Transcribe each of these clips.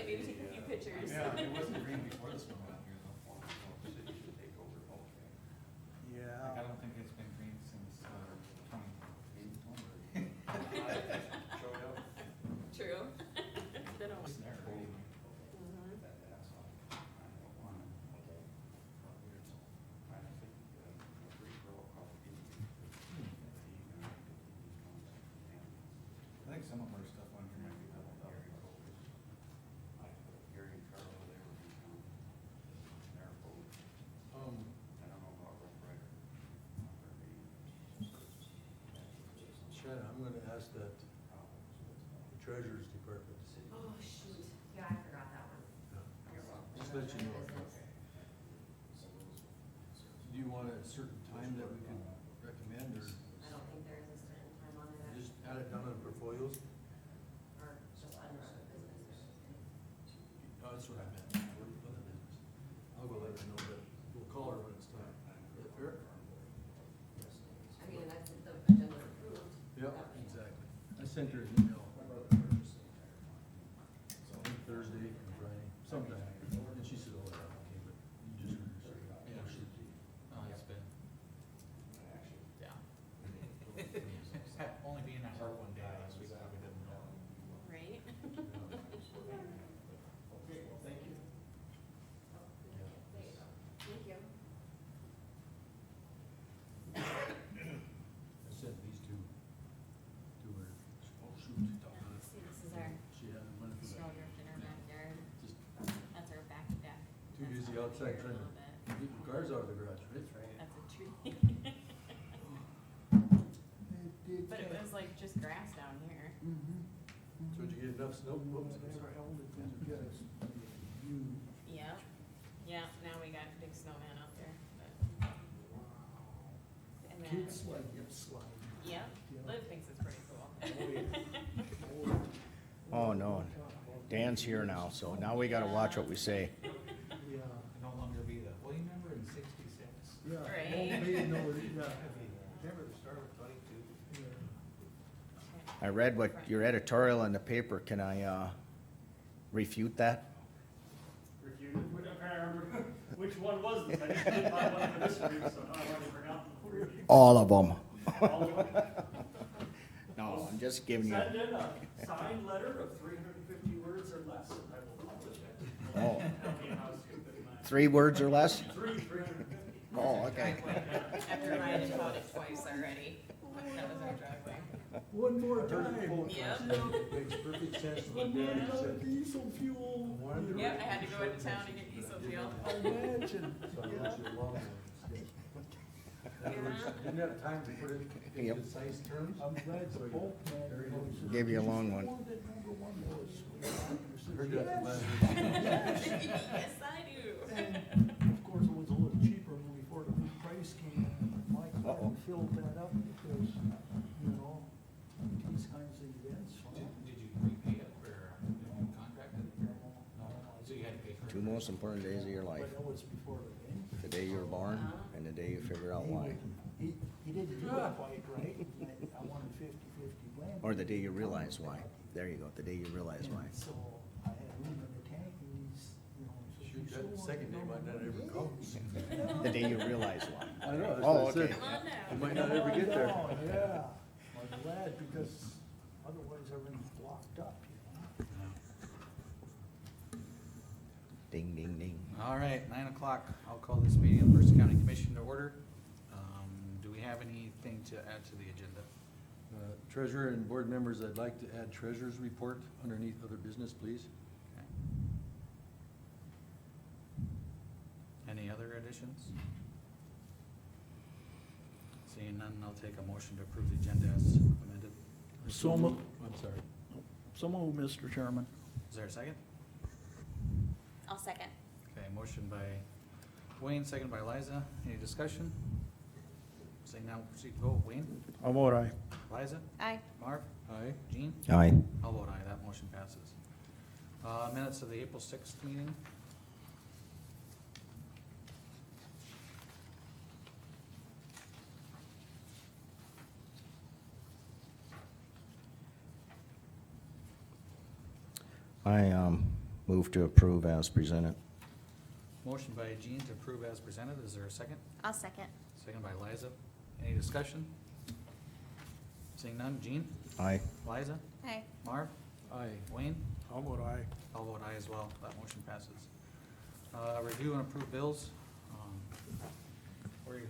it, maybe take a few pictures. Yeah, it wasn't green before the snow got here though. City should take over the whole thing. Like, I Yeah. don't think it's been green since, 2020. Showed up. True. It's been a while. It's there, right? Mhm. That asphalt. I don't want it. Okay. Weird. I think, free for all coffee. I think some of our stuff on here might be doubled up. Gary and Carl, they were in town. Their boat. I don't know about Rough Rider. Shannon, I'm gonna ask that the treasurer's department, Oh, shoot, yeah, I forgot that one. just let you know. Do you want a certain time that we can recommend, or I don't think there is a certain time on it, just add it down on portfolios? or just under other business. Oh, that's what I meant, other business. I'll go let her know, but we'll call her when it's time. Is that fair? I mean, that's if the agenda's approved. Yep, that would- exactly. I sent her an email. Thursday and Friday, sometime, and she said, oh, yeah, okay, but you just. Yeah. Oh, it's been, yeah. Only being at work one day last week, probably didn't know. Right? Okay, well, thank you. Thank you. I sent these two to her. Oh, shoot. See, this is our She had one for snow that. drift in our backyard. Just That's our back deck. too That's busy how we outside hear a trying to little bit. get the cars out of the garage, right? That's a tree. But it was like just grass down here. So did you get enough snow? Whoops, I'm sorry. Yep. Yeah, now we got big snowman out there, but. And then, Kids like it slide. yep, Liv thinks it's pretty cool. Oh, no. Dan's here now, so now we gotta watch what we say. It'll no longer be the, well, you remember in '66? Right. Remember the start of 22? I read what your editorial in the paper. Can I, refute that? Refuted, I can't remember which one was it, I just did buy one for this week, so now I've already forgotten. All of them. All of them. No, I'm just giving you. Send in a signed letter of 350 words or less, and I will publish it. Oh. Tell me how stupid my. 3 words or less? 350. Oh, okay. I've reminded about it twice already. That was our driveway. One more time. Yep. Makes perfect sense. What Daddy said. Diesel fuel. Yep, I had to go into town to get diesel fuel. Imagine. So I wrote you a long one. Didn't have time to put it in Yep. concise terms. I'm glad the Pope man. Gave you a long one. Heard that from last week. Yes, I do. And of course, it was a little cheaper when before the new price came in. Mike Uh-oh. filled that up because, you know, these kinds of events. Did you prepay it or did you contract it? No, so you had to pay for it. 2 most important days of your life. But that was before the game. The day you were born and the day you figure out why. He didn't do it quite right. I wanted 50-50 blend. Or the day you realize why. There you go, the day you realize why. And so I had room in the tank and he's, you know, he said, Shoot, "You that sure second day want might not ever come. The day you realize why. I know, that's Oh, what I said. okay. Come on now. You might not ever get there. Oh, yeah, I'm glad because otherwise everything's blocked up, you know. Ding, ding, ding. All right, 9 o'clock, I'll call this meeting of Mercer County Commission to order. Do we have anything to add to the agenda? Treasurer and board members, I'd like to add treasurer's report underneath other business, please. Okay. Any other additions? Seeing none, I'll take a motion to approve the agenda as amended. So mo- I'm sorry. So moved, Mr. Chairman. Is there a second? I'll second. Okay, motion by Wayne, second by Liza. Any discussion? Saying now, proceed to vote. Wayne? How about I? Liza? Aye. Marv? Aye. Jean? Aye. I'll vote aye, that motion passes. Minutes of the April 6th meeting. I, Move to approve as presented. Motion by Jean to approve as presented, is there a second? I'll second. Second by Liza, any discussion? Seeing none, Jean, Aye. Liza, Hey. Marv, Aye. Wayne? How would I? I'll vote aye as well, that motion passes. Review and approve bills.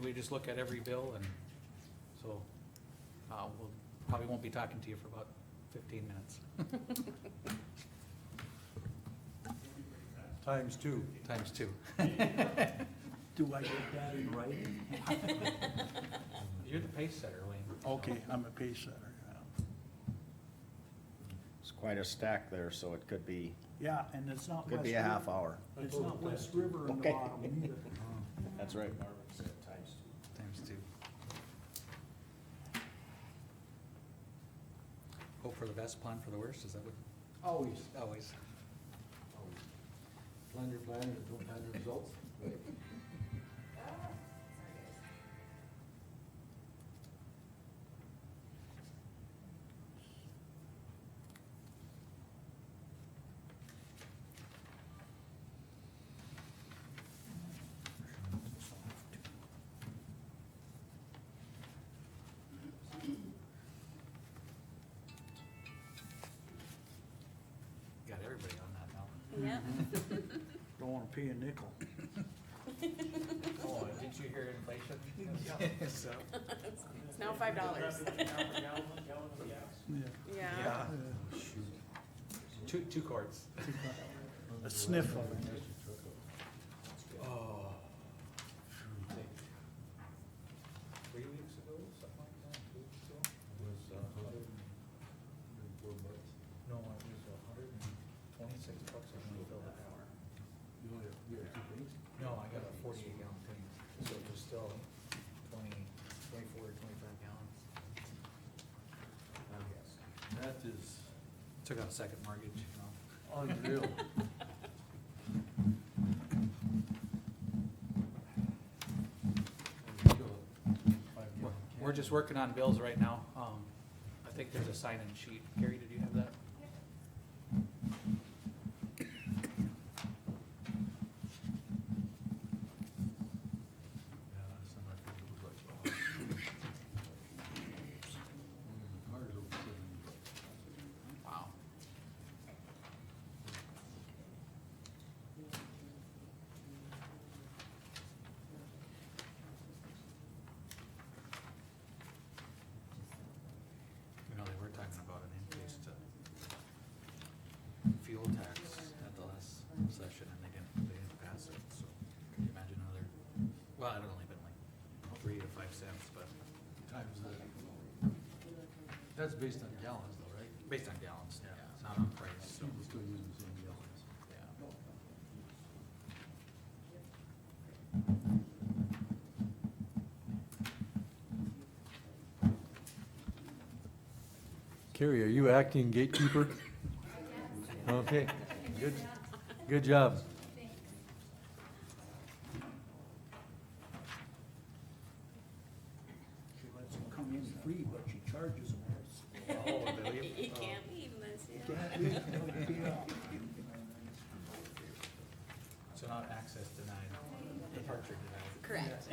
We just look at every bill and so, we'll, probably won't be talking to you for about 15 minutes. Times two. Times two. Do I get that in writing? You're the pace setter, Wayne. Okay, I'm a pace setter. It's quite a stack there, so it could be, Yeah, and it's not could West be a half River. hour. It's not West River in the Okay. bottom either. That's right, Marvin said times two. Times two. Hope for the best, plan for the worst, is that what? Always, Always. always. Plan your plan and don't plan your results. Right. Got everybody on that now. Yep. Don't wanna pay a nickel. Oh, didn't you hear inflation? So, It's now $5. Gallon of gas. Yeah. Yeah. two quarts. A sniff of it. Oh. 3 weeks ago, something like that, 2 weeks ago? Was, $104. No, it was $126 when we filled the tower. You only have, you have two things? No, I got a 48 gallon tank, so it was still 24 or 25 gallons. That is Took out a second mortgage, you know. unreal. We're just working on bills right now. I think there's a sign-in sheet. Gary, did you have that? Wow. You know, they were talking about an increase to fuel tax at the last session and they didn't pass it, so can you imagine another, well, it had only been like 3 to 5 cents, but Times that. That's based on gallons though, right? based on gallons, yeah, not on price, so, People still using the same gallons. yeah. Carrie, are you acting gatekeeper? Okay, good job. She lets them come in free, but she charges them. Oh, will you? You can't leave this, yeah. Can't leave till you pay off. So not access denied, departure denied. Correct.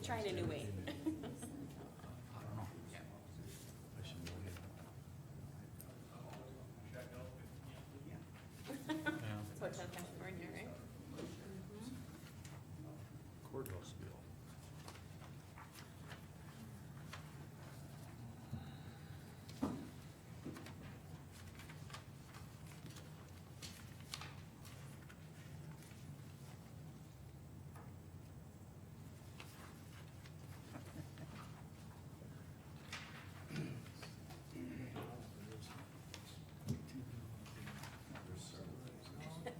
Trying a new way. I don't know, yeah. I should know it. Yeah. Hotel California, right? Courthouse bill.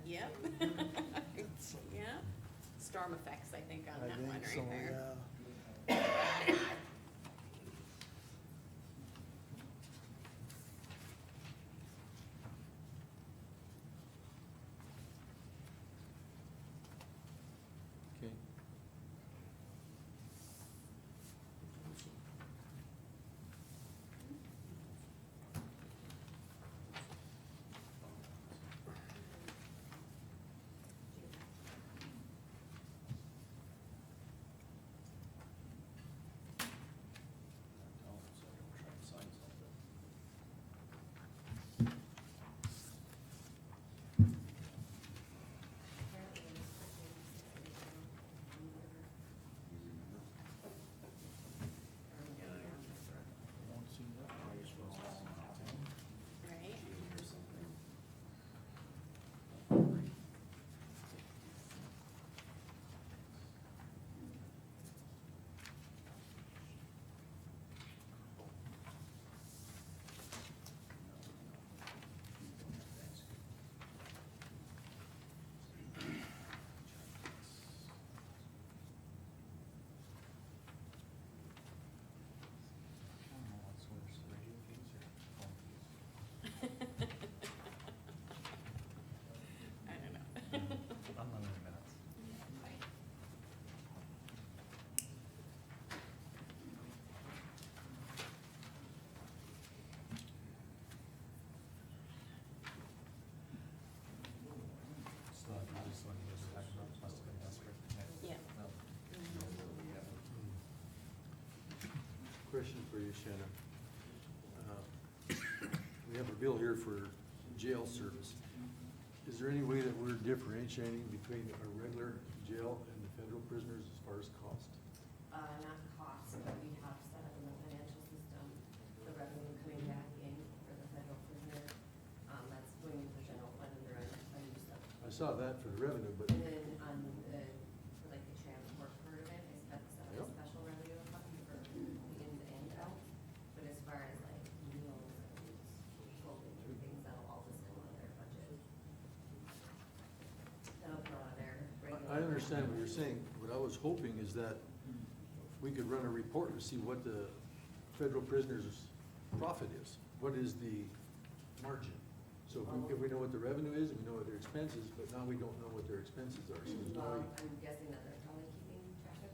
Yep. Yeah. Storm effects, I think, on I that one think right so, there. yeah. Okay. Question for you, Shannon. We have a bill here for jail service. Is there any way that we're differentiating between our regular jail and the federal prisoners as far as cost? Not cost, but we have set up in the financial system, the revenue coming back in for the federal prisoner. That's going into the general fund under unused. I saw that for the revenue, but And then on the, for like the transport part of it, I set up a Yep. special revenue fund for the in and out. But as far as like meals and clothing and things, that'll all just come out of their budget. That'll come out of their regular. I understand what you're saying. What I was hoping is that we could run a report to see what the federal prisoners' profit is. What is the margin? So if we know what the revenue is, we know what their expenses, but now we don't know what their expenses are, so there's no Well, way. I'm guessing that they're probably keeping track of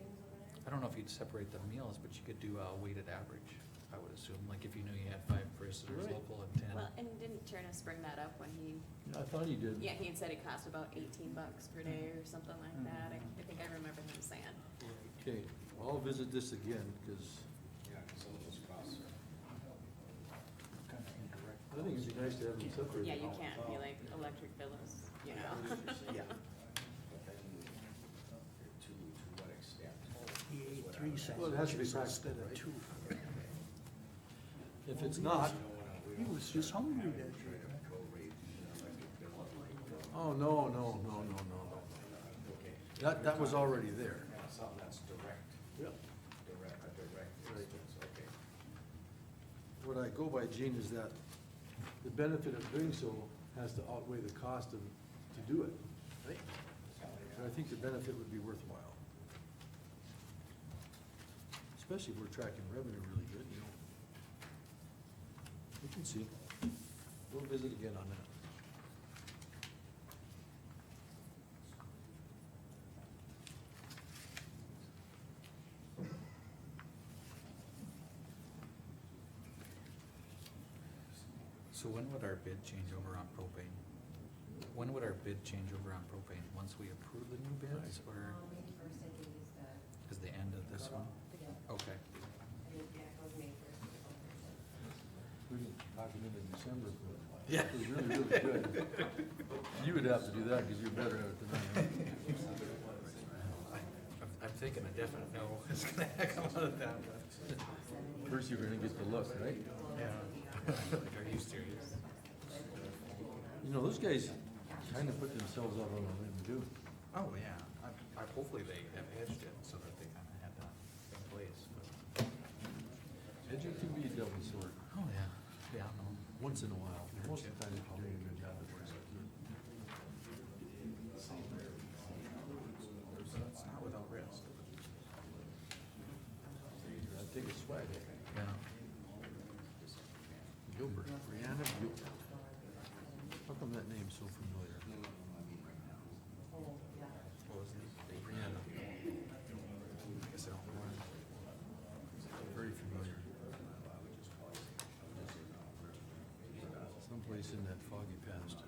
things over there. I don't know if you'd separate the meals, but you could do a weighted average, I would assume, like if you knew you had 5 prisoners Right. local and 10. Well, and didn't Turnus bring that up when he, I thought he did. yeah, he had said it cost about $18 per day or something like that. I think I remember him saying. Okay, I'll visit this again, because Yeah, because some of those costs are. Kind of indirect. I think it'd be nice to have them separated. Yeah, you can't be like electric bills, you know? Yeah. But then, to what extent? He ate 3 Well, it has to be sandwiches practical, instead of right? 2. If it's not, He was just hungry that day. oh, no. That was already there. Something that's direct, Yep. a direct Right. expense, okay. What I go by, Gene, is that the benefit of doing so has to outweigh the cost of, to do it, right? And I think the benefit would be worthwhile. Especially if we're tracking revenue really good, you know. We can see. We'll visit again on that. So when would our bid change over on propane? When would our bid change over on propane? Once we approve the new bids, or May first, I think is the, is the end of this one? yeah, Okay. I think, yeah, it was May first. We can talk it into December, but Yeah. it was really, really good. You would have to do that, because you're better at it than I am. I'm thinking a definite no is gonna come out of that. First, you're gonna get the look, right? Yeah. Like, are you serious? You know, those guys kind of put themselves out on a limb too. Oh, yeah. Hopefully they have hedged it so that they kinda had that in place. but- Edging can be a double sword, Oh, yeah. Yeah, no. once in a while. Most of the time, if you're doing a good job, it works out good. It's not without risk. I'd take a swag. Yeah. Gilbert, Brianna Gilbert. How come that name's so familiar? Oh, yeah. What was it? Brianna, I guess I don't know. very familiar. Someplace in that foggy past.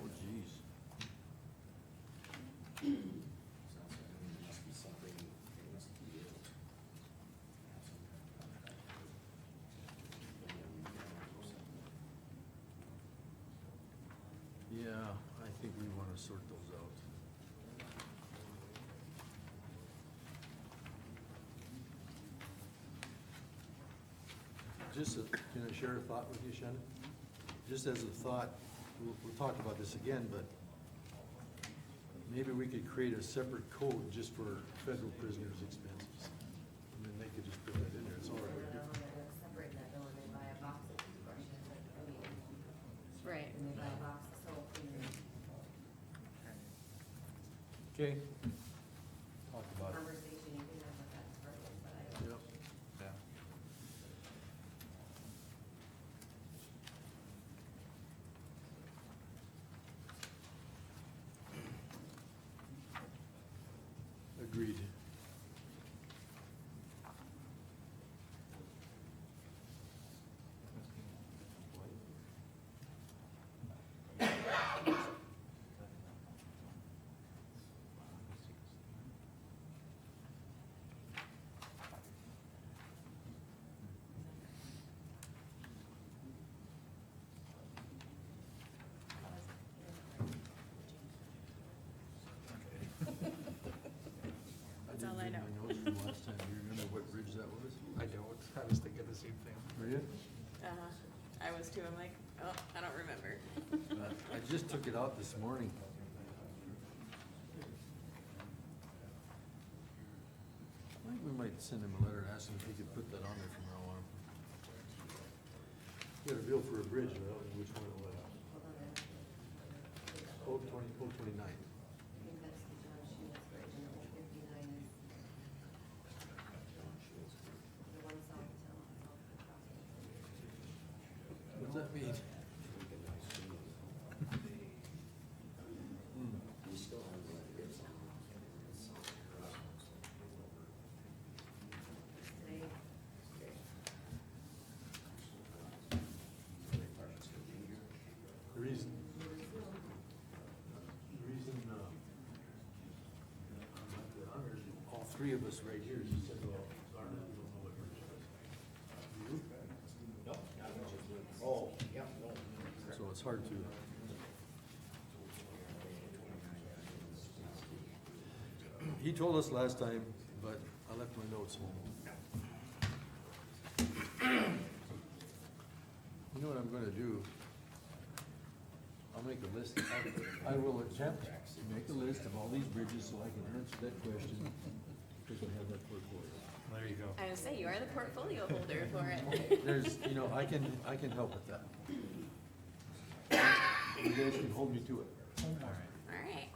Oh, geez. Must be something, it must be. Yeah, I think we wanna sort those out. Just, can I share a thought with you, Shannon? Just as a thought, we'll talk about this again, but maybe we could create a separate code just for federal prisoners' expenses. And then they could just put that in there, it's already. Separate that bill and they buy a box of toothbrushes, like, I mean, Right. and they buy a box of soap and Okay. Talk about it. conversation, you can have with that department, but I don't. Yep. Yeah. Agreed. that was? I don't, I was thinking the same thing. Were you? I was too, I'm like, oh, I don't remember. I just took it out this morning. I think we might send him a letter and ask him if he could put that on there from now on. Got a bill for a bridge, but I don't know which one it was. Hold on. 029. I think that's the John Shields Bridge, and the 59 is the one south of town, south of the crossing. What's that mean? Today, The reason, all three of us right here, she said, well, darn it, we don't know what we're doing. Oh, yeah, no. So it's hard to. He told us last time, but I left my notes home. You know what I'm gonna do? I'll make a list, I will attempt to make a list of all these bridges so I can answer that question, because I have that portfolio. There you go. I was gonna say, you are the portfolio holder for it. There's, you know, I can help with that. You guys can hold me to it. All right. Alright.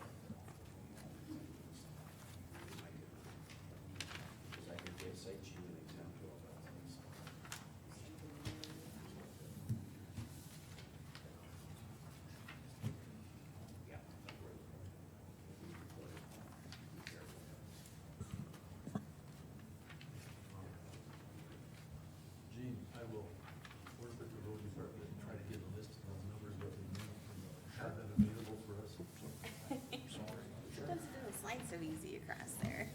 Gene, I will work with the road department and try to get a list of those numbers that we need and have that available for us. Doesn't really slide so easy across there.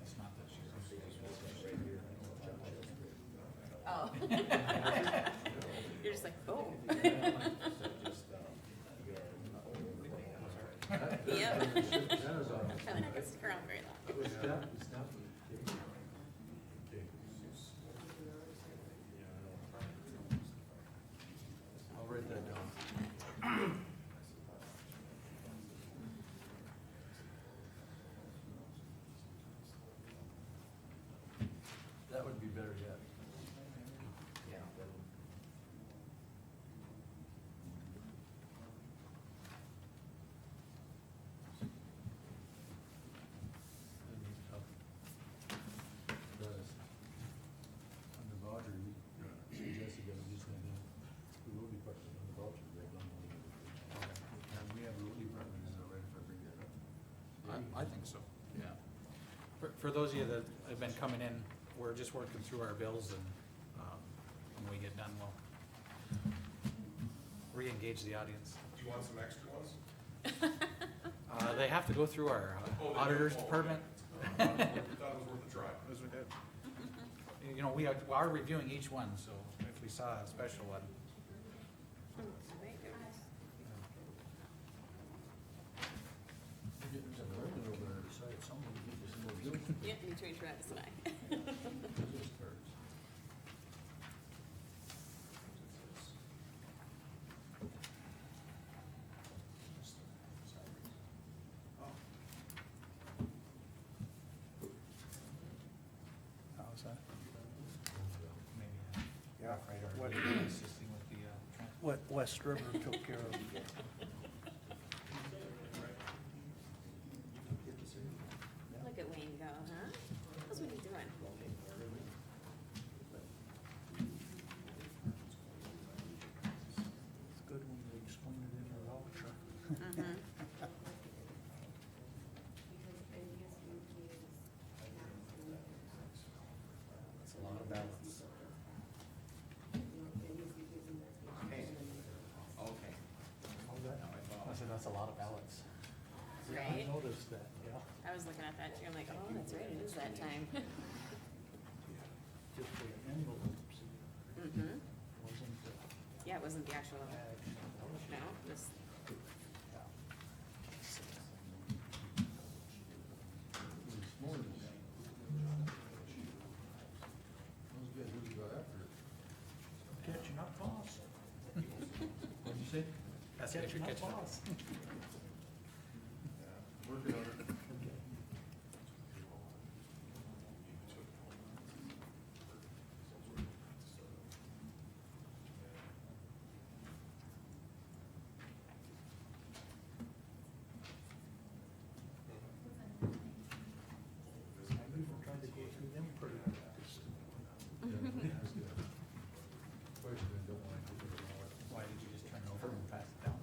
It's not this year. Oh. You're just like, oh. Yep. Probably not gonna stick around very long. I'll write that down. That would be better yet. On the voucher, Jessica was just saying that the road department on the voucher, they've done one. And we have a road department, is that right if I bring that up? I think so, yeah. For those of you that have been coming in, we're just working through our bills and, when we get done, we'll re-engage the audience. Do you want some extra ones? They have to go through our auditor's department. I thought it was worth a try. You know, we are reviewing each one, so if we saw a special one. We're getting some revenue over there, decide someone to give us some more bills. Yep, between Travis and I. Business cards. How's that? Maybe. Yeah, What, assisting with the, what West River took care of. Look at Wayne go, huh? How's what he's doing? It's good when they explain it in their voucher. Mm-hmm. That's a lot of balance. Okay. I said, that's a lot of ballots. Right? I noticed that, yeah. I was looking at that too, I'm like, oh, that's right, it is that time. wasn't the actual, no, this, Those guys really got after it. Catching up fast. What'd you say? That's what you're catching up. fast. Working on it. We've been trying to go through them pretty quick. Why did you just turn it over and pass it down?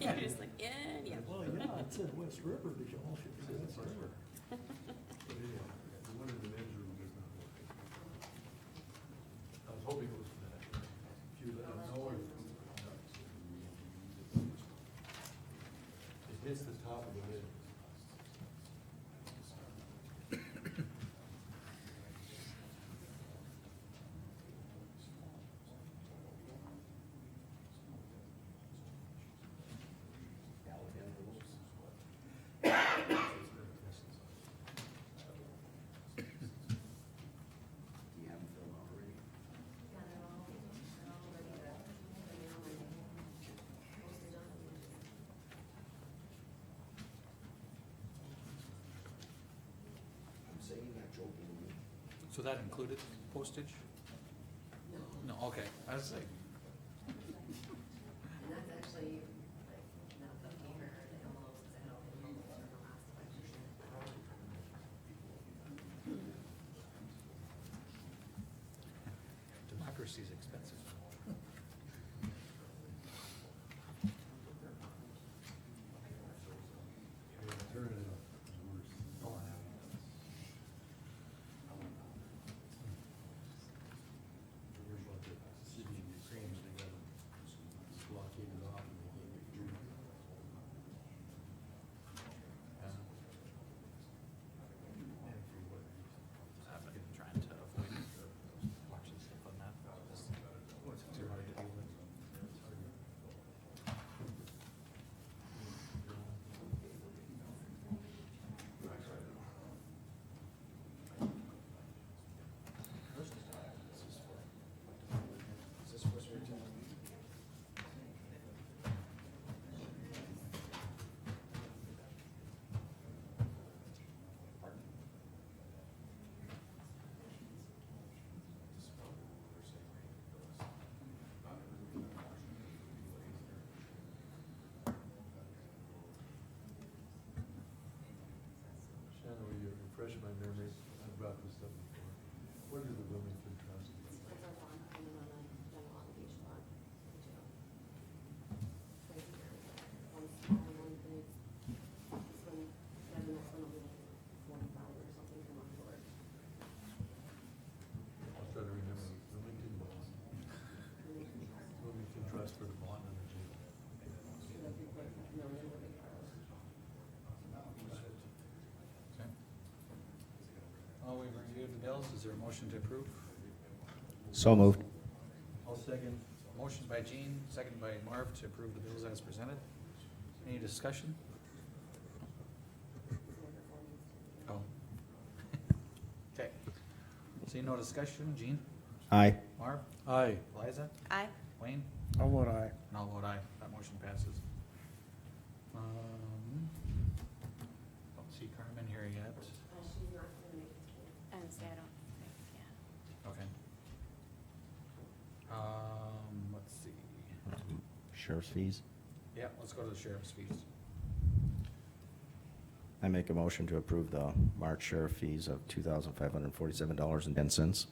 you're just like, yeah, yeah. Well, yeah, it said West River, but you all should say West River. But anyhow, the one in the men's room does not work. I was hoping it was for that. If you let them know if. It hits the top of the lid. So that included postage? No, okay, I was like, And that's actually, like, not the paper, the envelopes, because I don't think envelopes are the last election. democracy's expensive. Alternative is worse. Oh, yeah. Worry about the city of Ukraine, they got them blockaded off and they can't get through. Yeah. And for what reason? I've been trying to avoid watching stuff on that. It's too hard to deal with. Is this supposed to be Shannon, will you refresh my memory? I brought this up before. What is the Wilmington Trust? That's our bond, and then on a general obligation bond, which, one small and one big. This one, yeah, the next one will be like 45 or something from October. I'll try to remember. Wilmington bond. Wilmington Trust for the bond on the jail. So that'd be like $1 million would be part of it. Got it. Okay. Oh, we've reviewed the bills, is there a motion to approve? So moved. I'll second. Motion by Jean, second by Marv to approve the bills as presented. Any discussion? Oh. Okay. See no discussion, Jean, Aye. Marv, Aye. Liza, Aye. Wayne, How would I? and I'll vote aye, that motion passes. Don't see Carmen here yet. She's not gonna make it today. And say I don't think, yeah. Okay. Let's see. Sheriff's fees. Yeah, let's go to the sheriff's fees. I make a motion to approve the March sheriff fees of $2,547.10.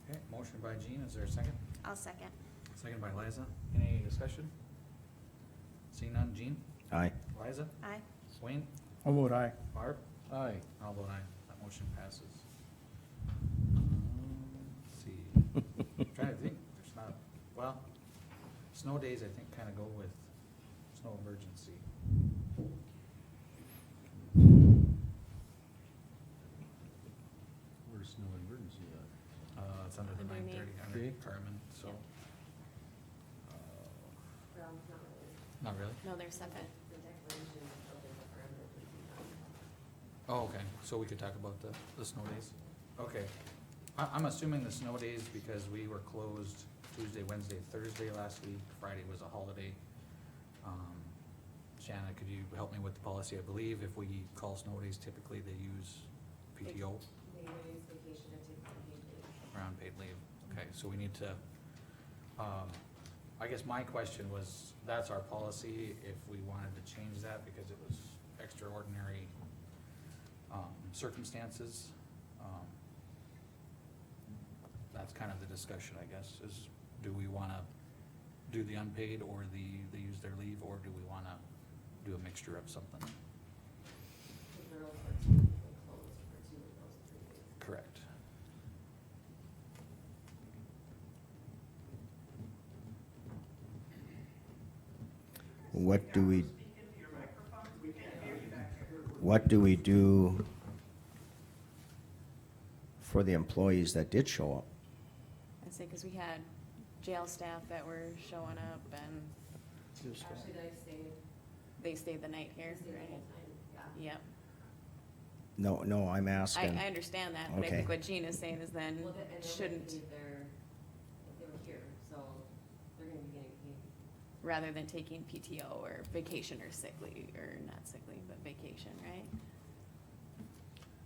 Okay, motion by Jean, is there a second? I'll second. Second by Liza, any discussion? See none, Jean, Aye. Liza, Aye. Wayne, How would I? Barb, Aye. I'll vote aye, that motion passes. Let's see, trying to think, there's not, well, snow days I think kinda go with snow emergency. Where's snow emergency at? It's under the Underneath. 9:30, under Okay. Carmen, so. not really. Not really? No, they're separate. The declaration is built in the parameters we can Oh, okay, so we could talk about the snow days? Okay. I'm assuming the snow days because we were closed Tuesday, Wednesday, Thursday last week, Friday was a holiday. Shanna, could you help me with the policy? I believe if we call snow days, typically they use PTO, They use vacation and take paid leave. around paid leave. Okay, so we need to, I guess my question was, that's our policy, if we wanted to change that because it was extraordinary, circumstances. That's kind of the discussion, I guess, is do we wanna do the unpaid or they use their leave, or do we wanna do a mixture of something? Because the roads are typically closed for 2 of those 3 days. Correct. What do we do for the employees that did show up? I say, cause we had jail staff that were showing up and Just, Actually, they stayed the night here, they stayed the right? whole time, yeah. Yep. No, I'm asking. I understand that, but I Okay. think what Gene is saying is then Well, and they're shouldn't, getting paid if they were here, so they're gonna be getting paid. rather than taking PTO or vacation or sick leave, or not sick leave, but vacation, right?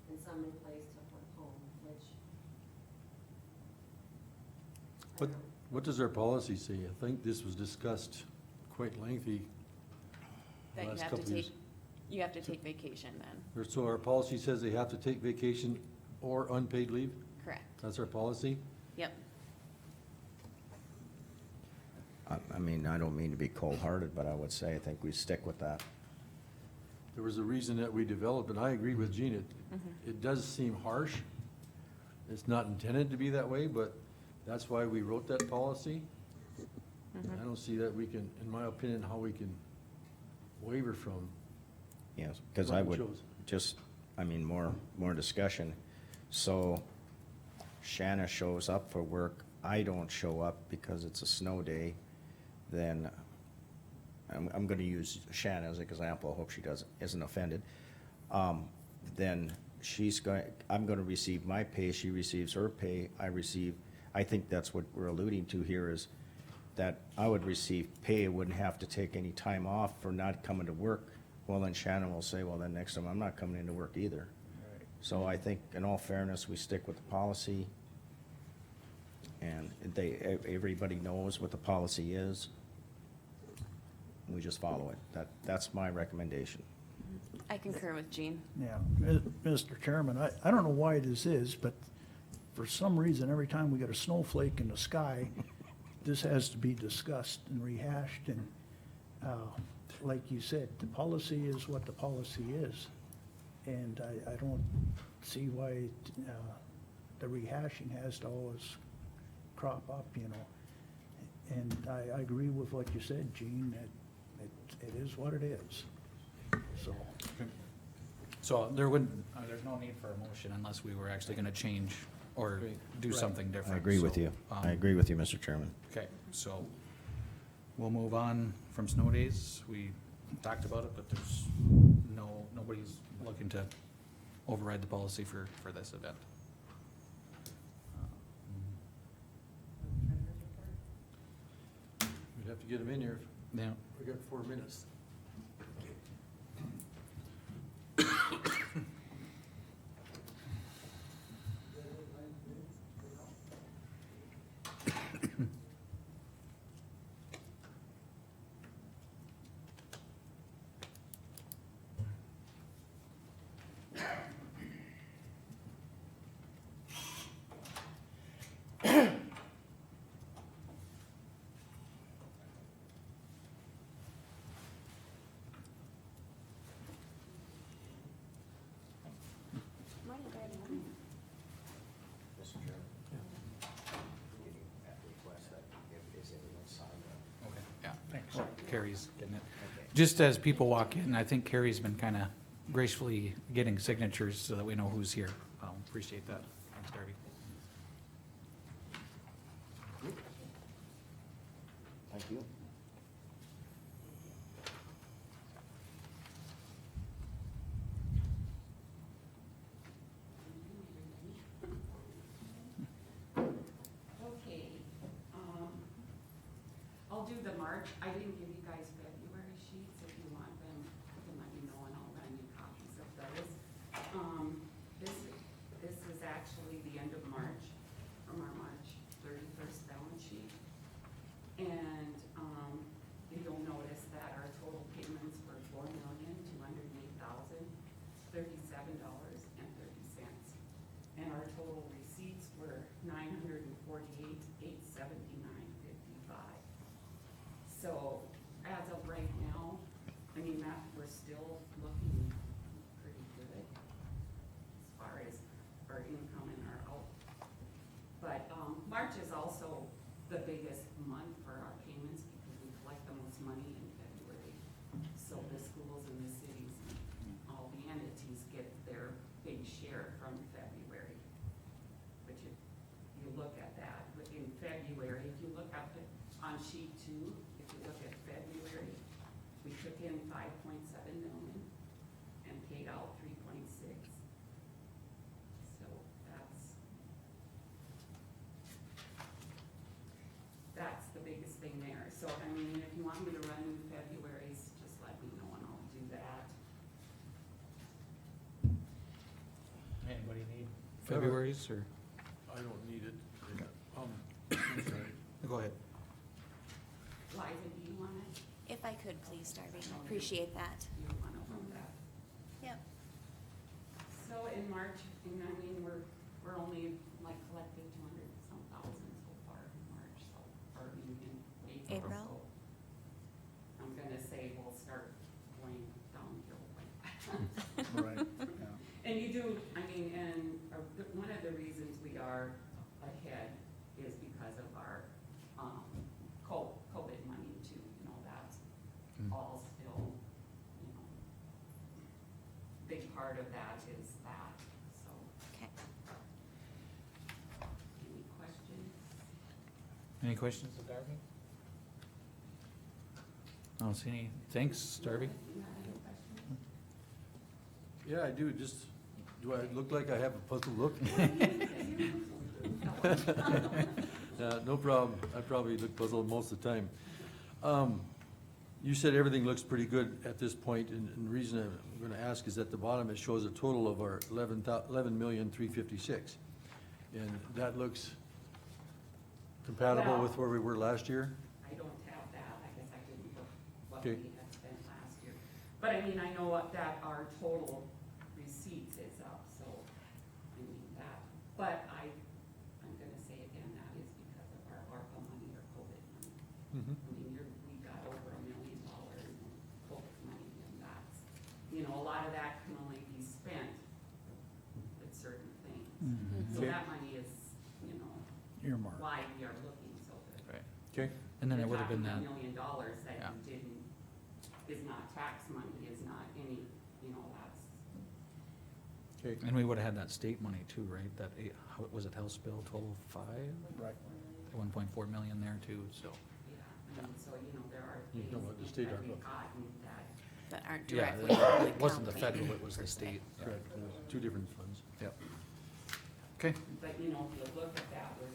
And some employees took one home, which. I What, don't know. what does our policy say? I think this was discussed quite lengthy That you last have to couple of years. take, you have to take vacation then, So our policy says they have to take vacation or unpaid leave? correct? That's our policy? Yep. I mean, I don't mean to be cold-hearted, but I would say I think we stick with that. There was a reason that we developed, and I agree with Gene, it does seem harsh. It's not intended to be that way, but that's why we wrote that policy. And I don't see that we can, in my opinion, how we can waiver from. Yes, because what I we would chose. just, I mean, more discussion. So Shanna shows up for work, I don't show up because it's a snow day, then I'm gonna use Shanna as an example, I hope she isn't offended. Then I'm gonna receive my pay, she receives her pay, I think that's what we're alluding to here is that I would receive pay, wouldn't have to take any time off for not coming to work. Well, then Shannon will say, well, then next time I'm not coming into work either. So I think in all fairness, we stick with the policy. And everybody knows what the policy is. We just follow it. That's my recommendation. I concur with Gene. yeah, Mr. Chairman, I don't know why this is, but for some reason, every time we get a snowflake in the sky, this has to be discussed and rehashed, and, like you said, the policy is what the policy is. And I don't see why, the rehashing has to always crop up, you know. And I agree with what you said, Gene, that it is what it is, so. So there wouldn't, there's no need for a motion unless we were actually gonna change or do Right. something different. I agree with So, you. I agree with you, Mr. Chairman. Okay, so we'll move on from snow days. We talked about it, but there's nobody's looking to override the policy for this event. We'd have to get them in here. Yeah, We got 4 minutes. okay, yeah, thanks. Carrie's getting it. Just as people walk in, I think Carrie's been kinda gracefully getting signatures so that we know who's here. Appreciate that. Thanks, Darby. Thank you. the March, I didn't give you guys February sheets. If you want them, you can let me know and I'll run you copies of those. This is actually the end of March, from our March 31st balance sheet. And, you'll notice that our total payments were $4,208,037.30. And our total receipts were $948,879.55. So as of right now, I mean, that we're still looking pretty good as far as our income and our out. But, March is also the biggest month for our payments because we collect the most money in February. So the schools and the cities, and all the entities get their big share from February. But you look at that, but in February, if you look up on sheet 2, if you look at February, we took in 5.7 million and paid out 3.6. So that's the biggest thing there. So, I mean, if you want me to run February's, just let me know and I'll do that. Anybody need February's or? I don't need it. I'm sorry. Go ahead. Liza, do you want it? If I could, please, Darby, appreciate that. You want to run that? Yep. So in March, and I mean, we're only like collected 200 some thousand so far in March, so, or in April. April? So I'm gonna say we'll start going downhill. Right, yeah. And you do, I mean, and one of the reasons we are ahead is because of our, COVID money too, you know, that's all still, you know, big part of that is that, so. Okay. Any questions? Any questions of Darby? I don't see any. Thanks, Darby. You have any questions? Yeah, I do, just, do I look like I have a puzzled look? No problem, I probably look puzzled most of the time. You said everything looks pretty good at this point, and the reason I'm gonna ask is at the bottom, it shows a total of our 11,356. And that looks compatible with where we were last year? I don't have that, I guess I didn't look what Okay. we had spent last year. But I mean, I know that our total receipts is up, so, I mean, that, but I'm gonna say again, that is because of our ARPA money or COVID money. Mhm. I mean, we got over $1 million in COVID money, and that's, you know, a lot of that can only be spent with certain things. Mhm. So Okay. that money is, you know, Earmark. why we are looking so good. Right. Okay, And then it would have been that, $1 million that Yeah. you didn't, is not tax money, is not any, you know, that's, okay. and we would have had that state money too, right? That, how, was it House Bill 1205? Right. 1.4 million there too, so. yeah, I mean, so, you know, there are You things know what the state that ARPA. we've gotten that, That aren't Yeah, directly from the it wasn't the county, federal, it was per the se. state. Correct, two different funds. Yep. Okay. but, you know, if you look at that, we're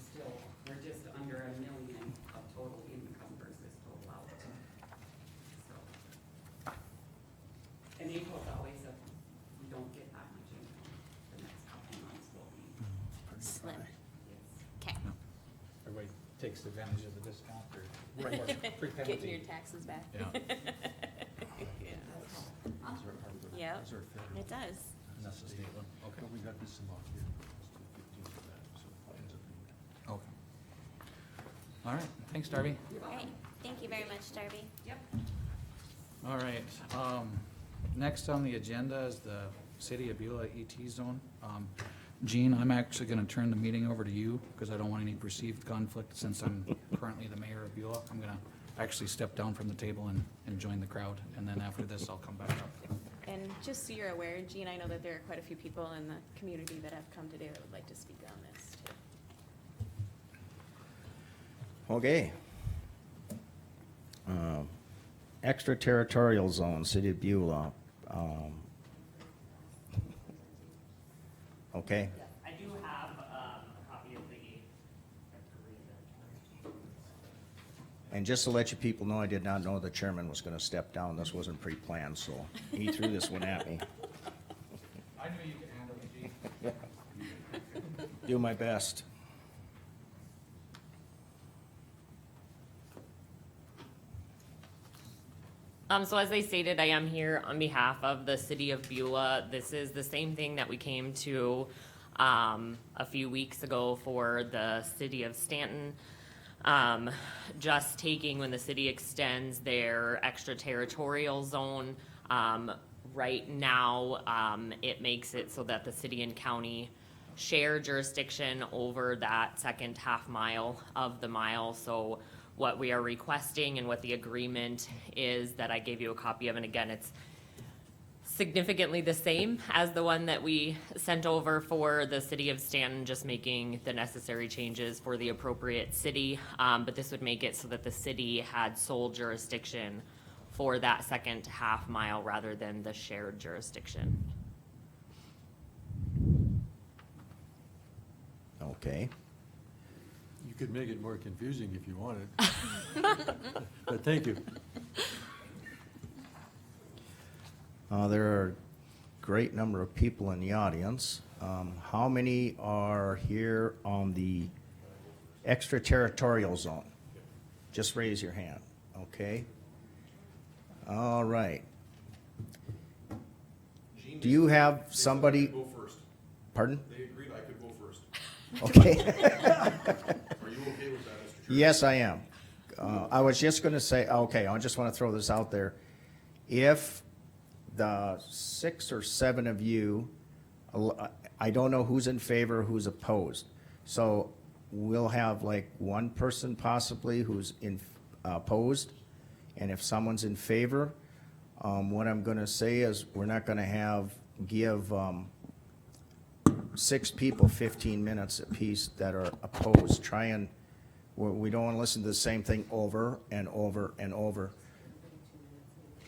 just under $1 million of total income versus total out. So. And April's always we don't get that much income, the next couple months will be, Slim. it's, Okay. Everybody takes advantage of the discount or free Getting penalty. your taxes back. Yeah. Yep, Those are federal. it does. And that's the state one, okay. But we got this amount here, it's 215 for that, so it ends up being. Okay. All right, thanks, Darby. All right, thank you very much, Darby. yep. All right, next on the agenda is the City of Beulah ET zone. Gene, I'm actually gonna turn the meeting over to you, because I don't want any perceived conflict, since I'm currently the mayor of Beulah. I'm gonna actually step down from the table and join the crowd, and then after this, I'll come back up. And just so you're aware, Jean, I know that there are quite a few people in the community that have come today that would like to speak on this too. Okay. Extraterritorial zone, City of Beulah. Okay, I do have a copy of the agreement. And just to let you people know, I did not know the chairman was gonna step down. This wasn't pre-planned, so he threw this one at me. I knew you could handle it, Gene. Do my best. So as I stated, I am here on behalf of the city of Beulah. This is the same thing that we came to, a few weeks ago for the city of Stanton. Just taking when the city extends their extraterritorial zone, right now, it makes it so that the city and county share jurisdiction over that second half mile of the mile. So what we are requesting and what the agreement is that I gave you a copy of, and again, it's significantly the same as the one that we sent over for the city of Stanton, just making the necessary changes for the appropriate city. But this would make it so that the city had sole jurisdiction for that second half mile rather than the shared jurisdiction. Okay. You could make it more confusing if you wanted. But thank you. There are a great number of people in the audience. How many are here on the extraterritorial zone? Just raise your hand, okay? All right. Do you have somebody? Go first. Pardon? They agreed I could go first. Okay. Are you okay with that, Mr. Chair? Yes, I am. I was just gonna say, okay, I just wanna throw this out there. If the 6 or 7 of you, I don't know who's in favor, who's opposed. So we'll have like one person possibly who's opposed. And if someone's in favor, what I'm gonna say is we're not gonna give 6 people 15 minutes apiece that are opposed. We don't wanna listen to the same thing over and over and over.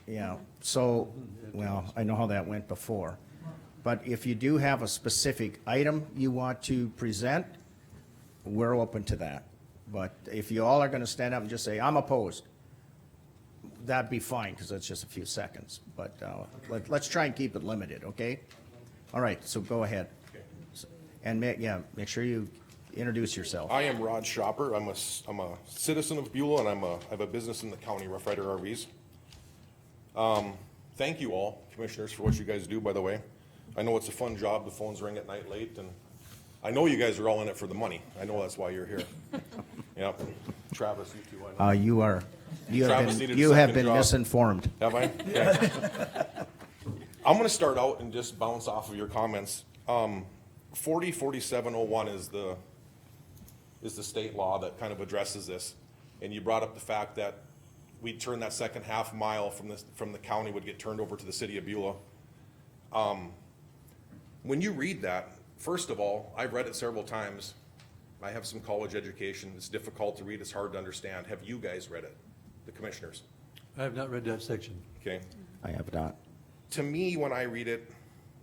Yeah, so, well, I know how that went before. But if you do have a specific item you want to present, we're open to that. But if you all are gonna stand up and just say, I'm opposed, that'd be fine, because it's just a few seconds. But let's try and keep it limited, okay? All right, so go ahead. And make sure you introduce yourself. I am Rod Shopper. I'm a citizen of Beulah, and I have a business in the county, Rough Rider RVs. Thank you all, commissioners, for what you guys do, by the way. I know it's a fun job. The phones ring at night late, and I know you guys are all in it for the money. I know that's why you're here. Yep. Travis, you too, I know. You Travis needed a have second been job. misinformed. Have I? Okay. I'm gonna start out and just bounce off of your comments. 404701 is the state law that kind of addresses this. And you brought up the fact that we turn that second half mile from the county would get turned over to the city of Beulah. When you read that, first of all, I've read it several times. I have some college education. It's difficult to read. It's hard to understand. Have you guys read it, the commissioners? I have not read that section. Okay. I have not. To me, when I read it,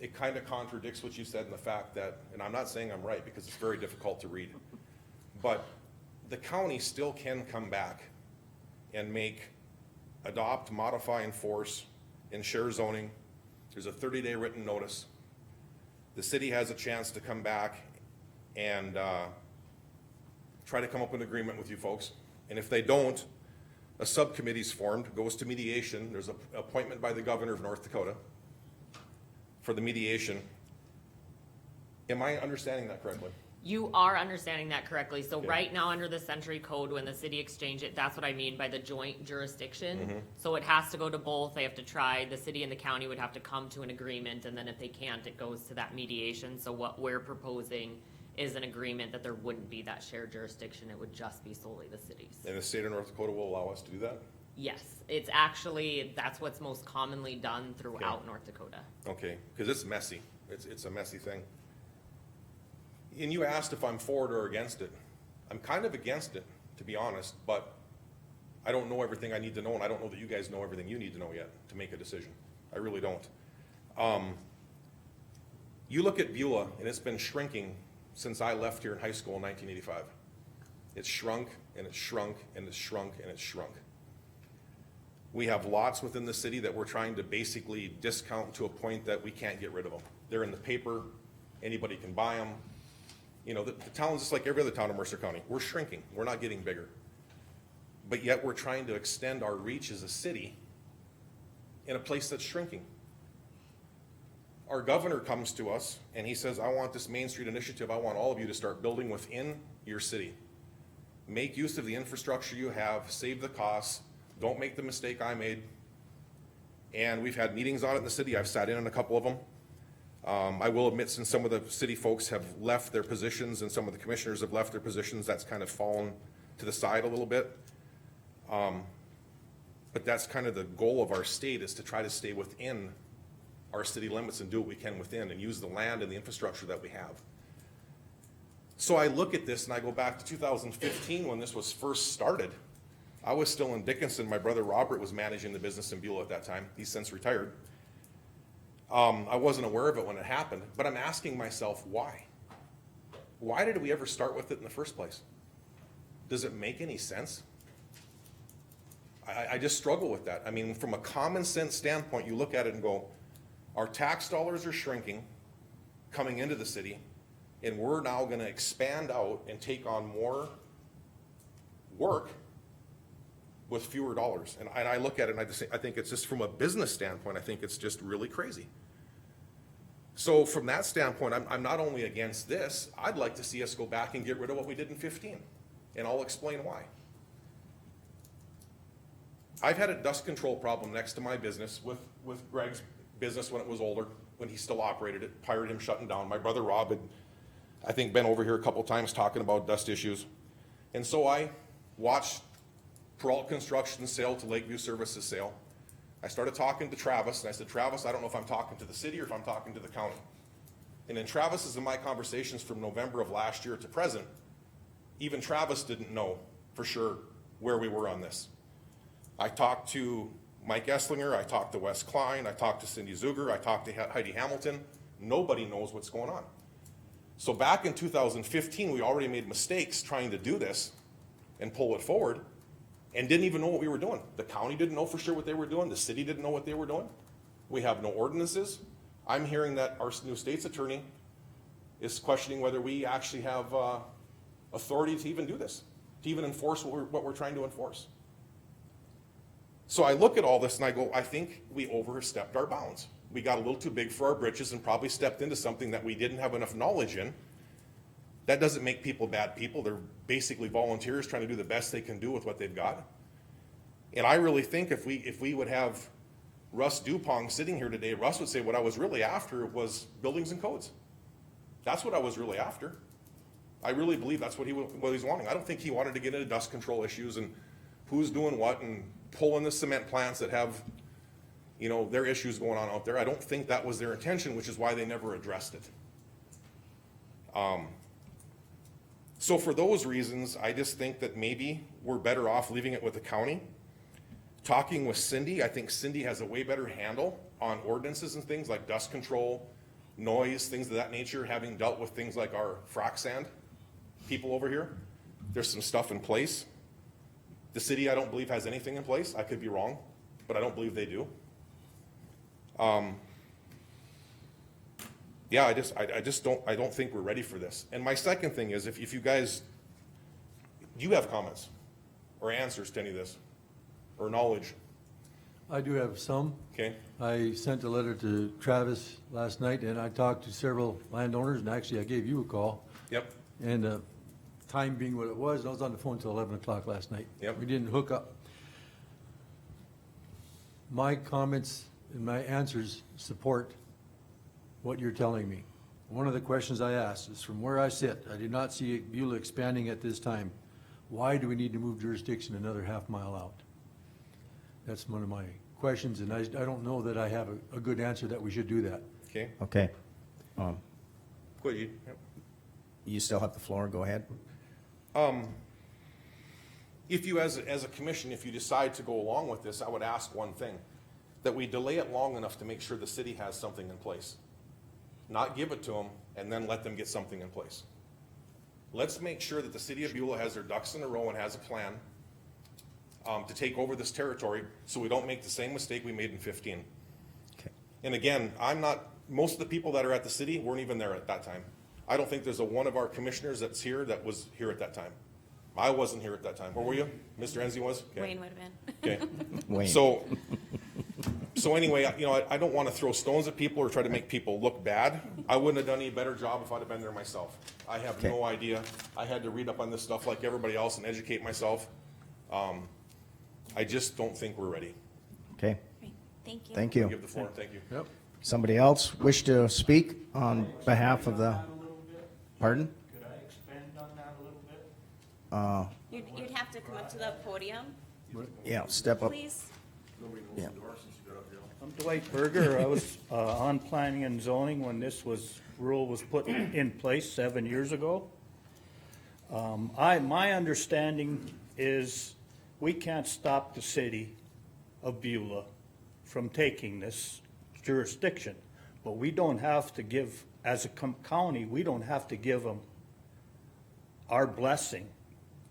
it kind of contradicts what you said in the fact that, and I'm not saying I'm right because it's very difficult to read, but the county still can come back and adopt, modify, enforce, and share zoning. There's a 30-day written notice. The city has a chance to come back and try to come up with an agreement with you folks. And if they don't, a subcommittee's formed, goes to mediation. There's an appointment by the governor of North Dakota for the mediation. Am I understanding that correctly? You are understanding that correctly. So Okay. right now, under the Century Code, when the city exchange it, that's what I mean by the joint jurisdiction. Mhm. So it has to go to both. They have to try, the city and the county would have to come to an agreement, and then if they can't, it goes to that mediation. So what we're proposing is an agreement that there wouldn't be that shared jurisdiction. It would just be solely the cities. And the state of North Dakota will allow us to do that? Yes, it's actually, that's what's most commonly done throughout North Dakota. Okay, because it's messy. It's a messy thing. And you asked if I'm for it or against it. I'm kind of against it, to be honest, but I don't know everything I need to know, and I don't know that you guys know everything you need to know yet to make a decision. I really don't. You look at Beulah, and it's been shrinking since I left here in high school in 1985. It's shrunk, and it's shrunk, and it's shrunk, and it's shrunk. We have lots within the city that we're trying to basically discount to a point that we can't get rid of them. They're in the paper, anybody can buy them. You know, the town's just like every other town in Mercer County. We're shrinking, we're not getting bigger. But yet we're trying to extend our reach as a city in a place that's shrinking. Our governor comes to us and he says, I want this Main Street initiative, I want all of you to start building within your city. Make use of the infrastructure you have, save the costs, don't make the mistake I made. And we've had meetings on it in the city, I've sat in on a couple of them. I will admit, since some of the city folks have left their positions and some of the commissioners have left their positions, that's kind of fallen to the side a little bit. But that's kind of the goal of our state, is to try to stay within our city limits and do what we can within and use the land and the infrastructure that we have. So I look at this and I go back to 2015 when this was first started. I was still in Dickinson. My brother Robert was managing the business in Beulah at that time. He's since retired. I wasn't aware of it when it happened, but I'm asking myself, why? Why did we ever start with it in the first place? Does it make any sense? I just struggle with that. I mean, from a common sense standpoint, you look at it and go, our tax dollars are shrinking coming into the city, and we're now gonna expand out and take on more work with fewer dollars. And I look at it and I think it's just, from a business standpoint, I think it's just really crazy. So from that standpoint, I'm not only against this, I'd like to see us go back and get rid of what we did in 15. And I'll explain why. I've had a dust control problem next to my business with Greg's business when it was older, when he still operated it, hired him shutting down. My brother Rob had, I think, been over here a couple times talking about dust issues. And so I watched Peralt Construction sale to Lakeview Services sale. I started talking to Travis, and I said, Travis, I don't know if I'm talking to the city or if I'm talking to the county. And in Travis's and my conversations from November of last year to present, even Travis didn't know for sure where we were on this. I talked to Mike Esslinger, I talked to Wes Klein, I talked to Cindy Zuger, I talked to Heidi Hamilton. Nobody knows what's going on. So back in 2015, we already made mistakes trying to do this and pull it forward, and didn't even know what we were doing. The county didn't know for sure what they were doing. The city didn't know what they were doing. We have no ordinances. I'm hearing that our new state's attorney is questioning whether we actually have authority to even do this, to even enforce what we're trying to enforce. So I look at all this and I go, I think we overstepped our bounds. We got a little too big for our britches and probably stepped into something that we didn't have enough knowledge in. That doesn't make people bad people. They're basically volunteers trying to do the best they can do with what they've got. And I really think if we would have Russ Dupong sitting here today, Russ would say what I was really after was buildings and codes. That's what I was really after. I really believe that's what he's wanting. I don't think he wanted to get into dust control issues and who's doing what and pulling the cement plants that have, you know, their issues going on out there. I don't think that was their intention, which is why they never addressed it. So for those reasons, I just think that maybe we're better off leaving it with the county. Talking with Cindy, I think Cindy has a way better handle on ordinances and things like dust control, noise, things of that nature, having dealt with things like our frac sand people over here. There's some stuff in place. The city, I don't believe, has anything in place. I could be wrong, but I don't believe they do. Yeah, I don't think we're ready for this. And my second thing is, if you guys, do you have comments or answers to any of this, or knowledge? I do have some. Okay. I sent a letter to Travis last night, and I talked to several landowners, and actually I gave you a call. Yep. And time being what it was, I was on the phone till 11 o'clock last night. Yep. We didn't hook up. My comments and my answers support what you're telling me. One of the questions I asked is, from where I sit, I did not see Beulah expanding at this time. Why do we need to move jurisdiction another half mile out? That's one of my questions, and I don't know that I have a good answer that we should do that. Okay. Okay. Go ahead. Yep. You still have the floor, go ahead. If you, as a commission, if you decide to go along with this, I would ask one thing, that we delay it long enough to make sure the city has something in place. Not give it to them and then let them get something in place. let's make sure that the city of Beulah has their ducks in a row and has a plan to take over this territory, so we don't make the same mistake we made in 15. Okay. And again, most of the people that are at the city weren't even there at that time. I don't think there's one of our commissioners that's here that was here at that time. I wasn't here at that time. Where were you? Mr. Enzi was? Okay. Wayne would have been. Okay. Wayne. So anyway, I don't want to throw stones at people or try to make people look bad. I wouldn't have done any better job if I'd have been there myself. I have Okay. no idea. I had to read up on this stuff like everybody else and educate myself. I just don't think we're ready. Okay, Great. Thank you. thank you. Give the floor. Thank you. Yep. Somebody else wish to speak on behalf of the, A little bit. pardon? Could I expand on that a little bit? You'd have to come up to the podium, Yeah, step up. please. Yeah. I'm Dwight Berger. I was on planning and zoning when this rule was put in place 7 years ago. My understanding is we can't stop the city of Beulah from taking this jurisdiction, but we don't have to give, as a county, we don't have to give them our blessing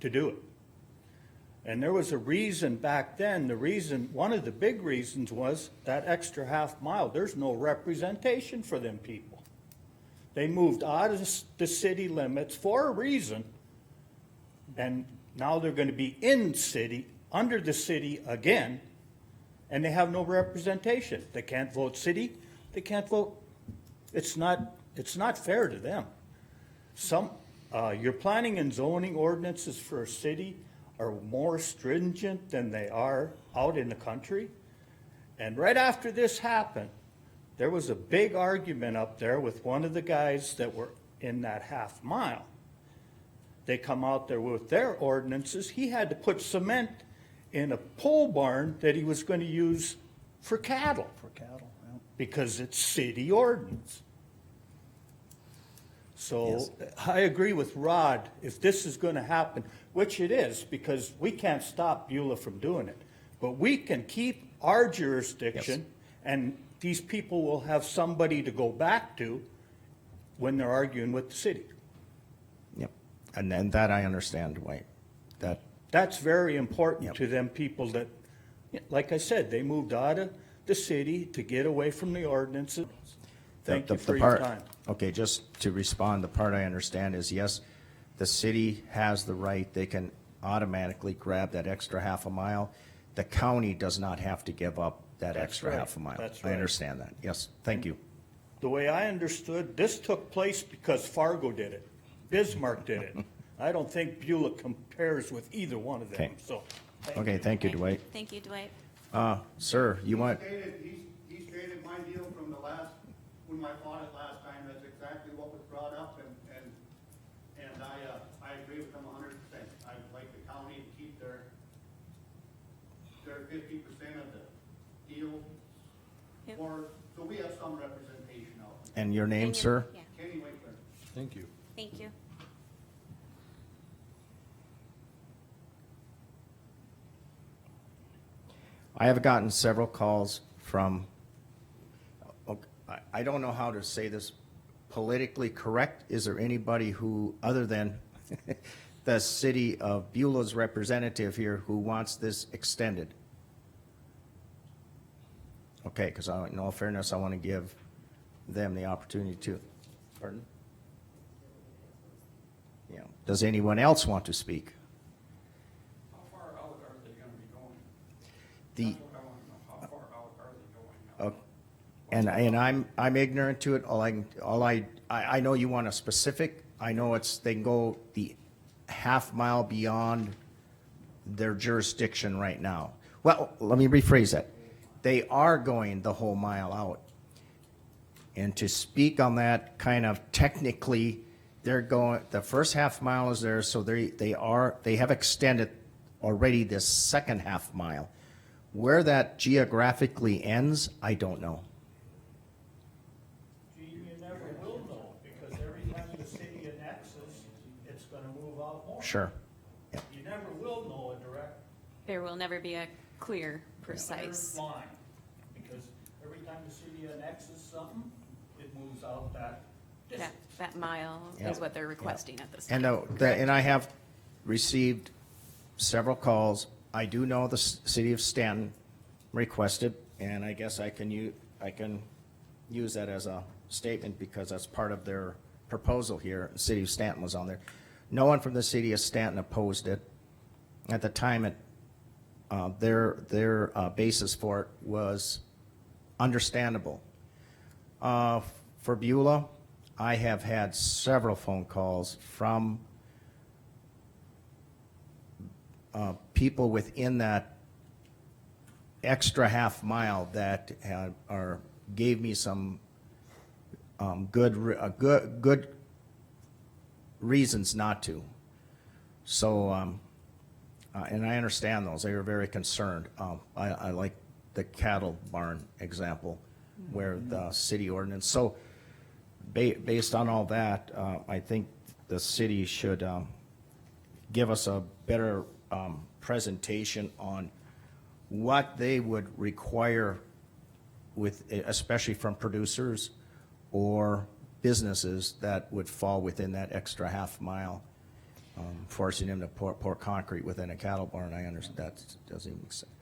to do it. And there was a reason back then, one of the big reasons was that extra half mile. There's no representation for them people. They moved out of the city limits for a reason, and now they're gonna be under the city again, and they have no representation. They can't vote city, they can't vote, it's not fair to them. Your planning and zoning ordinances for a city are more stringent than they are out in the country. And right after this happened, there was a big argument up there with one of the guys that were in that half mile. They come out there with their ordinances. He had to put cement in a pole barn that he was going to use for cattle. Because it's city ordinance. So Yes. I agree with Rod, if this is going to happen, which it is, because we can't stop Beulah from doing it, but we can keep our jurisdiction, and these people will have somebody to go back to when they're arguing with the city. Yep, and then that I understand, Dwight. That's very important Yep. to them people that, like I said, they moved out of the city to get away from the ordinances. Thank you for your time. Okay, just to respond, the part I understand is, yes, the city has the right, they can automatically grab that extra half a mile. The county does not have to give up that That's extra right. half a mile. That's I right. understand that, yes, thank you. The way I understood, this took place because Fargo did it. Bismarck did it. I don't think Beulah compares with either one of them, Okay. so. Okay, thank you, Dwight. Thank you, Dwight. Sir, you want, He stated my deal from the last, when I fought it last time, that's exactly what was brought up, and I agree with him 100%. I'd like the county to keep their 50% of the deal, Yep. so we have some representation out there. and your name, sir? Yeah, Kenny Winkler. Thank you. thank you. I have gotten several calls from, I don't know how to say this politically correct. Is there anybody who, other than the city of Beulah's representative here, who wants this extended? Okay, because in all fairness, I want to give them the opportunity to. Pardon? Yeah. Does anyone else want to speak? How far out are they gonna be going? The, That's what I wanna know, how far out are they going now? and I'm ignorant to it. I know you want a specific. I know they can go the half mile beyond their jurisdiction right now. Well, let me rephrase that. They are going the whole mile out. And to speak on that kind of technically, they're going, the first half mile is there, so they have extended already this second half mile. Where that geographically ends, I don't know. Gene, you never will know, because every time the city annexes, it's gonna move out more. Sure. You never will know a direct There will never be a clear, precise. line, because every time the city annexes something, it moves out that That mile Yep. is what they're requesting at this And time. and I have received several calls. I do know the city of Stanton requested, and I guess I can use that as a statement because that's part of their proposal here. The city of Stanton was on there. No one from the city of Stanton opposed it. At the time, their basis for it was understandable. For Beulah, I have had several phone calls from people within that extra half mile that gave me some good reasons not to. So, and I understand those. They were very concerned. I like the cattle barn example where the city ordinance. So based on all that, I think the city should give us a better presentation on what they would require especially from producers or businesses that would fall within that extra half mile, forcing them to pour concrete within a cattle barn. I understand that doesn't even make sense.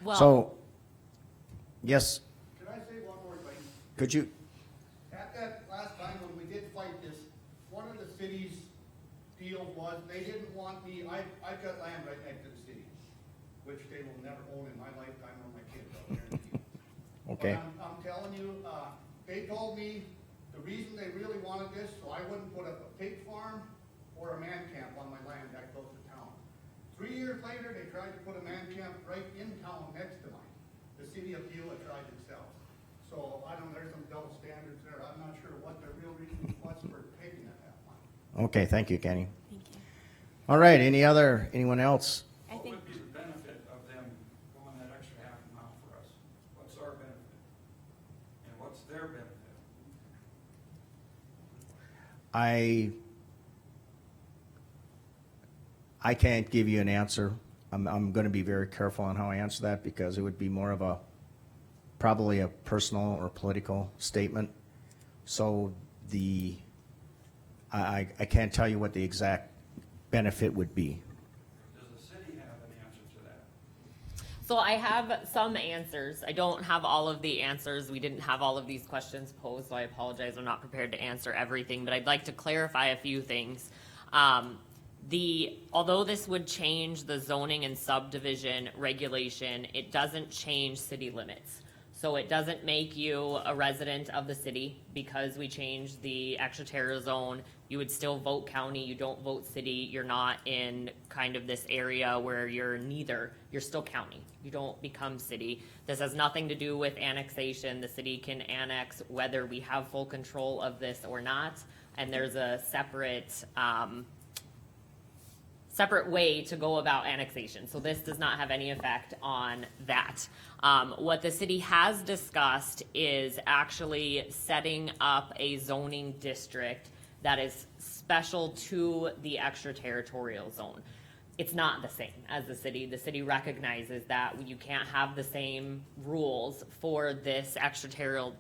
Well- So, yes, Can I say one more thing? could you, At that last time when we did fight this, one of the city's deals was they didn't want me, I've got land right next to the city, which they will never own in my lifetime or my kids, I'll guarantee you. okay, But I'm telling you, they told me the reason they really wanted this, so I wouldn't put up a pig farm or a man camp on my land that close to town. 3 years later, they tried to put a man camp right in town next to mine. The city of Beulah tried themselves. So I don't know, there's some double standards there. I'm not sure what the real reason was for taking that half mile. okay, thank you, Kenny. Thank you. All right, anyone else? I What think, would be the benefit of them going that extra half a mile for us? What's our benefit? And what's their benefit? I can't give you an answer. I'm gonna be very careful on how I answer that because it would be more of probably a personal or political statement. So I can't tell you what the exact benefit would be. Does the city have an answer to that? So I have some answers. I don't have all of the answers. We didn't have all of these questions posed, so I apologize. I'm not prepared to answer everything, but I'd like to clarify a few things. Although this would change the zoning and subdivision regulation, it doesn't change city limits. So it doesn't make you a resident of the city because we changed the extraterritorial zone. You would still vote county, you don't vote city, you're not in kind of this area where you're neither, you're still county. You don't become city. This has nothing to do with annexation. The city can annex whether we have full control of this or not. And there's a separate way to go about annexation. So this does not have any effect on that. What the city has discussed is actually setting up a zoning district that is special to the extraterritorial zone. It's not the same as the city. The city recognizes that you can't have the same rules for this extraterritorial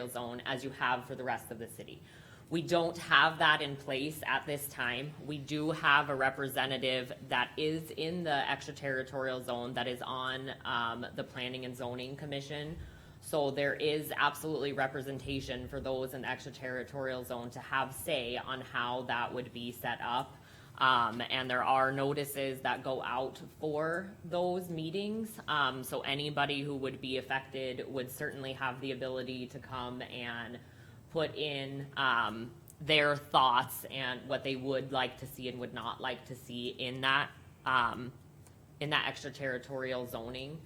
zone as you have for the rest of the city. We don't have that in place at this time. We do have a representative that is in the extraterritorial zone that is on the Planning and Zoning Commission. So there is absolutely representation for those in the extraterritorial zone to have say on how that would be set up. And there are notices that go out for those meetings. So anybody who would be affected would certainly have the ability to come and put in their thoughts and what they would like to see and would not like to see in that extraterritorial zoning.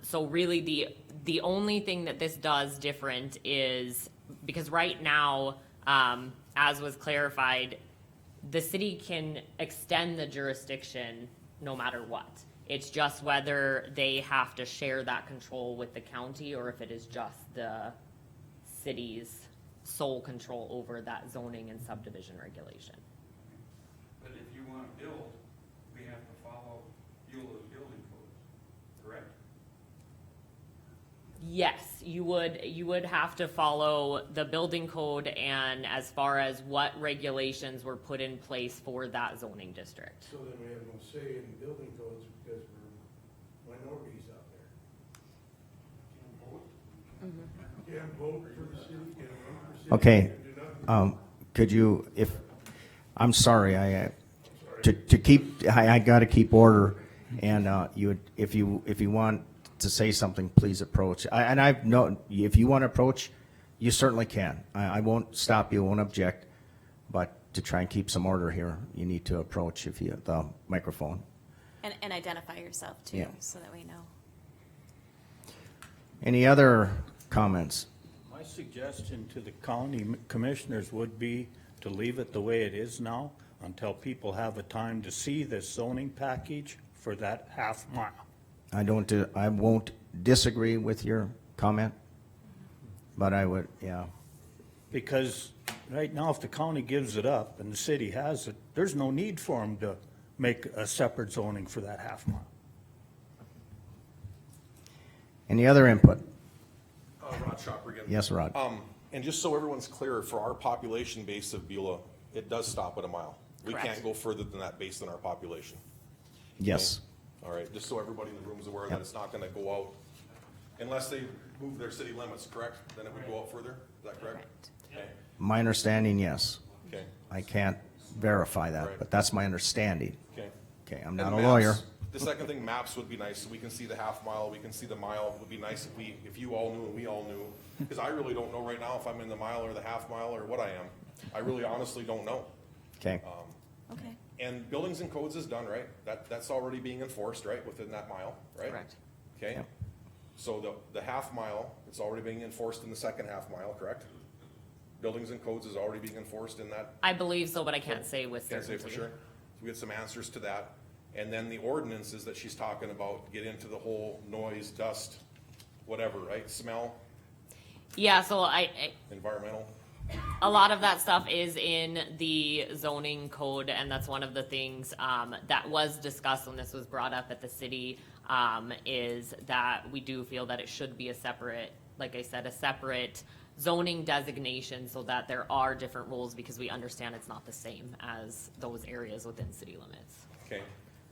So really the only thing that this does different is because right now, as was clarified, the city can extend the jurisdiction no matter what. It's just whether they have to share that control with the county or if it is just the city's sole control over that zoning and subdivision regulation. But if you want to build, we have to follow Beulah's building codes, correct? Yes, you would have to follow the building code and as far as what regulations were put in place for that zoning district. So then we have no say in building codes because we're minorities out there. Can't vote for the city, can't vote for the city. Okay, can't do nothing. could you, I'm sorry, to keep, I gotta keep order, and, if you want to say something, please approach. If you want to approach, you certainly can. I won't stop you, won't object, but to try and keep some order here, you need to approach the microphone. And identify yourself too, Yeah. so that we know. Any other comments? My suggestion to the county commissioners would be to leave it the way it is now until people have a time to see this zoning package for that half mile. I won't disagree with your comment, but I would, yeah. Because right now, if the county gives it up and the city has it, there's no need for them to make a separate zoning for that half mile. Any other input? Rod Shopper again. Yes, Rod. And just so everyone's clear, for our population base of Beulah, it does stop at a mile. We Correct. can't go further than that based on our population. Yes. All right, just so everybody in the room is aware that it's not gonna go out, unless they move their city limits, correct? Then it would go out further, is that correct? Correct. Okay, My understanding, yes. okay, I can't verify that, Right. but that's my understanding. okay. Okay, I'm And not a maps, lawyer. The second thing, maps would be nice, so we can see the half mile, we can see the mile, it would be nice if you all knew and we all knew. Because I really don't know right now if I'm in the mile or the half mile or what I am. I really honestly don't know. Okay, Okay. And buildings and codes is done, right? That's already being enforced, right, within that mile, right? Correct. Okay, Yep. so the half mile, it's already being enforced in the second half mile, correct? Buildings and codes is already being enforced in that, I believe so, but I can't say with can't certainty. say for sure. So we get some answers to that. And then the ordinances that she's talking about get into the whole noise, dust, whatever, right? Smell, Yeah, so environmental. a lot of that stuff is in the zoning code, and that's one of the things that was discussed when this was brought up at the city, is that we do feel that it should be a separate, like I said, a separate zoning designation so that there are different rules, because we understand it's not the same as those areas within city limits. Okay, and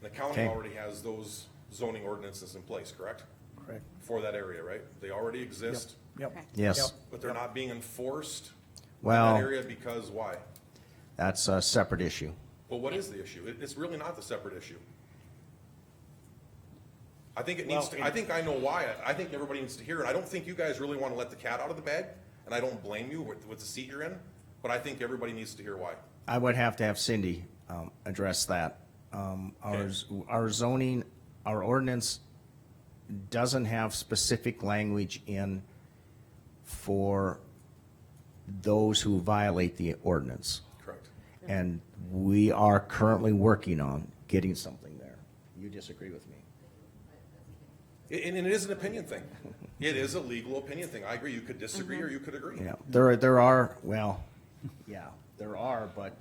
the county Okay. already has those zoning ordinances in place, correct? Correct. For that area, right? They already exist, Yep. Correct. yes. but they're not being enforced in Well- that area because why? That's a separate issue. Well, what is the issue? It's really not the separate issue. I think it needs to, I think I know why. I think everybody needs to hear it. I don't think you guys really want to let the cat out of the bag, and I don't blame you with the seat you're in, but I think everybody needs to hear why. I would have to have Cindy address that. Our zoning, our ordinance doesn't have specific language in for those who violate the ordinance. Correct. And we are currently working on getting something there. You disagree with me? And it is an opinion thing. It is a legal opinion thing. I agree. You could disagree or you could agree. Yeah, there are, well, yeah, there are, but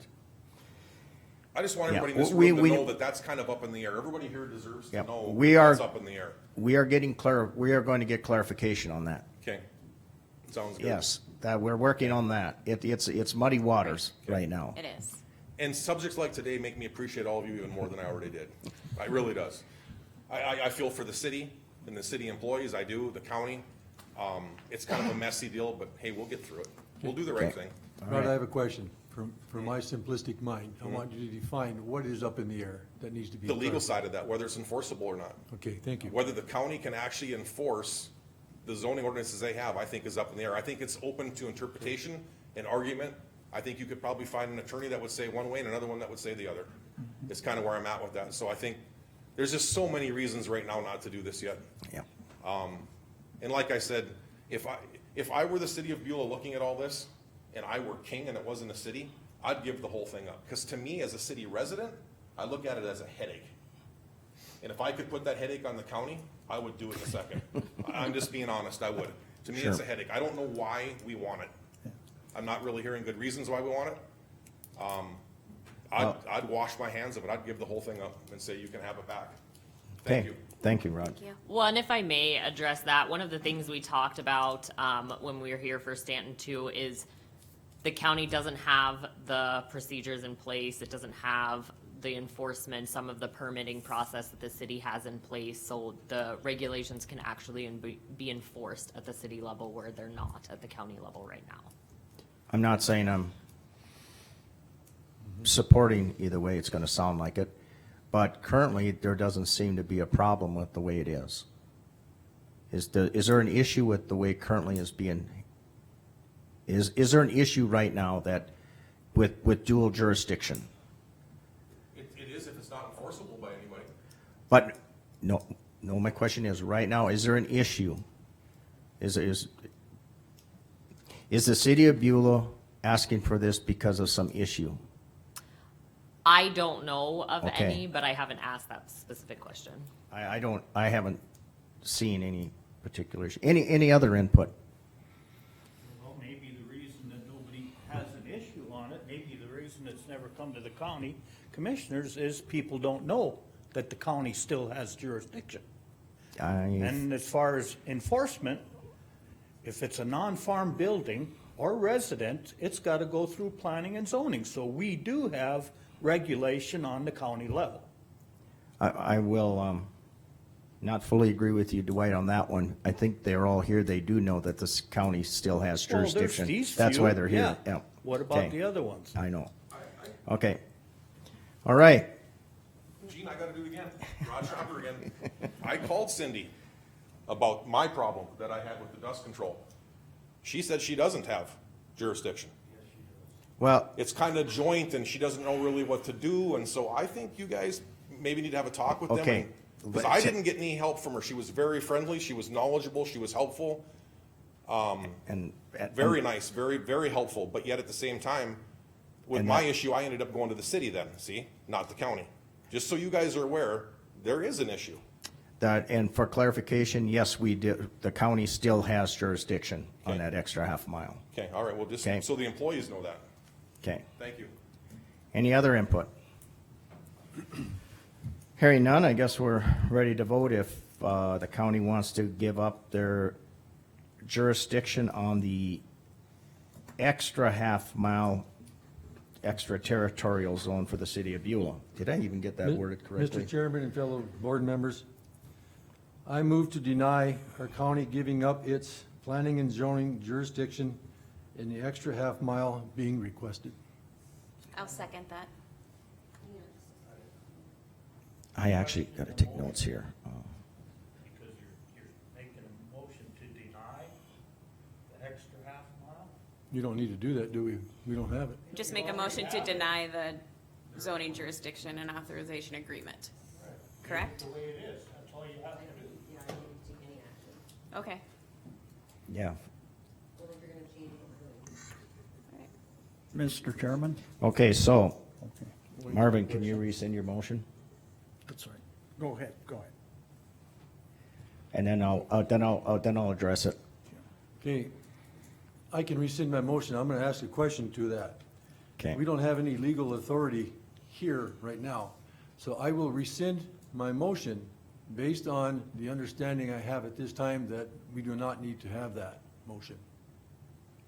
I just want Yeah, everybody in this we- room to we- know that that's kind of up in the air. Everybody here deserves to Yep. know We are- that's up in the air. we are going to get clarification on that. Okay. Sounds good. Yes, that, we're working on that. It's muddy waters right now. It is. And subjects like today make me appreciate all of you even more than I already did. It really does. I feel for the city and the city employees, I do, the county. It's kind of a messy deal, but hey, we'll get through it. We'll do the right Okay. thing. Rod, I have a question. From my simplistic mind, I want you to define what is up in the air that needs to be. The legal clarified. side of that, whether it's enforceable or not. Okay, thank you. Whether the county can actually enforce the zoning ordinances they have, I think is up in the air. I think it's open to interpretation and argument. I think you could probably find an attorney that would say one way and another one that would say the other. It's kind of where I'm at with that. So I think there's just so many reasons right now not to do this yet. Yeah. And like I said, if I were the city of Beulah looking at all this, and I were king and it wasn't a city, I'd give the whole thing up. Because to me, as a city resident, I look at it as a headache. And if I could put that headache on the county, I would do it in a second. I'm just being honest, I would. To me, it's a headache. I don't know why we want it. I'm not really hearing good reasons why we want it. I'd wash my hands of it. I'd give the whole thing up and say you can have it back. Thank Okay, you. thank you, Rod. Thank you. Well, and if I may address that, one of the things we talked about when we were here for Stanton 2 is the county doesn't have the procedures in place. It doesn't have the enforcement, some of the permitting process that the city has in place. So the regulations can actually be enforced at the city level where they're not at the county level right now. I'm not saying I'm supporting either way, it's gonna sound like it, but currently, there doesn't seem to be a problem with the way it is. Is there an issue with the way currently is being, is there an issue right now that, with dual jurisdiction? It is if it's not enforceable by anybody. But, no, my question is, right now, is there an issue? Is the city of Beulah asking for this because of some issue? I don't know of Okay. any, but I haven't asked that specific question. I haven't seen any particular issue. Any other input? Well, maybe the reason that nobody has an issue on it, maybe the reason it's never come to the county commissioners is people don't know that the county still has jurisdiction. And as far as enforcement, if it's a non-farm building or resident, it's gotta go through planning and zoning. So we do have regulation on the county level. I will, not fully agree with you, Dwight, on that one. I think they're all here. They do know that this county still has Well, there's jurisdiction. these That's few, why they're here. yeah. Yeah. What about Okay. the other ones? I know. Okay. All right. Gene, I gotta do it again. Rod Schopper again. I called Cindy about my problem that I had with the dust control. She said she doesn't have jurisdiction. Well, It's kind of joint and she doesn't know really what to do, and so I think you guys maybe need to have a talk with them. Okay. Because I didn't get any help from her. She was very friendly, she was knowledgeable, she was helpful. and. Very nice, very, very helpful, but yet at the same time, with And my that- issue, I ended up going to the city then, see, not the county. Just so you guys are aware, there is an issue. That, and for clarification, yes, we do, the county still has jurisdiction on Okay. that extra half mile. Okay, all right, well, just Okay. so the employees know that. Okay. Thank you. Any other input? Hearing none, I guess we're ready to vote if the county wants to give up their jurisdiction on the extra half mile extraterritorial zone for the city of Beulah. Did I even get that worded correctly? Mr. Chairman and fellow board members, I move to deny our county giving up its planning and zoning jurisdiction in the extra half mile being requested. I'll second that. I actually gotta take notes here. Because you're making a motion to deny the extra half mile? You don't need to do that, do we? We don't have it. Just make a motion to deny the zoning jurisdiction and authorization agreement. Correct? The way it is, that's all you have to do. Yeah, I don't need to take any action. Okay. Yeah. Well, if you're gonna change what we're doing. All right. Mr. Chairman? Okay, so Okay, Marvin, can you rescind your motion? that's right. Go ahead, go ahead. And then I'll address it. Okay, I can rescind my motion. I'm gonna ask a question to that. Okay. We don't have any legal authority here right now, so I will rescind my motion based on the understanding I have at this time that we do not need to have that motion.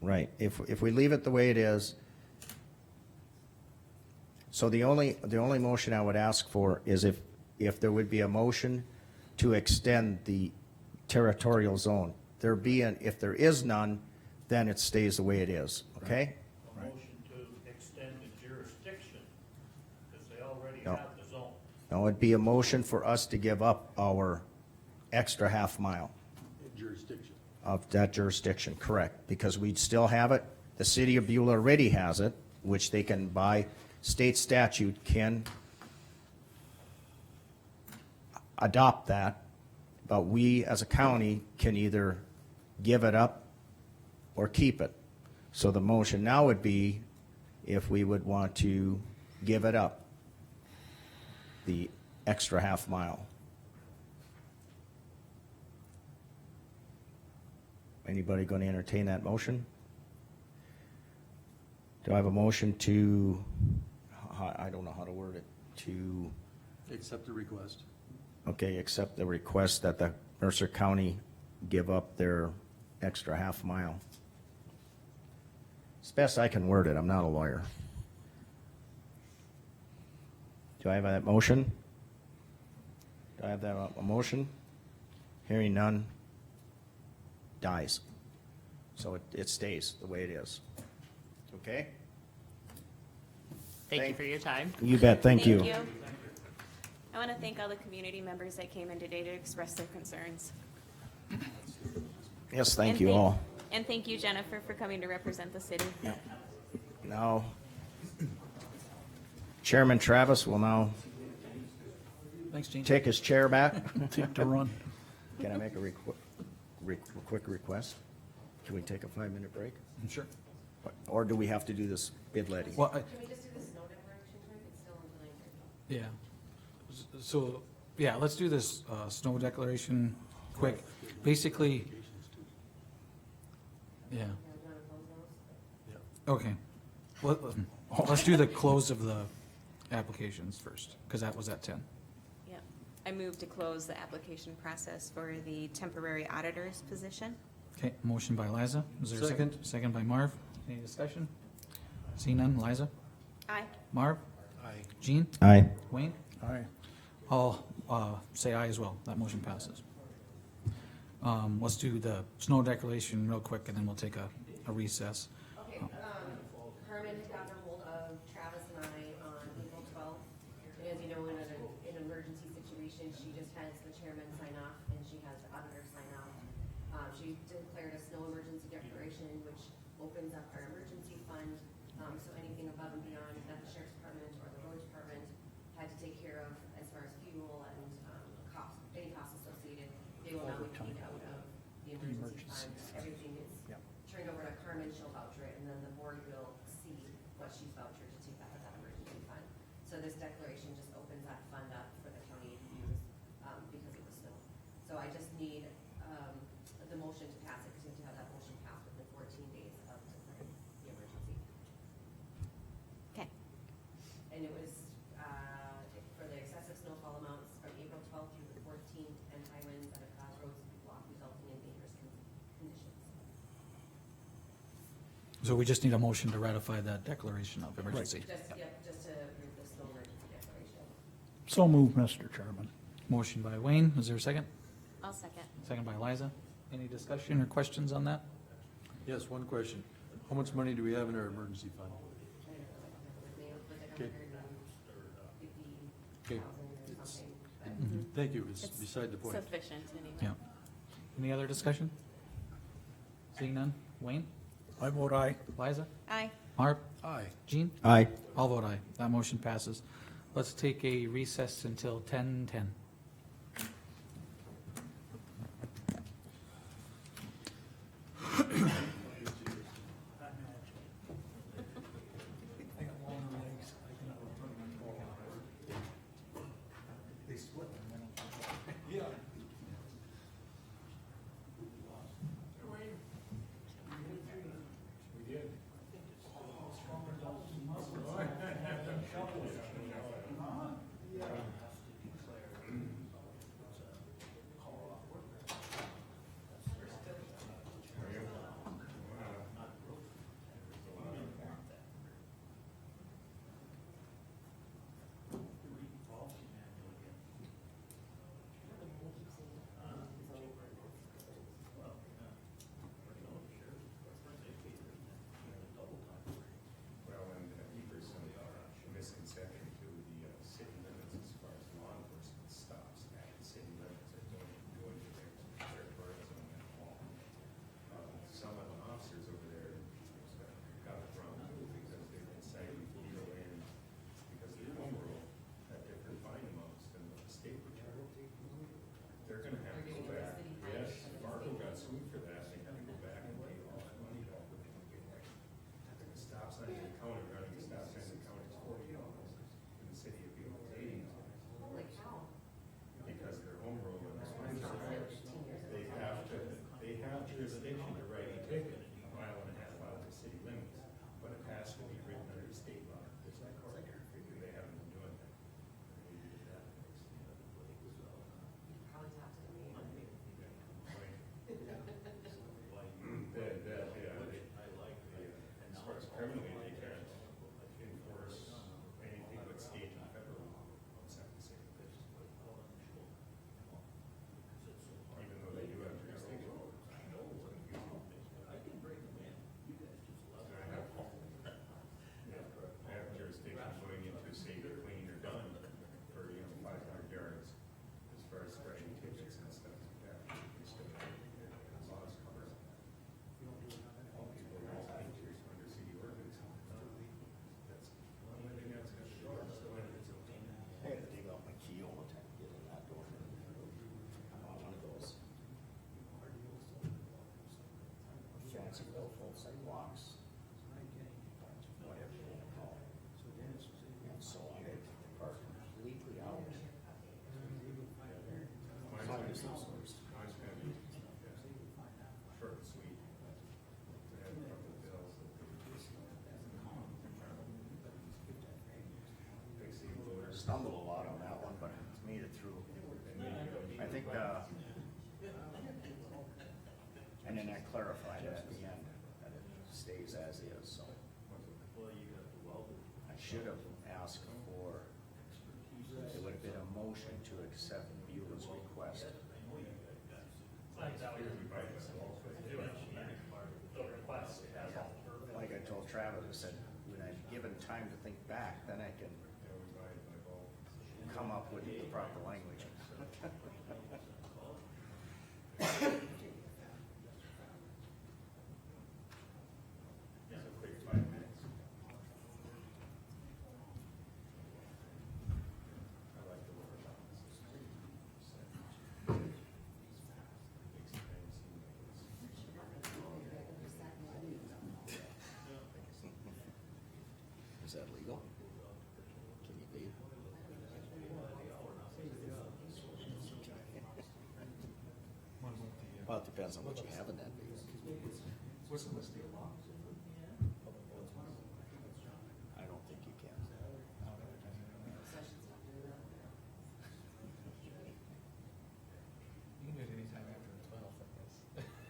Right, if we leave it the way it is, so the only motion I would ask for is if there would be a motion to extend the territorial zone. If there is none, then it stays the way it is, okay? A motion to extend the jurisdiction, because they already No. have the zone. No, it'd be a motion for us to give up our extra half mile Jurisdiction. of that jurisdiction, correct, because we'd still have it. The city of Beulah already has it, which they can, by state statute, can adopt that, but we as a county can either give it up or keep it. So the motion now would be if we would want to give it up, the extra half mile. Anybody going to entertain that motion? Do I have a motion to, I don't know how to word it, to Accept the request. Okay, accept the request that the Mercer County give up their extra half mile. It's best I can word it, I'm not a lawyer. Do I have that motion? Do I have that a motion? Hearing none, dies. So it stays the way it is. Okay? Thank you for your time. You bet, thank you. I want to thank all the community members that came in today to express their concerns. Yes, thank And you all. And thank you, Jennifer, for coming to represent the city. Now, Chairman Travis will now Thanks, Gene. take his chair back. Take the run. Can I make a quick request? Can we take a 5-minute break? Sure. Or do we have to do this bid letting? Well, Can we just do the snow declaration quick? It's still until 9:30. yeah. So, yeah, let's do this, snow declaration quick. Basically, yeah, Yeah, do you wanna close those? okay. Let's do the close of the applications first, because that was at 10. Yep. I move to close the application process for the temporary auditor's position. Okay, motion by Liza. Is there a second? Second. Second by Marv. Any discussion? See none. Liza? Aye. Marv? Aye. Gene? Aye. Wayne? Aye. I'll say aye as well. That motion passes. Let's do the snow declaration real quick, and then we'll take a recess. Okay, Carmen had gotten a hold of Travis and I on April 12th. And as you know, in an emergency situation, she just has the chairman sign off and she has the auditor sign off. She declared a snow emergency declaration, which opens up our emergency fund. So anything above and beyond that the sheriff's department or the road department had to take care of as far as fuel and costs, any costs associated, they will now be paid out of the emergency fund. Everything is turned over to Carmen, she'll voucher it, and then the board will see what she's vouchered to take out of that emergency fund. So this declaration just opens that fund up for the county to use, because of the snow. So I just need, the motion to pass it, because you have to have that motion passed within 14 days of declaring the emergency. Okay. And it was, for the excessive snowfall amounts from April 12th through the 14th, and high winds that have caused roads to be blocked resulting in dangerous conditions. So we just need a motion to ratify that declaration of emergency. Just to approve the snow emergency declaration. So move, Mr. Chairman. Motion by Wayne. Is there a second? I'll second. Second by Liza. Any discussion or questions on that? Yes, one question. How much money do we have in our emergency fund? Okay. Okay. It's- Thank you, it's It's beside the point. Sufficient anyway. Yeah. Any other discussion? Seeing none. Wayne? I vote aye. Liza? Aye. Marv? Aye. Gene? Aye. I'll vote aye. That motion passes. Let's take a recess until 10:10. stumbled a lot on that one, but made it through. I think, and then I clarified it at the end, that it stays as is, so. I should have asked for, it would have been a motion to accept Beulah's request. Like I told Travis, I said, when I'm given time to think back, then I can come up with the proper language. Is that legal? Can you be? Well, it depends on what you have in that bid. I don't think you can. You can do it anytime after 12, I guess.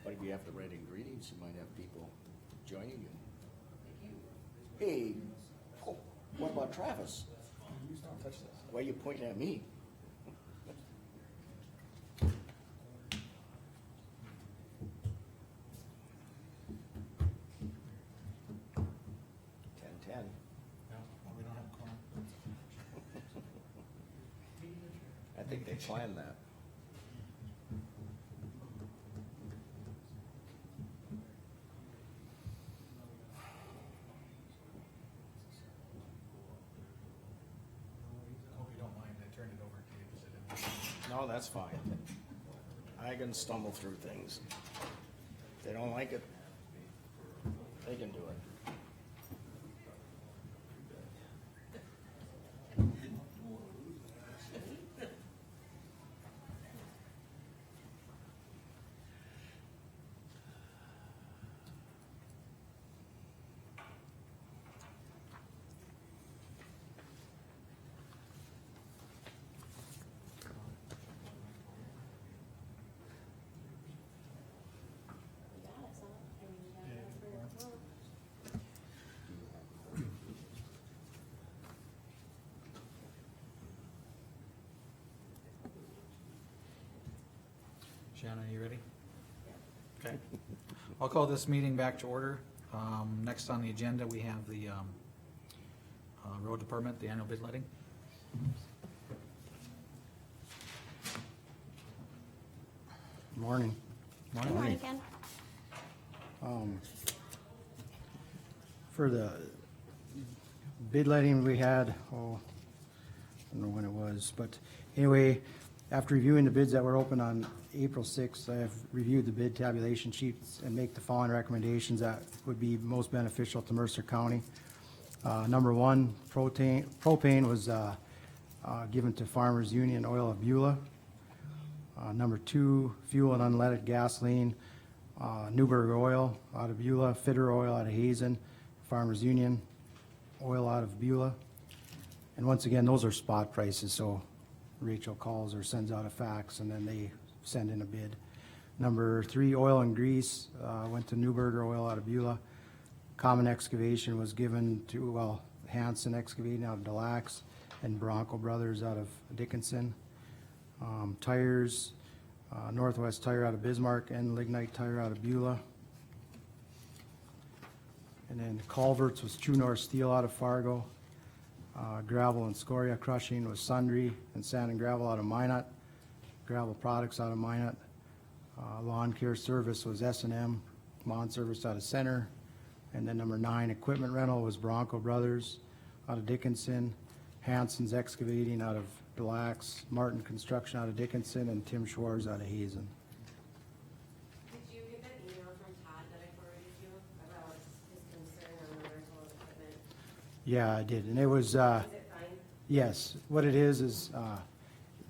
But if you have the right ingredients, you might have people joining you. Hey, oh, what about Travis? Why are you pointing at me? Ten. No, we don't have quorum. I think they planned that. Hope you don't mind, I turned it over to you because I didn't. No, that's fine. I can stumble through things. If they don't like it, they can do it. Shannon, are you ready? Okay. I'll call this meeting back to order. Next on the agenda, we have the road department, the annual bid letting. Morning. Good morning, Ken. For the bid letting we had, I don't know when it was, but anyway, after reviewing the bids that were open on April 6th, I have reviewed the bid tabulation sheets and make the following recommendations that would be most beneficial to Mercer County. Number one, propane was given to Farmers Union Oil of Beulah. Number two, fuel and unleaded gasoline, Newburgh Oil out of Beulah, Fitter Oil out of Hazen, Farmers Union Oil out of Beulah. And once again, those are spot prices, so Rachel calls or sends out a fax and then they send in a bid. Number three, oil and grease, went to Newburgh Oil out of Beulah. Common excavation was given to, well, Hanson Excavating out of Des Lacs and Bronco Brothers out of Dickinson. Tires, Northwest Tire out of Bismarck and Lignite Tire out of Beulah. And then Culverts was True North Steel out of Fargo. Gravel and scoria crushing was Sundry, and sand and gravel out of Minot. Gravel products out of Minot. Lawn care service was S&M. Lawn service out of Center. And then number 9, equipment rental was Bronco Brothers out of Dickinson. Hanson's Excavating out of Des Lacs. Martin Construction out of Dickinson, and Tim Schwartz out of Hazen. Did you get that email from Todd that I forwarded you about his concern on the rental of equipment? Yeah, I did, and it was, Is it fine? yes, what it is,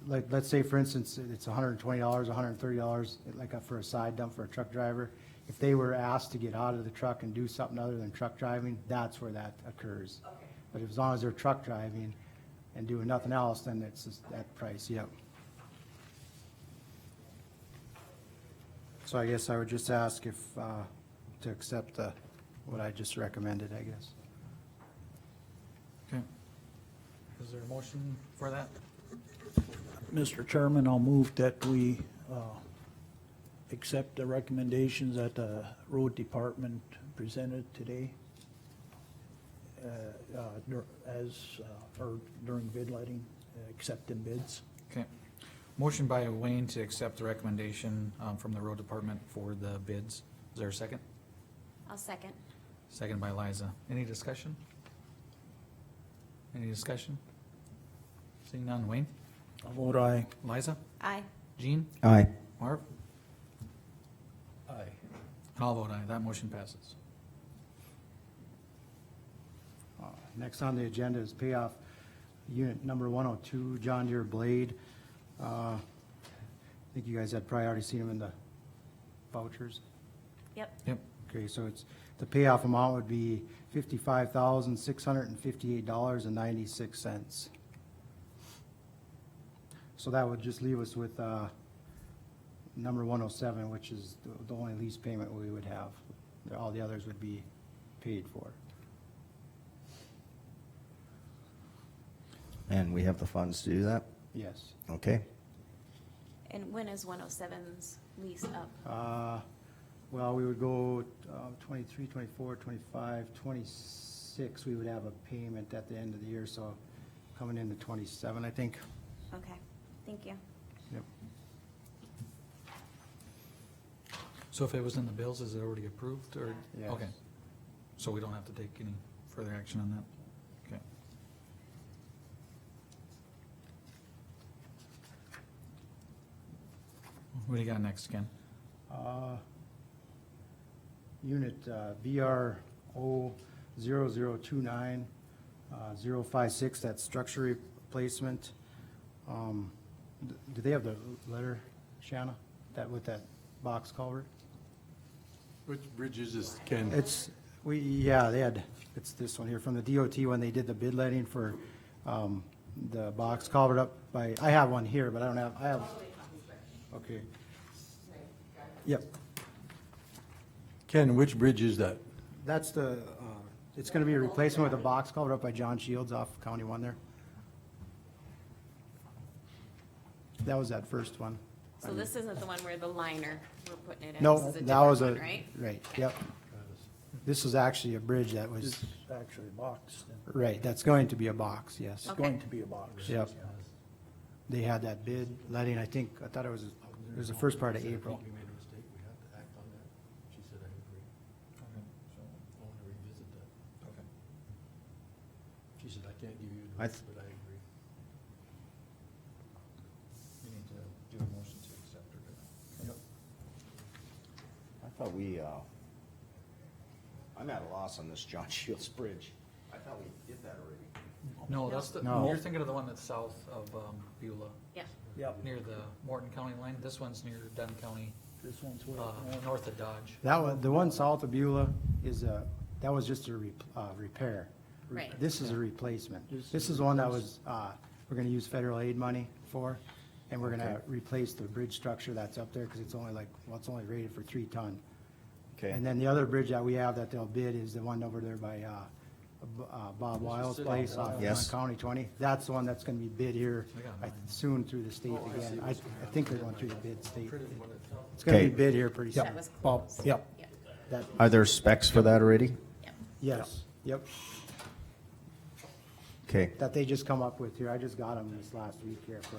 like, let's say for instance, it's $120, $130, like for a side dump for a truck driver. If they were asked to get out of the truck and do something other than truck driving, that's where that occurs. Okay. But as long as they're truck driving, and doing nothing else, then it's just that price, yep. So I guess I would just ask if, to accept what I just recommended, I guess. Okay. Is there a motion for that? Mr. Chairman, I'll move that we accept the recommendations that the road department presented today or during bid letting, accepting bids. Okay. Motion by Wayne to accept the recommendation from the road department for the bids. Is there a second? I'll second. Second by Liza. Any discussion? Any discussion? Seeing none. Wayne? I'll vote aye. Liza? Aye. Jean? Aye. Marv? Aye. I'll vote aye. That motion passes. Next on the agenda is payoff unit number 102, John Deere blade. I think you guys had probably already seen them in the vouchers. Yep. Yep. Okay, so it's, the payoff amount would be $55,658.96. So that would just leave us with number 107, which is the only lease payment we would have. All the others would be paid for. And we have the funds to do that? Yes. Okay. And when is 107's lease up? Well, we would go 23, 24, 25, 26, we would have a payment at the end of the year, so coming into 27, I think. Okay, thank you. Yep. So if it was in the bills, is it already approved or? Yes. Okay. So we don't have to take any further action on that? Okay. What do you got next, Ken? Unit VRO 0029 056, that's structure replacement. Do they have the letter, Shanna, that with that box culvert? Which bridge is this, Ken? It's, yeah, they had, it's this one here from the DOT when they did the bid letting for the box culvert up by, I have one here, but I don't have, I have, okay. Yep, Ken, which bridge is that? that's the, it's gonna be a replacement with a box culvert up by John Shields off County One there. That was that first one. So this isn't the one where the liner, we're putting it in? No, This is a that was different a, one, right? right, yep. This was actually a bridge that This was, is actually a box. right, that's going to be a box, yes. It's going to be a box. Yep. They had that bid letting, I think, I thought it was the first part of April. We made a mistake, we have to act on that. She said, I agree. Okay, so, I want to revisit that. okay. She said, I can't give you I advice, but I agree. You need to do a motion to accept or deny. Yep. I thought we, I'm at a loss on this John Shields Bridge. I thought we did that already. No, that's the, No. you're thinking of the one that's south of Beulah, Yeah. Yep, near the Morton County line. This one's near Dunn County, this one's where, north of Dodge. That one, the one south of Beulah is that was just a repair. Right. This is a replacement. This is the one that was, we're gonna use federal aid money for, and we're gonna replace the bridge structure that's up there, cause it's only like, well, it's only rated for 3 ton. Okay. And then the other bridge that we have that they'll bid is the one over there by, Bob Wiles' place off Yes. County 20. That's the one that's gonna be bid here I got mine. soon through the state again. I think they're going through the bid state. Printed one that tells. It's gonna be Okay. bid here pretty soon. That was Bob, close. yep. Yeah. That, Are there specs for that already? yes, yep, Okay. that they just come up with here. I just got them this last week here for,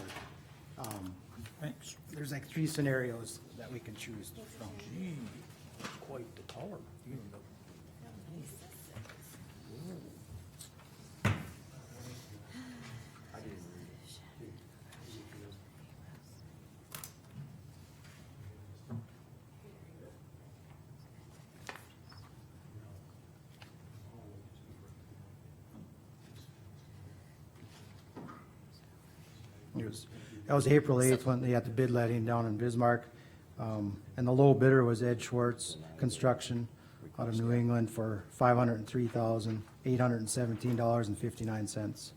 Thanks. there's like 3 scenarios that we can choose from. Gee, quite the tower. That was April 8th when they had the bid letting down in Bismarck. And the low bidder was Ed Schwartz Construction out of New England for $503,817.59.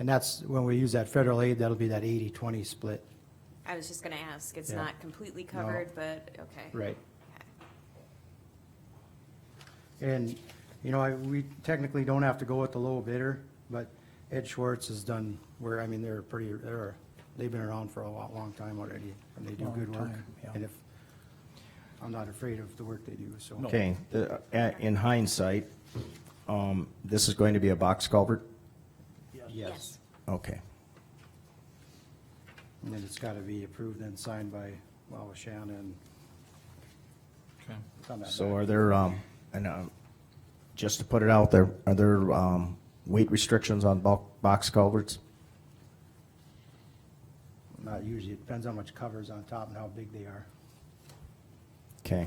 And that's, when we use that federal aid, that'll be that 80-20 split. I was just gonna ask, it's Yeah. not completely No. covered, but, okay. Right. Okay. And, we technically don't have to go with the low bidder, but Ed Schwartz has done, I mean, they've been around for a long time already, and they do Long good work. time, yeah. And I'm not afraid of the work they do, so. No. Okay, in hindsight, this is going to be a box culvert? Yes. Okay. And then it's gotta be approved and signed by, Shannon and. Okay. it's on that So back. are there, just to put it out there, are there, weight restrictions on box culverts? Not usually, it depends how much cover's on top and how big they are. Okay.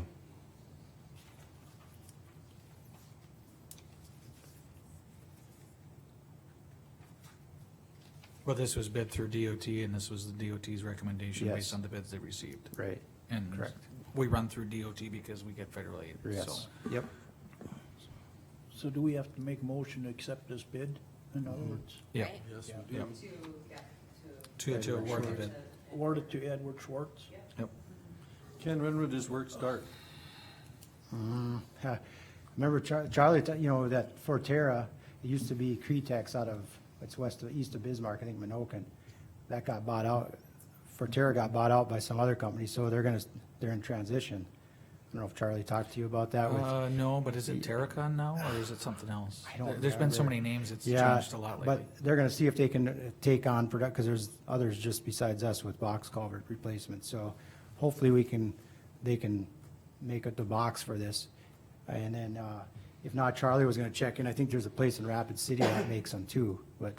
Well, this was bid through DOT, and this was the DOT's recommendation Yes. based on the bids they received. Right. And Correct. we run through DOT because we get federal aid, so. Yes, yep. So do we have to make a motion to accept this bid, in other words? Yeah, Right? Yes, Yeah. we do. to award the bid. Award it to Edward Schwartz? Yep. Ken, when would this work start? Remember Charlie, that Forterra, it used to be Cretex out of, it's east of Bismarck, I think Minokan. That got bought out, Forterra got bought out by some other company, so they're in transition. I don't know if Charlie talked to you about that with. No, but is it Terracon now, or is it something else? I don't There's been so remember. many names, it's Yeah, changed a lot lately. but they're gonna see if they can take on because there's others just besides us with box culvert replacement, so hopefully they can make it the box for this. And then, if not, Charlie was gonna check in, I think there's a place in Rapid City that makes them too, but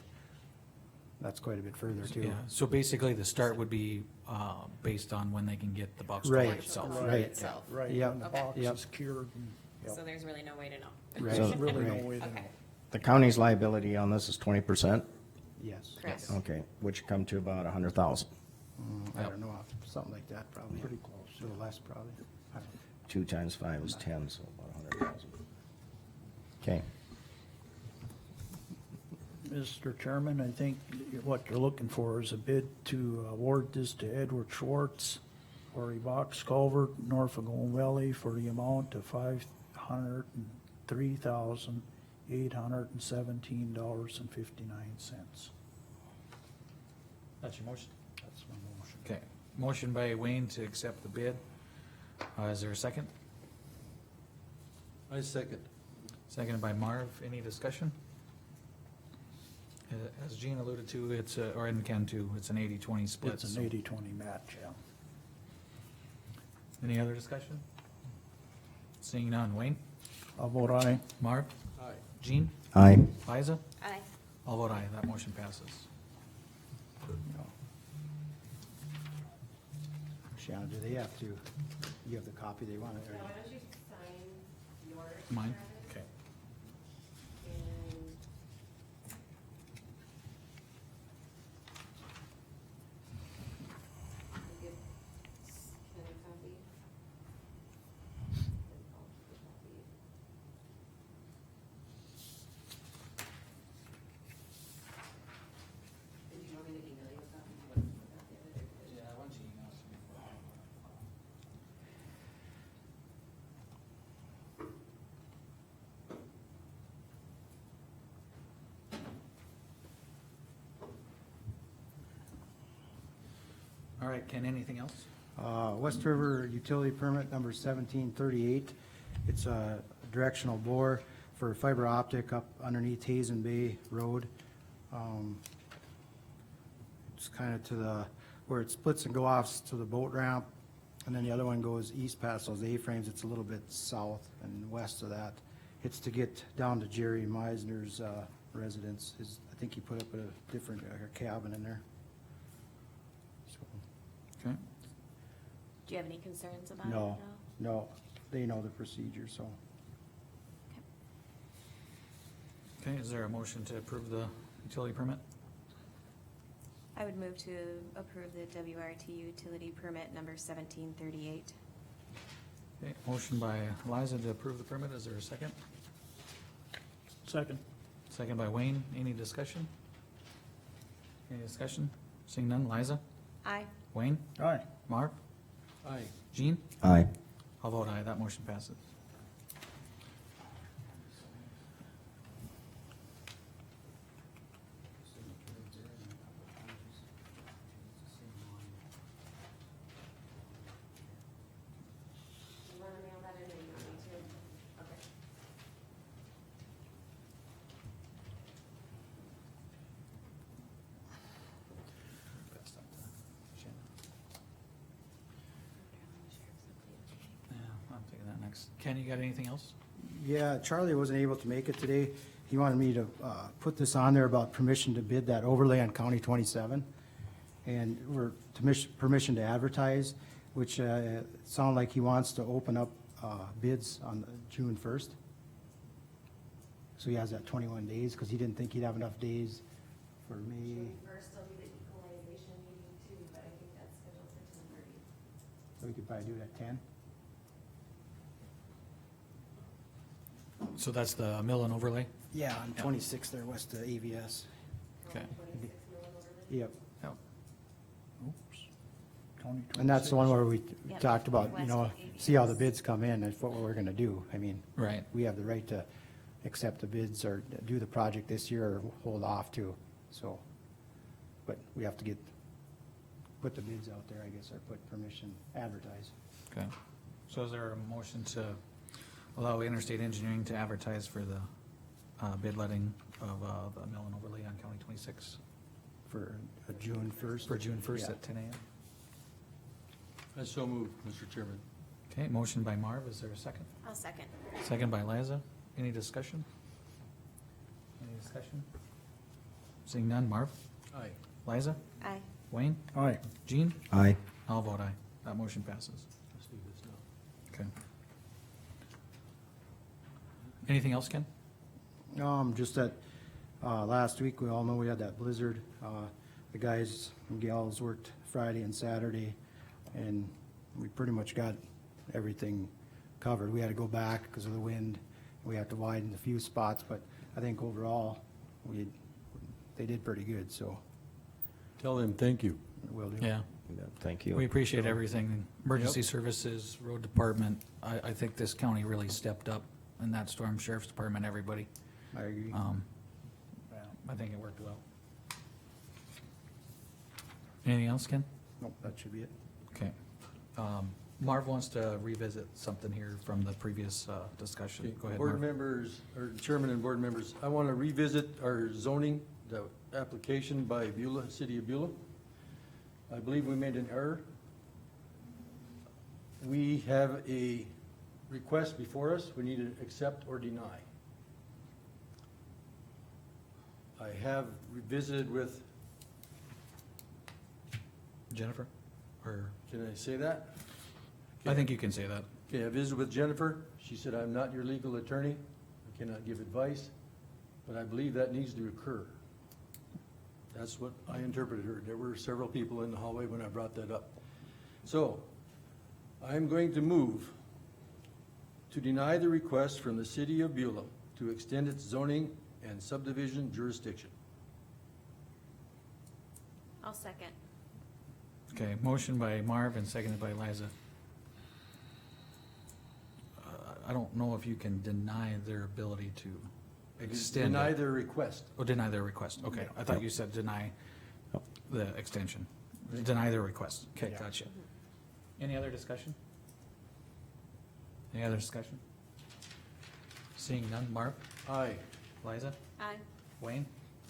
that's quite a bit further too. Yeah, so basically the start would be, based on when they can get the box Right. culvert itself. Culvert Right. itself. Right, Yep. when the Okay. box Yep. is cured and, So there's really no way to know. Right. there's really Right. no way to know. Okay, The county's liability on this is 20%? Yes. correct. Okay, which come to about 100,000. I don't know, something like that probably. Pretty close. A little less probably. 2 times 5 is 10, so about 100,000. Okay. Mr. Chairman, I think what you're looking for is a bid to award this to Edward Schwartz for a box culvert north of Golden Valley for the amount of $503,817.59. That's your motion? That's my motion. Okay, motion by Wayne to accept the bid. Is there a second? I second. Seconded by Marv. Any discussion? As Gene alluded to, or Ken too, it's an 80-20 split. It's so- an 80-20 match, yeah. Any other discussion? Seeing none. Wayne? I'll vote aye. Marv? Aye. Gene? Aye. Liza? Aye. I'll vote aye. That motion passes. Shannon, do they have to, you have the copy they want? So why don't you sign yours? Mine? Travis, Okay. And you give Ken a copy. And I'll keep a copy. Did you want me to email you a copy? You want a copy of it, or- Yeah, I want you emails to me. All right, Ken, anything else? West River Utility Permit number 1738. It's a directional bore for fiber optic up underneath Hazen Bay Road. It's kind of to where it splits and go off to the boat ramp, and then the other one goes east past those A-frames. It's a little bit south and west of that. It's to get down to Jerry Meisner's residence. I think he put up a different cabin in there. So, Okay. Do you have any concerns about it? No, no, they know the procedure, so. Okay, is there a motion to approve the utility permit? I would move to approve the WRT utility permit number 1738. Okay, motion by Liza to approve the permit. Is there a second? Second. Second by Wayne. Any discussion? Any discussion? Seeing none, Liza? Aye. Wayne? Aye. Marv? Aye. Jean? Aye. I'll vote aye, that motion passes. You wanna mail that in or you want me to? Okay. Yeah, I'm taking that next. Ken, you got anything else? Yeah, Charlie wasn't able to make it today. He wanted me to put this on there about permission to bid that overlay on County 27. And we're permission to advertise, which sound like he wants to open up bids on June 1st. So he has that 21 days, because he didn't think he'd have enough days for May. June first will be the equalization meeting too, but I think that's scheduled for 10:30. So we could probably do it at 10. So that's the mill and overlay? Yeah, on 26 there, west of AVS. Okay. 26 million overlay. Yep. Yep. Oops. And that's the one where we Yep. talked about, West know, of see how the AVS. bids come in, that's what we're gonna do. I mean, Right. we have the right to accept the bids or do the project this year or hold off too, so. But we have to put the bids out there, I guess, or put permission, advertise. Okay. So is there a motion to allow Interstate Engineering to advertise for the bid letting of the mill and overlay on County 26 For June 1st. for June 1st Yeah. at 10 a.m.? I so moved, Mr. Chairman. Okay, motion by Marv, is there a second? I'll second. Second by Liza. Any discussion? Any discussion? Seeing none, Marv? Aye. Liza? Aye. Wayne? Aye. Jean? Aye. I'll vote aye. That motion passes. Let's do this now. Okay. Anything else, Ken? Just that, last week, we all know we had that blizzard. The guys and gals worked Friday and Saturday, and we pretty much got everything covered. We had to go back because of the wind. We had to widen a few spots, but I think overall, they did pretty good, so Tell them thank you. we'll do. Yeah. Thank you. We appreciate everything. Emergency services, road department. I think this county really stepped up in that storm, sheriff's department, everybody. I agree. I think it worked well. Anything else, Ken? Nope, that should be it. Okay. Marv wants to revisit something here from the previous discussion. Okay, Go ahead, Board Marv. members, or chairman and board members, I want to revisit our zoning, the application by Beulah, City of Beulah. I believe we made an error. We have a request before us, we need to accept or deny. I have revisited with, Jennifer? Or, can I say that? I think you can say that. Okay, I visited with Jennifer. She said, I'm not your legal attorney. I cannot give advice, but I believe that needs to occur. That's what I interpreted her. There were several people in the hallway when I brought that up. So, I'm going to move to deny the request from the city of Beulah to extend its zoning and subdivision jurisdiction. I'll second. Okay, motion by Marv and seconded by Liza. I don't know if you can deny their ability to extend. Deny it. their request. Oh, deny their request. Okay, I thought you said deny the extension. Deny their request. Okay, Yeah. gotcha. Any other discussion? Any other discussion? Seeing none, Marv? Aye. Liza? Aye. Wayne?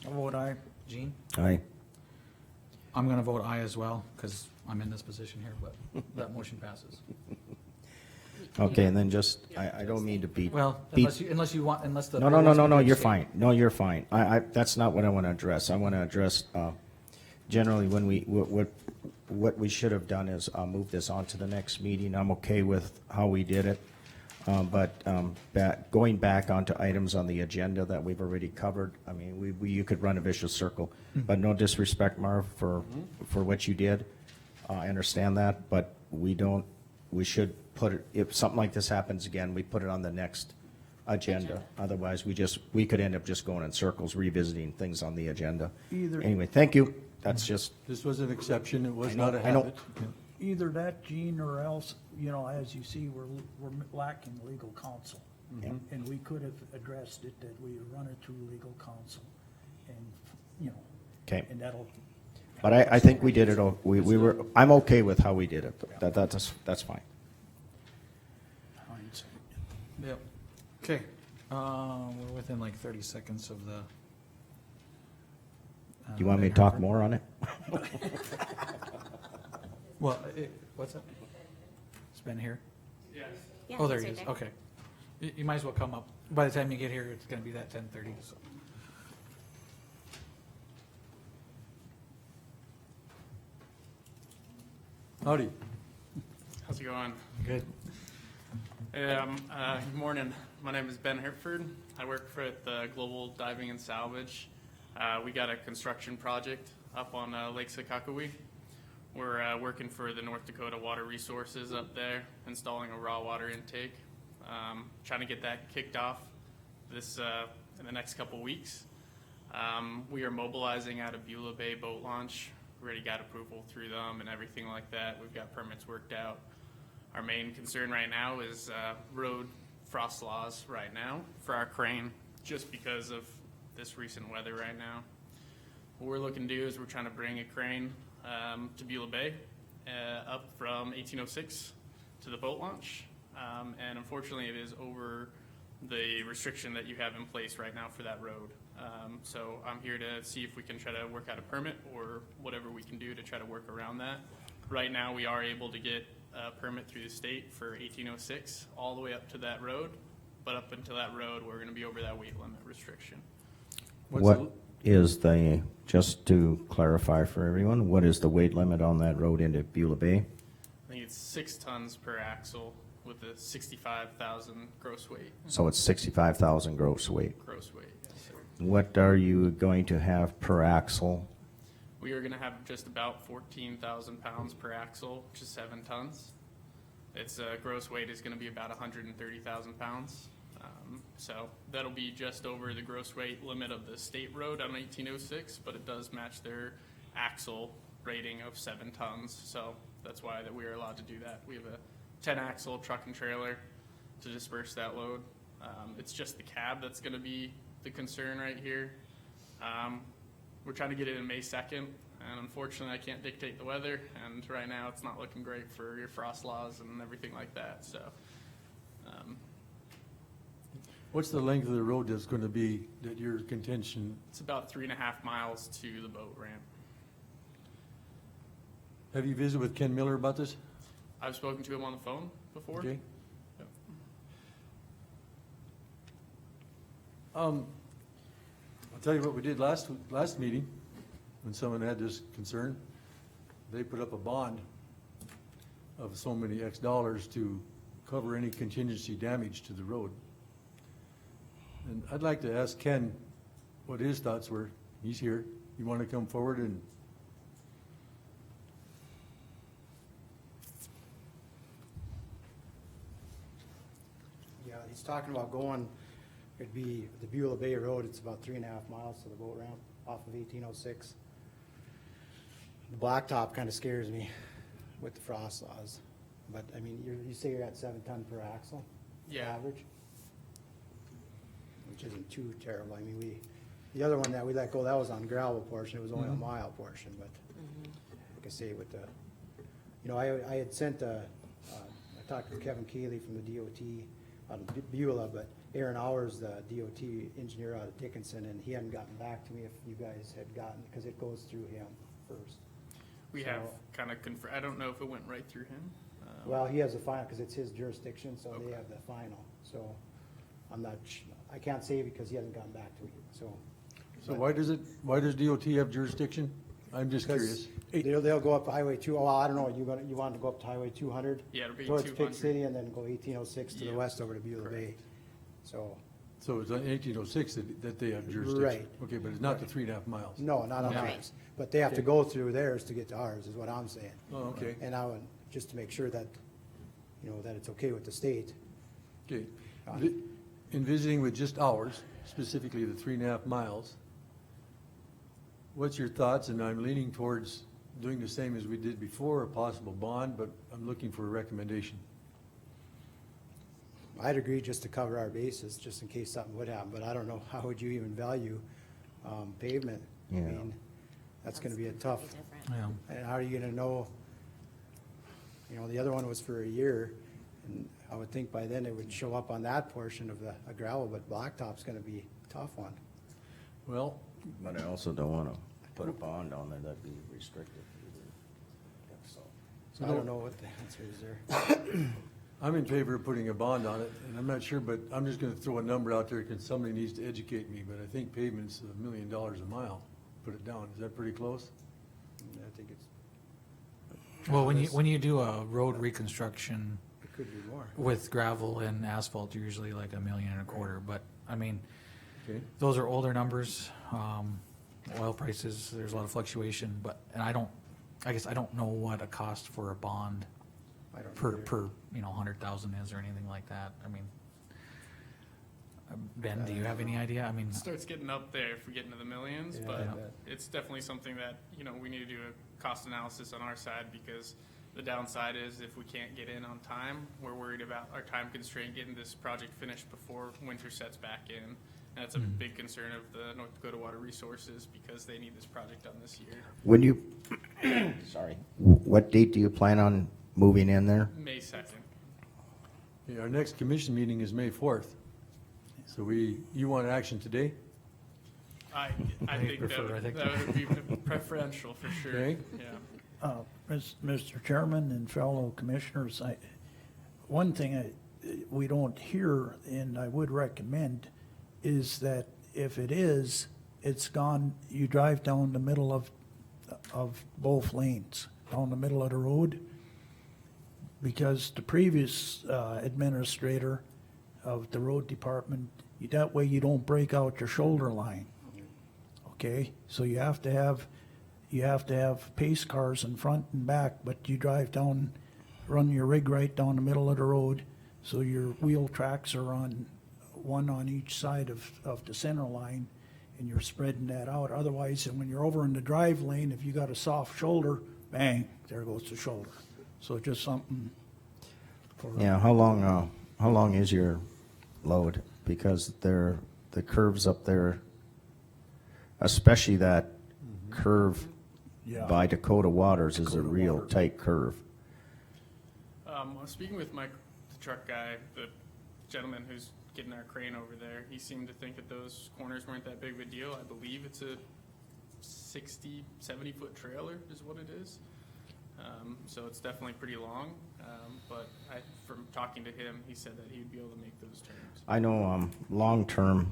I'll vote aye. Jean? Aye. I'm gonna vote aye as well, because I'm in this position here, but that motion passes. Okay, and then just, I don't mean to beat. Well, beat- unless you want, unless the. No, you're fine. No, you're fine. That's not what I want to address. I want to address, generally, when what we should have done is, move this on to the next meeting. I'm okay with how we did it. But going back onto items on the agenda that we've already covered, I mean, you could run a vicious circle. But no disrespect, Marv, for what you did. I understand that, but we should put it, if something like this happens again, we put it on the next agenda. Otherwise, we could end up just going in circles revisiting things on the agenda. Either- Anyway, thank you. That's just, This was an exception, it was I know, not a I know. habit. Either that, Gene, or else, you know, as you see, we're lacking legal counsel. And we could have addressed it, that we run it through legal counsel, and, you know. Okay. And that'll. but I think we did it, we were, I'm okay with how we did it. That's fine. Yep. Okay, we're within like 30 seconds of the. Do you want me to talk more on it? Well, what's that? It's been here? Yes. Yeah, Oh, there it's he right is, okay. You might as well come up. By the time you get here, it's gonna be that 10:30, so. Howdy. How's it going? Good. Good morning. My name is Ben Hertford. I work for the Global Diving and Salvage. We got a construction project up on Lake Sakakawee. We're working for the North Dakota Water Resources up there, installing a raw water intake. Trying to get that kicked off this in the next couple weeks. We are mobilizing out of Beulah Bay boat launch. We already got approval through them and everything like that. We've got permits worked out. Our main concern right now is road frost laws right now for our crane, just because of this recent weather right now. What we're looking to do is we're trying to bring a crane to Beulah Bay up from 1806 to the boat launch. And unfortunately, it is over the restriction that you have in place right now for that road. So I'm here to see if we can try to work out a permit or whatever we can do to try to work around that. Right now, we are able to get a permit through the state for 1806 all the way up to that road. But up until that road, we're going to be over that weight limit restriction. What is the, just to clarify for everyone, what is the weight limit on that road into Beulah Bay? I think it's 6 tons per axle with a 65,000 gross weight. So it's 65,000 gross weight. Gross weight, yes, sir. What are you going to have per axle? We are going to have just about 14,000 pounds per axle, which is 7 tons. Its gross weight is going to be about 130,000 pounds. So that'll be just over the gross weight limit of the state road on 1806, but it does match their axle rating of 7 tons. So that's why that we are allowed to do that. We have a 10 axle truck and trailer to disperse that load. It's just the cab that's going to be the concern right here. We're trying to get it in May 2nd, and unfortunately I can't dictate the weather, and right now it's not looking great for your frost laws and everything like that. So What's the length of the road that's gonna be, that your contention? it's about 3.5 miles to the boat ramp. Have you visited with Ken Miller about this? I've spoken to him on the phone before. Okay. Yep. I'll tell you what we did last meeting, when someone had this concern. They put up a bond of so many X dollars to cover any contingency damage to the road. And I'd like to ask Ken what his thoughts were. He's here. You want to come forward and? Yeah, he's talking about going, it'd be the Beulah Bay Road, it's about 3.5 miles to the boat ramp off of 1806. The blacktop kind of scares me with the frost laws, but I mean, you say you're at 7 ton per axle? Yeah. Average? Which isn't too terrible. I mean, the other one that we let go, that was on gravel portion, it was only a mile portion, but like I say, with the, you know, I had sent I talked to Kevin Keeley from the DOT out of Beulah, but Aaron Hours, the DOT engineer out of Dickinson, and he hadn't gotten back to me if you guys had gotten, because it goes through him first. We have kind of I don't know if it went right through him. Well, he has the final, because it's his jurisdiction, so they have the final, so I'm not, I can't say because he hasn't gotten back to me, so. So why does DOT have jurisdiction? I'm just curious. They'll go up Highway 2, well, I don't know, you want to go up to Highway 200? Yeah, it'll be Towards 200. Pick City, and then go 1806 to the Yeah. west over to Beulah Bay, so. So it's on 1806 that they have jurisdiction? Right. Okay, but it's not the 3.5 miles? No, not on No. ours, but they have to go through theirs to get to ours, is what I'm saying. Oh, okay. And I would, just to make sure that, you know, that it's okay with the state. Okay. in visiting with just ours, specifically the 3.5 miles, what's your thoughts? And I'm leaning towards doing the same as we did before, a possible bond, but I'm looking for a recommendation. I'd agree just to cover our bases, just in case something would happen, but I don't know, how would you even value pavement? I Yeah. mean, that's gonna be a tough, Different. Yeah. and how are you gonna know? You know, the other one was for a year, and I would think by then it would show up on that portion of the gravel, but blacktop's gonna be a tough one. Well, But I also don't wanna put a bond on there that'd be restricted either. So, So I don't know what the answer is there. I'm in favor of putting a bond on it, and I'm not sure, but I'm just gonna throw a number out there, because somebody needs to educate me, but I think pavement's $1 million a mile. Put it down, is that pretty close? I think it's, Well, when you do a road reconstruction it could be more. with gravel and asphalt, you're usually like $1.25 million, but, I mean, Okay. those are older numbers. Oil prices, there's a lot of fluctuation, but, and I guess I don't know what a cost for a bond I don't per, either. per, 100,000 is or anything like that. I mean, Ben, do you have any idea? I mean, It starts getting up there if we get into the millions, Yeah, but I bet. it's definitely something that, we need to do a cost analysis on our side, because the downside is if we can't get in on time, we're worried about our time constraint getting this project finished before winter sets back in. And that's a big concern of the North Dakota Water Resources, because they need this project done this year. when you, sorry, what date do you plan on moving in there? May 2nd. Yeah, our next commission meeting is May 4th. So you want action today? I May think prefer, I think. that would be preferential for sure. Okay. Yeah. Mr. Chairman and fellow commissioners, one thing we don't hear, and I would recommend, is that if it's gone, you drive down the middle of both lanes, down the middle of the road, because the previous administrator of the road department, that way you don't break out your shoulder line. Okay, so you have to have pace cars in front and back, but you drive down, run your rig right down the middle of the road, so your wheel tracks are on one on each side of the center line, and you're spreading that out. Otherwise, and when you're over in the drive lane, if you got a soft shoulder, bang, there goes the shoulder. So just something for. Yeah, how long is your load? Because the curves up there, especially that curve Yeah. by Dakota Waters is a Dakota real Water. tight curve. Speaking with Mike, the truck guy, the gentleman who's getting our crane over there, he seemed to think that those corners weren't that big of a deal. I believe it's a 60, 70-foot trailer is what it is. So it's definitely pretty long, but from talking to him, he said that he would be able to make those turns. I know, long-term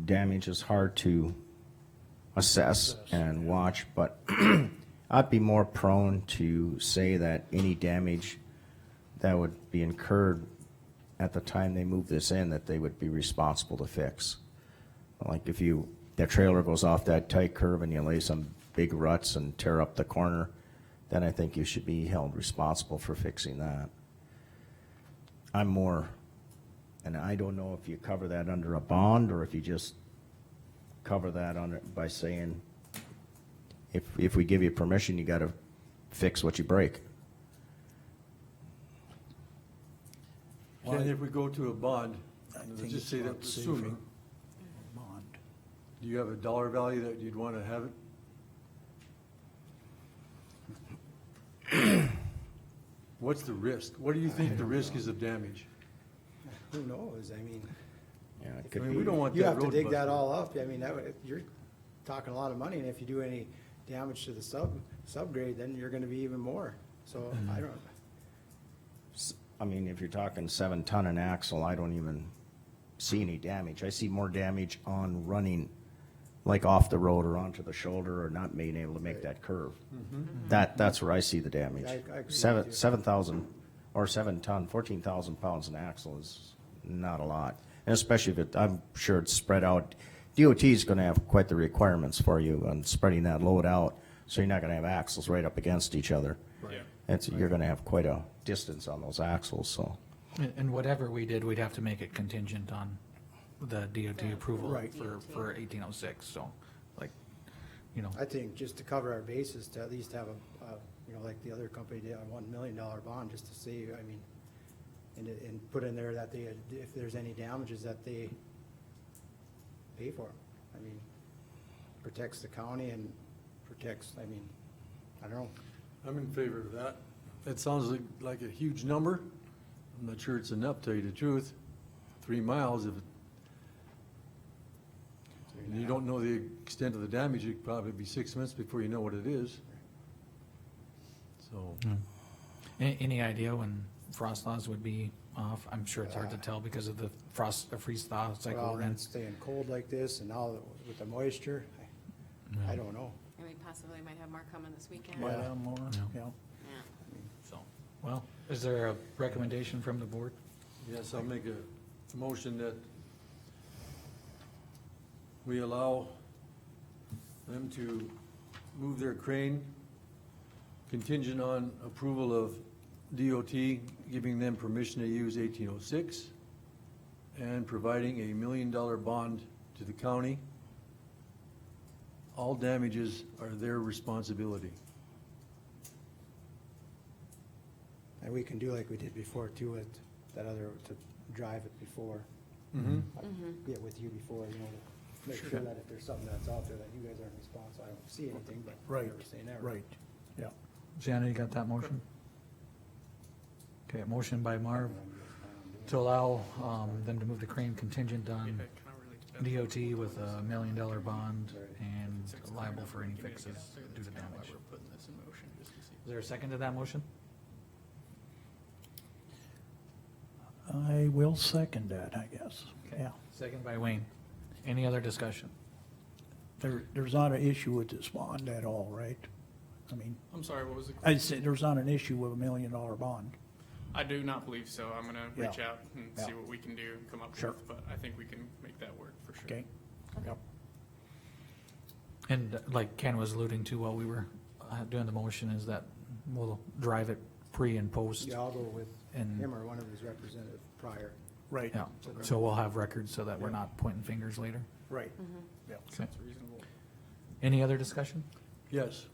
damage is hard to assess and watch, but I'd be more prone to say that any damage that would be incurred at the time they move this in, that they would be responsible to fix. Like if that trailer goes off that tight curve and you lay some big ruts and tear up the corner, then I think you should be held responsible for fixing that. I'm more, and I don't know if you cover that under a bond or if you just cover that by saying, if we give you permission, you gotta fix what you break. And if we go to a bond, I let's think just it's say a that lot safer. assuming, Bond. do you have a dollar value that you'd want to have it? What's the risk? What do you think the risk is of damage? Who knows, I mean, Yeah, it I could mean, be. we don't want you that have to road dig that busted. all up, I mean, you're talking a lot of money, and if you do any damage to the subgrade, then you're gonna be even more, so I don't. I mean, if you're talking 7-ton an axle, I don't even see any damage. I see more damage on running like off the road or onto the shoulder or not being able to make that curve. That's where I see the damage. I agree with 7,000 or 7-ton, 14,000 pounds an axle is not a lot. And especially if I'm sure it's spread out. DOT is gonna have quite the requirements for you on spreading that load out, so you're not gonna have axles right up against each other. Yeah. You're gonna have quite a distance on those axles, so. And whatever we did, we'd have to make it contingent on the DOT approval Right. for 1806, so, like, you know. I think just to cover our bases, to at least have a, you know, like the other company did, a $1 million bond, just to see, I mean, and put in there that they, if there's any damages, that they pay for them. I mean, protects the county and protects, I mean, I don't know. I'm in favor of that. It sounds like a huge number. I'm not sure it's enough, to tell you the truth. 3 miles, if and you don't know the extent of the damage, it'd probably be 6 months before you know what it is. So, Any idea when frost thaws would be off? I'm sure it's hard to tell because of the freeze thaw cycle Well, we're and in. it's staying cold like this, and now with the moisture, I don't know. And we possibly might have more coming this weekend. Might have more, Yeah. yeah. Yeah. So, well, is there a recommendation from the board? yes, I'll make a motion that we allow them to move their crane contingent on approval of DOT, giving them permission to use 1806 and providing a $1 million bond to the county. All damages are their responsibility. And we can do like we did before too, with that other, to drive it before. Mm-hmm. Get with you before, you know, to make sure that if there's something that's out there that you guys aren't responsible. I don't see anything, but Right, never say never. right, yeah. Shannon, you got that motion? Okay, motion by Marv to allow them to move the crane contingent on DOT with a $1 million bond and liable for any fixes due to damage. Is there a second to that motion? I will second that, I guess, Okay. yeah. Second by Wayne. Any other discussion? There's not an issue with this bond at all, right? I mean, I'm sorry, what was the? I'd say there's not an issue with $1 million bond. I do not believe so. I'm gonna reach Yeah. out and Yeah. see what we can do and come up Sure. with, but I think we can make that work for sure. Okay? Yep. And like Ken was alluding to while we were doing the motion, is that we'll drive it pre and post. Yeah, I'll go with And- him or one of his representatives prior. Right. Yeah, so we'll have records so that we're not pointing fingers later. Right. Mm-hmm. Yeah. Okay. That's reasonable. Any other discussion? Yes.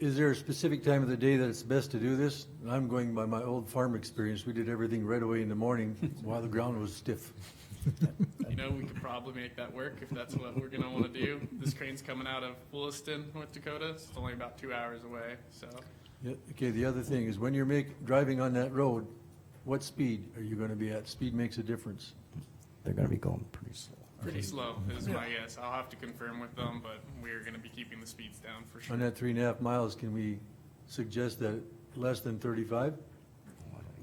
Is there a specific time of the day that it's best to do this? I'm going by my old farm experience. We did everything right away in the morning while the ground was stiff. You know, we could probably make that work if that's what we're gonna wanna do. This crane's coming out of Williston, North Dakota. It's only about 2 hours away, so. Yeah, okay, the other thing is when you're driving on that road, what speed are you gonna be at? Speed makes a difference. They're gonna be going pretty slow. Pretty slow is my guess. I'll have to confirm with them, but we're gonna be keeping the speeds down for sure. On that 3.5 miles, can we suggest that less than 35?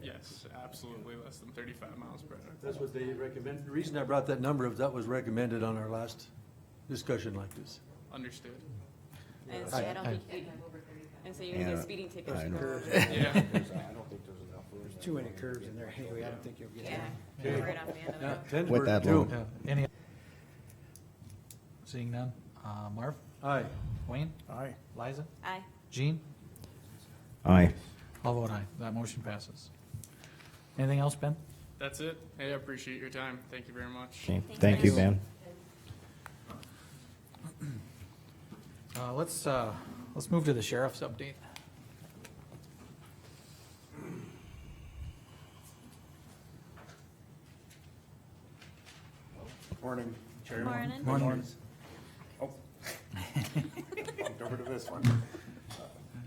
Yes, absolutely, less than 35 miles per hour. That's what they recommend. The reason I brought that number up, that was recommended on our last discussion like this. Understood. And so I don't think, and so you're gonna Yeah, get speeding tickets. I you know. go over. Yeah. I don't think there's enough room. There's too many curves in there anyway, I don't think you'll get Yeah, there. right off the end of Yeah, it. Tensberg, With that too. low. Yeah. Any? Seeing none. Marv? Aye. Wayne? Aye. Liza? Aye. Jean? Aye. I'll vote aye. That motion passes. Anything else, Ben? That's it. Hey, I appreciate your time. Thank you very much. Okay, thank you, Ben. Let's move to the sheriff's update. Morning, Chairman. Morning. Morning. Oh. Jumped over to this one.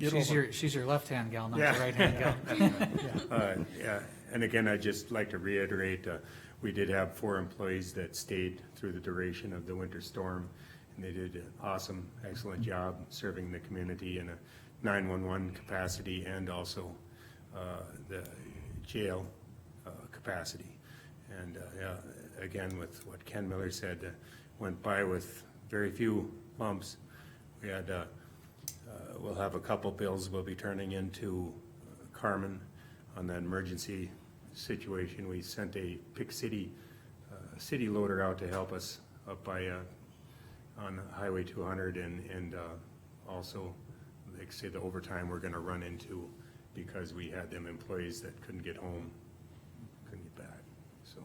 She's your left-hand gal, not Yeah. your right-hand gal. Yeah, and again, I'd just like to reiterate, we did have 4 employees that stayed through the duration of the winter storm, and they did an awesome, excellent job serving the community in a 911 capacity and also the jail capacity. And yeah, again, with what Ken Miller said, went by with very few bumps. We had we'll have a couple bills we'll be turning into Carmen on the emergency situation. We sent a Pick City city loader out to help us up by on Highway 200 and also, like I say, the overtime we're gonna run into because we had them employees that couldn't get home, couldn't get back, so.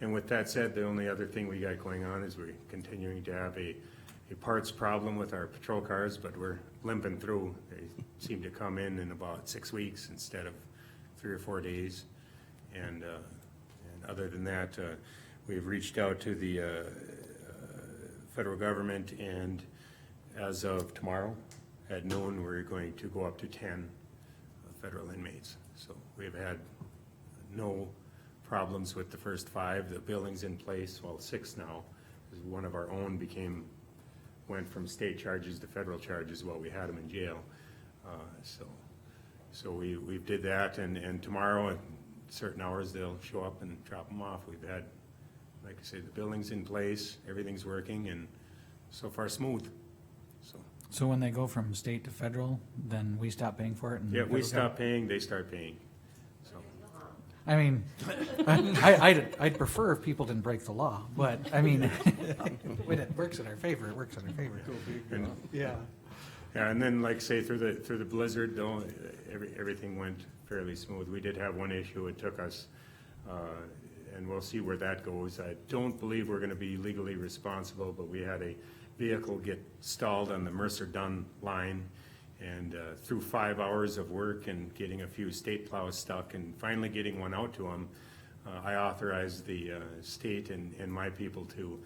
And with that said, the only other thing we got going on is we're continuing to have a parts problem with our patrol cars, but we're limping through. They seem to come in about 6 weeks instead of 3 or 4 days. And other than that, we've reached out to the federal government, and as of tomorrow at noon, we're going to go up to 10 federal inmates. So we've had no problems with the first 5. The building's in place, well, 6 now, because one of our own went from state charges to federal charges while we had him in jail. So we did that, and tomorrow at certain hours they'll show up and drop them off. We've had, like I say, the building's in place, everything's working, and so far smooth. So when they go from state to federal, then we stop paying for it? And Yeah, we federal stop paying, they start paying. So, I mean, I'd prefer if people didn't break the law, but, I mean, when it works in our favor, it works in our favor. and, Yeah. yeah, and then like say through the blizzard, though, everything went fairly smooth. We did have one issue, it took us, and we'll see where that goes. I don't believe we're gonna be legally responsible, but we had a vehicle get stalled on the Mercer Dunn line, and through 5 hours of work and getting a few state plows stuck and finally getting one out to them, I authorized the state and my people to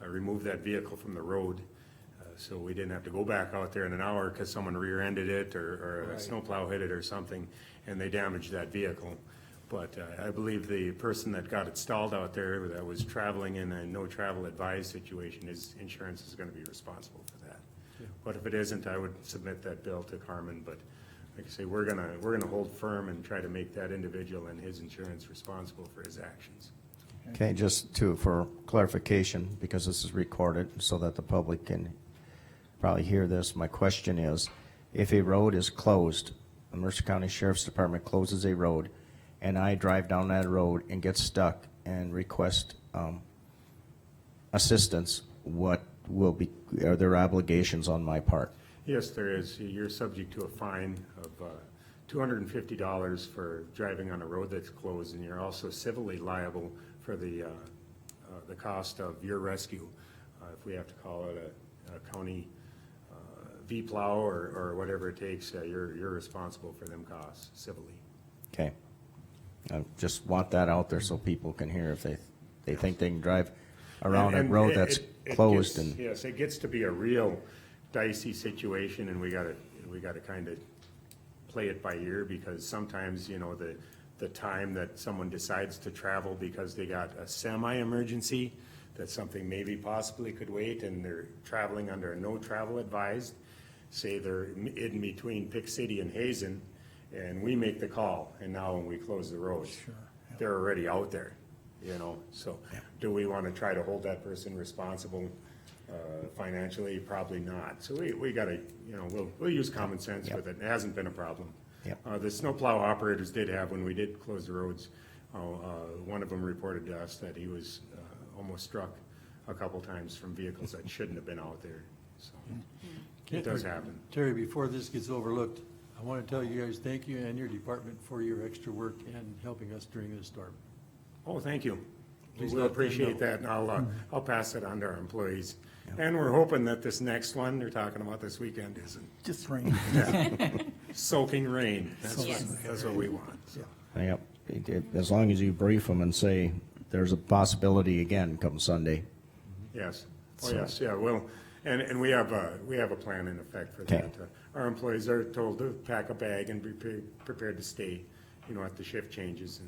remove that vehicle from the road, so we didn't have to go back out there in an hour because someone rear-ended it or a snowplow hit it or something, and they damaged that vehicle. But I believe the person that got it stalled out there that was traveling in a no travel advised situation, his insurance is gonna be responsible for that. Yeah. But if it isn't, I would submit that bill to Carmen, but like I say, we're gonna hold firm and try to make that individual and his insurance responsible for his actions. Okay, just for clarification, because this is recorded so that the public can probably hear this, my question is, if a road is closed, the Mercer County Sheriff's Department closes a road, and I drive down that road and get stuck and request assistance, what are there obligations on my part? Yes, there is. You're subject to a fine of $250 for driving on a road that's closed, and you're also civilly liable for the cost of your rescue. If we have to call it a county V-plow or whatever it takes, you're responsible for them costs civilly. Okay. I just want that out there so people can hear if they think they can drive around a And road that's closed gets, and. yes, it gets to be a real dicey situation, and we gotta kind of play it by ear, because sometimes, you know, the time that someone decides to travel because they got a semi-emergency, that something maybe possibly could wait, and they're traveling under a no travel advised, say they're in between Pick City and Hazen, and we make the call, and now when we close the roads, Sure, yeah. they're already out there, you know, so do we want to try to hold that person responsible financially? Probably not. So we gotta, you know, we'll use common sense with it. It hasn't been a problem. Yep. The snowplow operators did have, when we did close the roads, one of them reported to us that he was almost struck a couple times from vehicles that shouldn't have been out there, so it does happen. Terry, before this gets overlooked, I want to tell you guys, thank you and your department for your extra work and helping us during this storm. Oh, thank you. Please We'll let them appreciate know. that, and I'll pass it on to our employees. And we're hoping that this next one they're talking about this weekend isn't Just rain. soaking rain. Yes. That's what we want, so. Yep, as long as you brief them and say, there's a possibility again come Sunday. Yes, oh, So- yes, yeah, well, and we have a plan in effect for Okay. that. Our employees are told to pack a bag and be prepared to stay, you know, at the shift changes,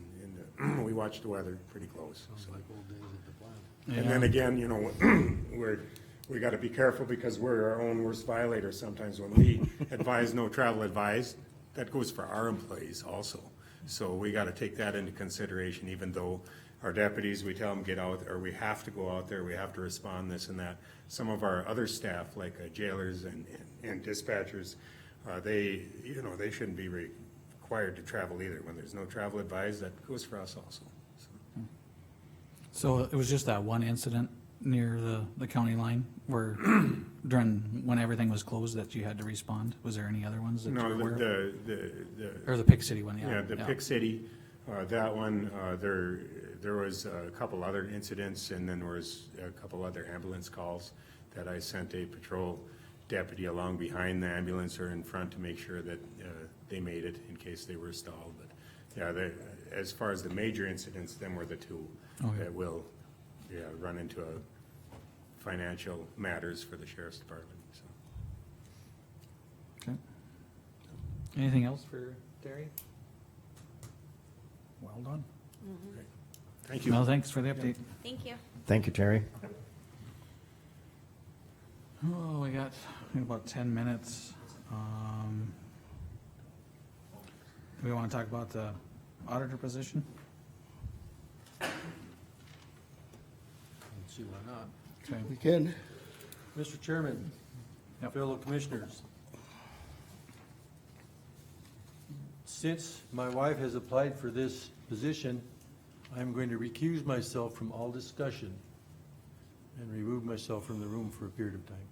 and we watch the weather pretty close. Sounds so. like old days at the plant. And then again, you know, we gotta be careful, because we're our own worst violators sometimes. When we advise no travel advised, that goes for our employees also. So we gotta take that into consideration, even though our deputies, we tell them get out, or we have to go out there, we have to respond, this and that. Some of our other staff, like jailers and dispatchers, they shouldn't be required to travel either. When there's no travel advised, that goes for us also. So. So it was just that one incident near the county line where when everything was closed that you had to respond? Was there any other ones that you were No, aware of? the. Or the Pick City one, yeah. Yeah, the Pick City, that one, there was a couple other incidents, and then there was a couple other ambulance calls that I sent a patrol deputy along behind the ambulance or in front to make sure that they made it in case they were stalled. But yeah, as far as the major incidents, them were the two Okay. that will, run into financial matters for the sheriff's department, so. Okay. Anything else for Terry? Well done. Thank you. No, thanks for the update. Thank you. Thank you, Terry. Oh, we got about 10 minutes. Do we want to talk about the auditor position? Let's see, why not? Okay. We can. Mr. Chairman, Yep. fellow commissioners. Since my wife has applied for this position, I'm going to recuse myself from all discussion and remove myself from the room for a period of time.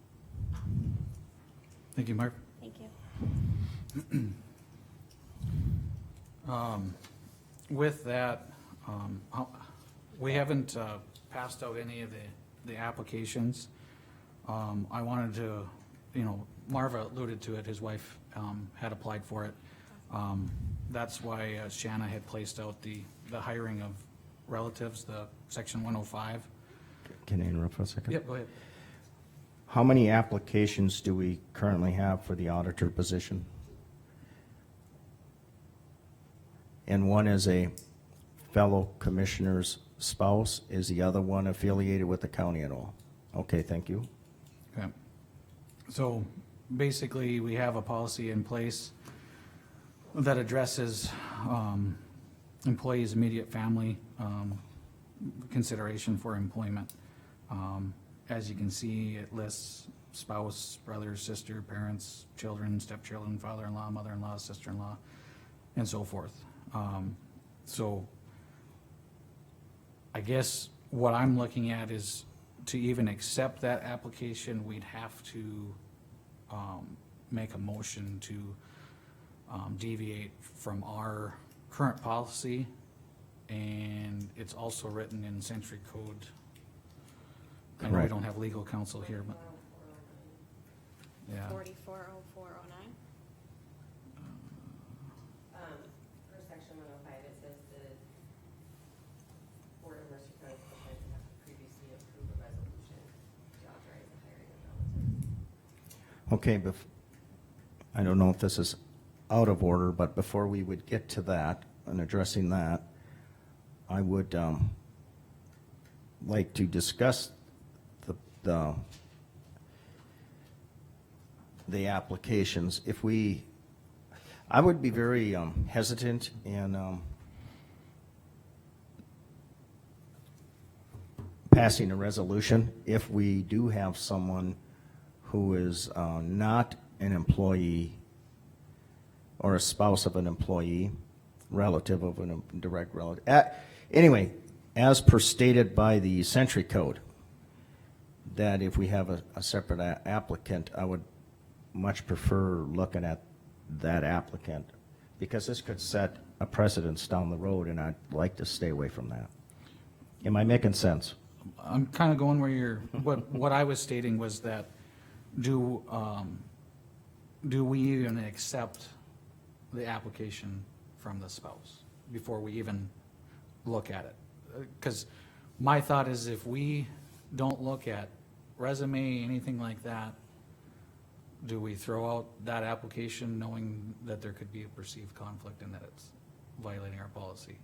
Thank you, Mark. Thank you. With that, we haven't passed out any of the applications. I wanted to, Marva alluded to it, his wife had applied for it. That's why Shanna had placed out the hiring of relatives, the section 105. Can I interrupt for a second? Yep, go ahead. How many applications do we currently have for the auditor position? And one is a fellow commissioner's spouse. Is the other one affiliated with the county at all? Okay, thank you. Okay. So basically, we have a policy in place that addresses employees' immediate family consideration for employment. As you can see, it lists spouse, brother, sister, parents, children, stepchildren, father-in-law, mother-in-law, sister-in-law, and so forth. So I guess what I'm looking at is to even accept that application, we'd have to make a motion to deviate from our current policy, and it's also written in Century Code. I know we Correct. don't have legal counsel here, but, yeah. 440409. For section 105, it says the Board of Mercer County Commissioners have to previously approve a resolution to authorize the hiring of relatives. Okay, I don't know if this is out of order, but before we would get to that and addressing that, I would like to discuss the applications. I would be very hesitant in passing a resolution if we do have someone who is not an employee or a spouse of an employee, relative of a direct relative. Anyway, as per stated by the Century Code, that if we have a separate applicant, I would much prefer looking at that applicant, because this could set a precedence down the road, and I'd like to stay away from that. Am I making sense? I'm kind of going where what I was stating was that, do we even accept the application from the spouse before we even look at it? Because my thought is, if we don't look at resume, anything like that, do we throw out that application knowing that there could be a perceived conflict and that it's violating our policy?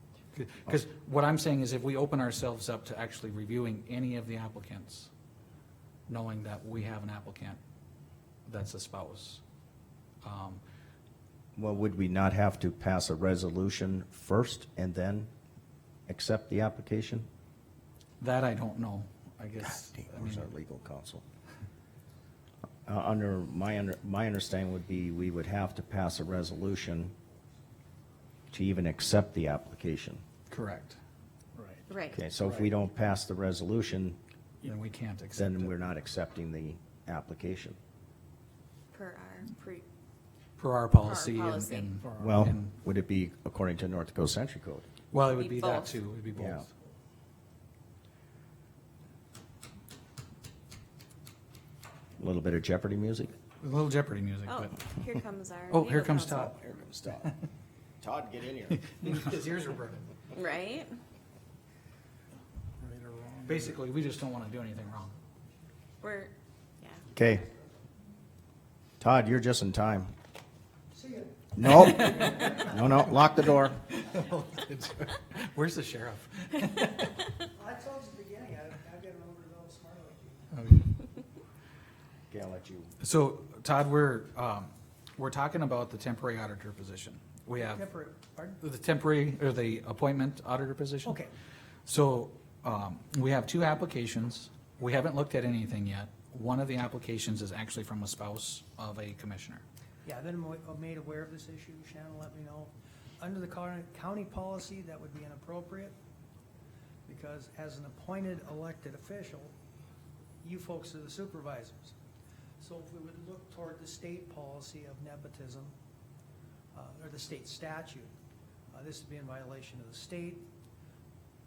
Because what I'm saying is, if we open ourselves up to actually reviewing any of the applicants, knowing that we have an applicant that's a spouse, Well, would we not have to pass a resolution first and then accept the application? that I don't know, I guess. Where's our legal counsel? Under my understanding would be, we would have to pass a resolution to even accept the application. Correct. Right. Right. Okay, so if we don't pass the resolution, then we can't accept then it. we're not accepting the application. Per our Per our policy policy. and. Well, and- would it be according to North Dakota Century Code? Well, it It'd would be be that both. too, it'd be Yeah. both. A little bit of Jeopardy music? A little Jeopardy music, Oh, but. here comes our. Oh, here legal comes counsel. Todd. Here comes Todd. Todd, get in here. His ears are burning. Right? Right or wrong. Basically, we just don't wanna do anything wrong. We're, yeah. Okay. Todd, you're just in time. See ya. No, no, lock the door. Where's the sheriff? I told you at the beginning, I get over to those smart like you. Okay, I'll let you. So, Todd, we're talking about the temporary auditor position. We have Temporary, pardon? the temporary, or the appointment auditor position. Okay. So, we have two applications. We haven't looked at anything yet. One of the applications is actually from a spouse of a commissioner. Yeah, I've been made aware of this issue. Shannon let me know. Under the county policy, that would be inappropriate, because as an appointed elected official, you folks are the supervisors. So if we would look toward the state policy of nepotism, or the state statute, this would be in violation of the state.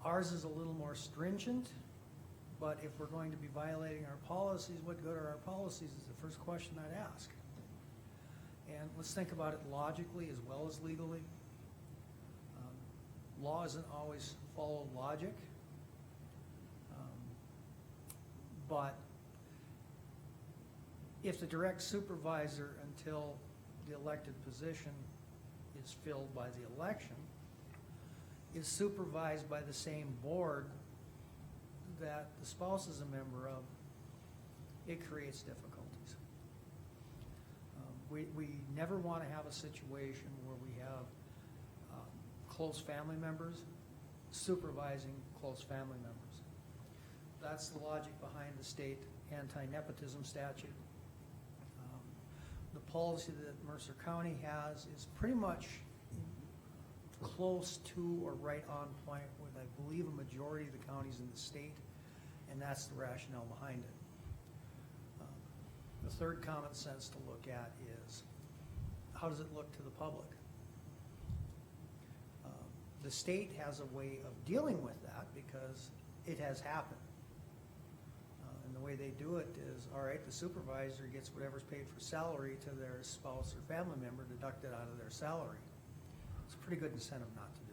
Ours is a little more stringent, but if we're going to be violating our policies, what good are our policies is the first question I'd ask. And let's think about it logically as well as legally. Law doesn't always follow logic. But if the direct supervisor until the elected position is filled by the election is supervised by the same board that the spouse is a member of, it creates difficulties. We never want to have a situation where we have close family members supervising close family members. That's the logic behind the state anti-nepotism statute. The policy that Mercer County has is pretty much close to or right on point with, I believe, a majority of the counties in the state, and that's the rationale behind it. The third common sense to look at is, how does it look to the public? The state has a way of dealing with that because it has happened. And the way they do it is, all right, the supervisor gets whatever's paid for salary to their spouse or family member deducted out of their salary. It's a pretty good incentive not to do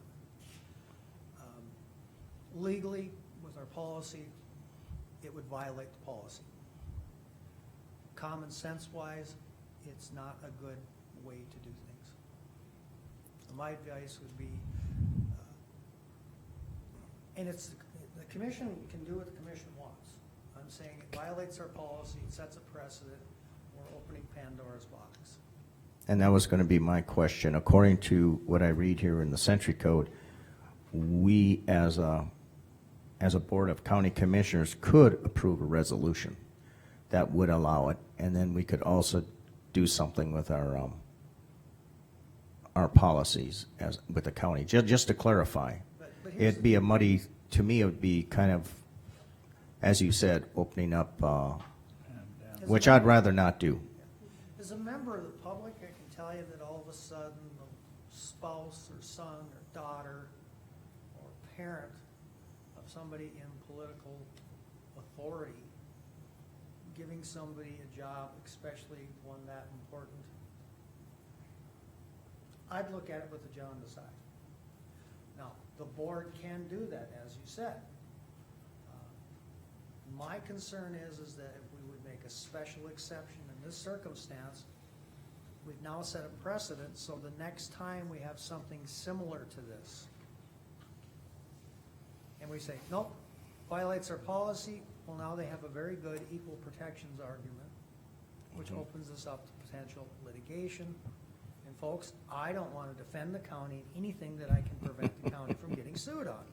it. Legally, with our policy, it would violate the policy. Common sense wise, it's not a good way to do things. My advice would be, and it's, the commission can do what the commission wants. I'm saying it violates our policy, it sets a precedent, we're opening Pandora's box. And that was gonna be my question. According to what I read here in the Century Code, we as a board of county commissioners could approve a resolution that would allow it, and then we could also do something with our policies with the county, just to clarify. But here's It'd be a muddy, to me, it would be kind of, as you said, opening up, which I'd rather not do. As a member of the public, I can tell you that all of a sudden, the spouse or son or daughter or parent of somebody in political authority giving somebody a job, especially one that important, I'd look at it with a jaundiced eye. Now, the board can do that, as you said. My concern is that if we would make a special exception in this circumstance, we've now set a precedent, so the next time we have something similar to this, and we say, nope, violates our policy, well, now they have a very good equal protections argument, which opens us up to potential litigation. And folks, I don't want to defend the county in anything that I can prevent the county from getting sued on.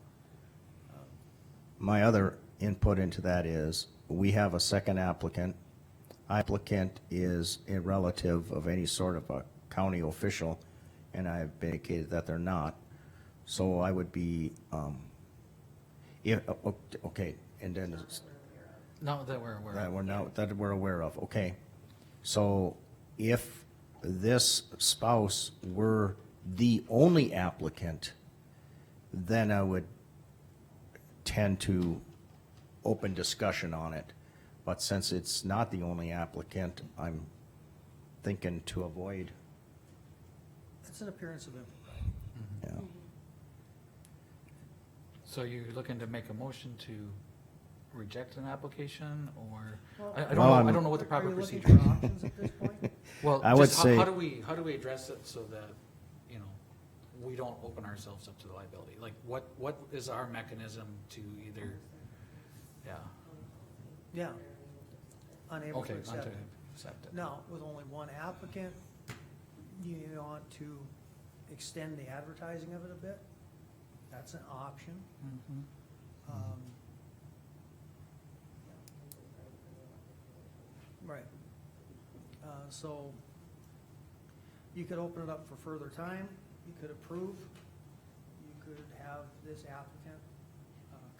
My other input into that is, we have a second applicant. Applicant is a relative of any sort of a county official, and I've indicated that they're not. So I would be, okay, and then, No, that we're aware That of. we're now, that we're aware of, okay. So if this spouse were the only applicant, then I would tend to open discussion on it. But since it's not the only applicant, I'm thinking to avoid, It's an appearance of impropriety. yeah. So you're looking to make a motion to reject an application, or, Well, I Well, don't know what the proper Are you looking procedure is. for options at this point? Well, I would just say- how do we address it so that, you know, we don't open ourselves up to liability? Like, what is our mechanism to either, yeah, Yeah. Unable to okay, accept to it. accept it. Now, with only one applicant, you want to extend the advertising of it a bit? That's an option. Mhm. Right. So you could open it up for further time, you could approve, you could have this applicant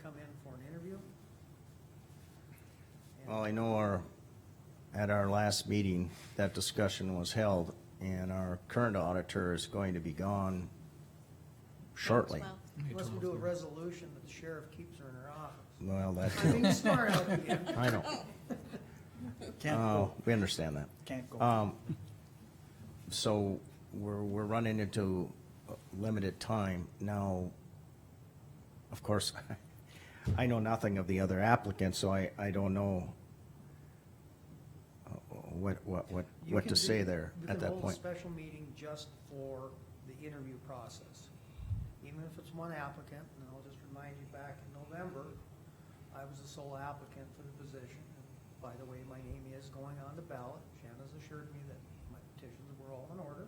come in for an interview. Well, I know at our last meeting, that discussion was held, and our current auditor is going to be gone shortly. Well, Unless we do a resolution that the sheriff keeps her in her office. Well, that I'm being smart out again. I know. Can't go, We understand that. can't go. So we're running into limited time. Now, of course, I know nothing of the other applicants, so I don't know what You to can say do- there at that You can hold a point. special meeting just for the interview process. Even if it's one applicant, and I'll just remind you, back in November, I was the sole applicant for the position. And by the way, my name is going on the ballot. Shanna's assured me that my petitions were all in order.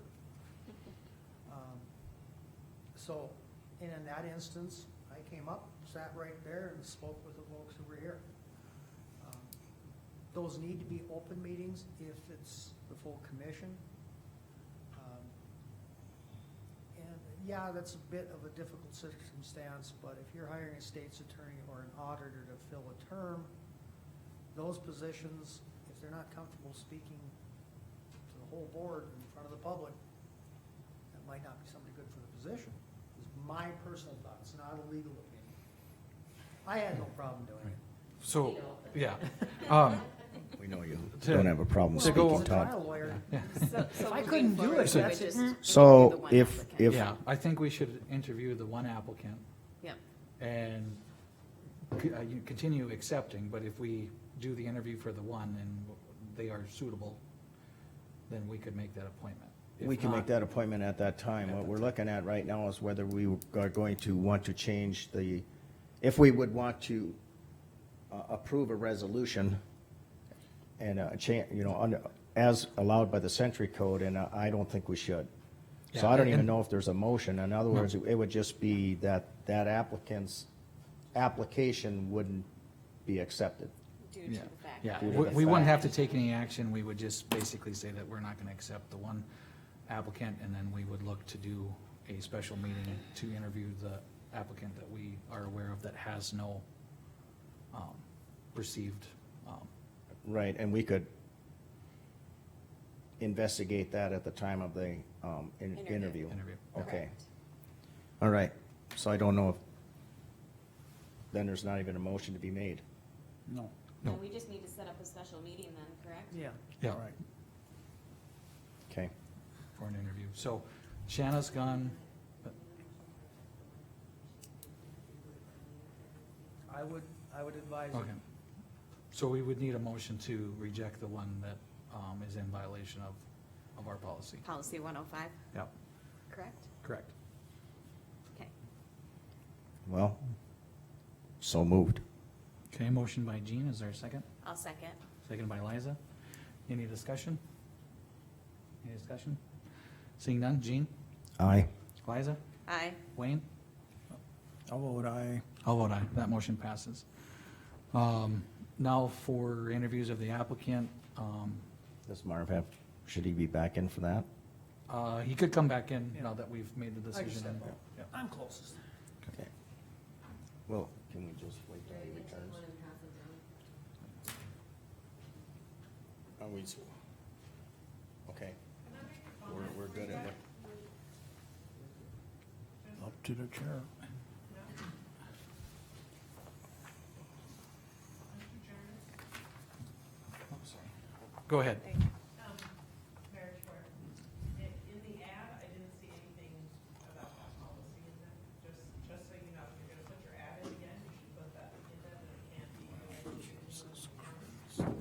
So, and in that instance, I came up, sat right there, and spoke with the folks who were here. Those need to be open meetings if it's the full commission. And yeah, that's a bit of a difficult circumstance, but if you're hiring a state's attorney or an auditor to fill a term, those positions, if they're not comfortable speaking to the whole board in front of the public, that might not be somebody good for the position, is my personal thought. It's not a legal opinion. I had no problem doing it. So, yeah, We know you To- don't have a problem to go- speaking, Todd. Trial lawyer. So If I moving couldn't do forward, it, we would that's it. just interview So the one if, applicant. yeah, I think we should interview the one applicant Yep. and you continue accepting, but if we do the interview for the one and they are suitable, then we could make that appointment. If We can not- make that appointment at that time. What we're looking at right now is whether we are going to want to change if we would want to approve a resolution and as allowed by the Century Code, and I don't think we should. So Yeah, I don't even and- know if there's a motion. In other words, it would just be that applicant's application wouldn't be accepted. Due to Yeah, the fact. yeah, Due to the we wouldn't fact. have to take any action, we would just basically say that we're not gonna accept the one applicant, and then we would look to do a special meeting to interview the applicant that we are aware of that has no, perceived, Right, and we could investigate that at the time of the interview. interview. Okay. All right, so I don't know if, then there's not even a motion to be made. No. No. And we just need to set up a special meeting then, correct? Yeah. Yeah, All right. Okay. for an interview. So Shanna's gone, but I would advise okay. it. So we would need a motion to reject the one that, is in violation of our policy. Policy 105, Yep, correct? correct. Okay. Well, so moved. Okay, motion by Jean, is there a second? I'll second. Second by Liza. Any discussion? Any discussion? Seeing none, Jean? Aye. Liza? Aye. Wayne? I'll vote aye. I'll vote aye, that motion passes. Now for interviews of the applicant, Does Marv have, should he be back in for that? he could come back in now that we've made the I can decision. step out. Yeah. I'm closest. Okay. Well, can we just wait till he returns? Okay. We're good at what? Up to the chair. Go ahead. Mayor Schwartz, in the ad, I didn't see anything about that policy in there. Just so you know, if you're gonna put your ad in again, you should put that in there, that it can't be. Okay. So, just so you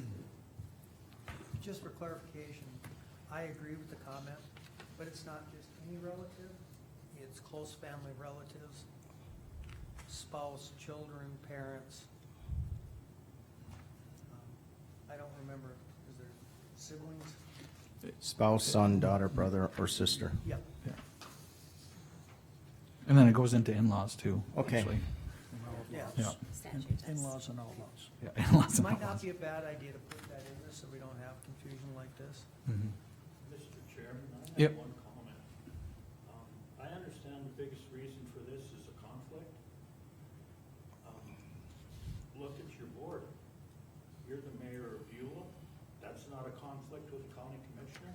know. Just for clarification, I agree with the comment, but it's not just any relative, it's close family relatives, spouse, children, parents. I don't remember, is there siblings? Spouse, son, daughter, brother, or sister. Yep. Yeah. And then it goes into in-laws too. Okay. actually. Yeah. Yeah. In-laws and outlaws. Yeah, in-laws It and might not outlaws. be a bad idea to put that in there so we don't have confusion like this. Mhm. Mr. Chairman, I Yep. have one comment. I understand the biggest reason for this is a conflict. Look at your board. You're the mayor of Beulah. That's not a conflict with a county commissioner.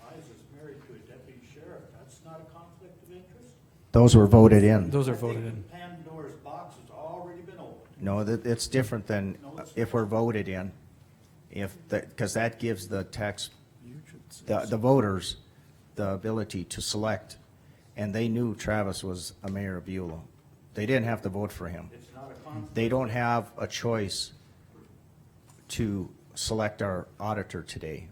Liza's married to a deputy sheriff. That's not a conflict of interest. Those were voted in. Those are I think voted in. the Pandora's box has already been opened. No, it's different than if we're voted in. Because that gives the the voters the ability to select, and they knew Travis was a mayor of Beulah. They didn't have to vote for him. It's not a conflict. They don't have a choice to select our auditor today.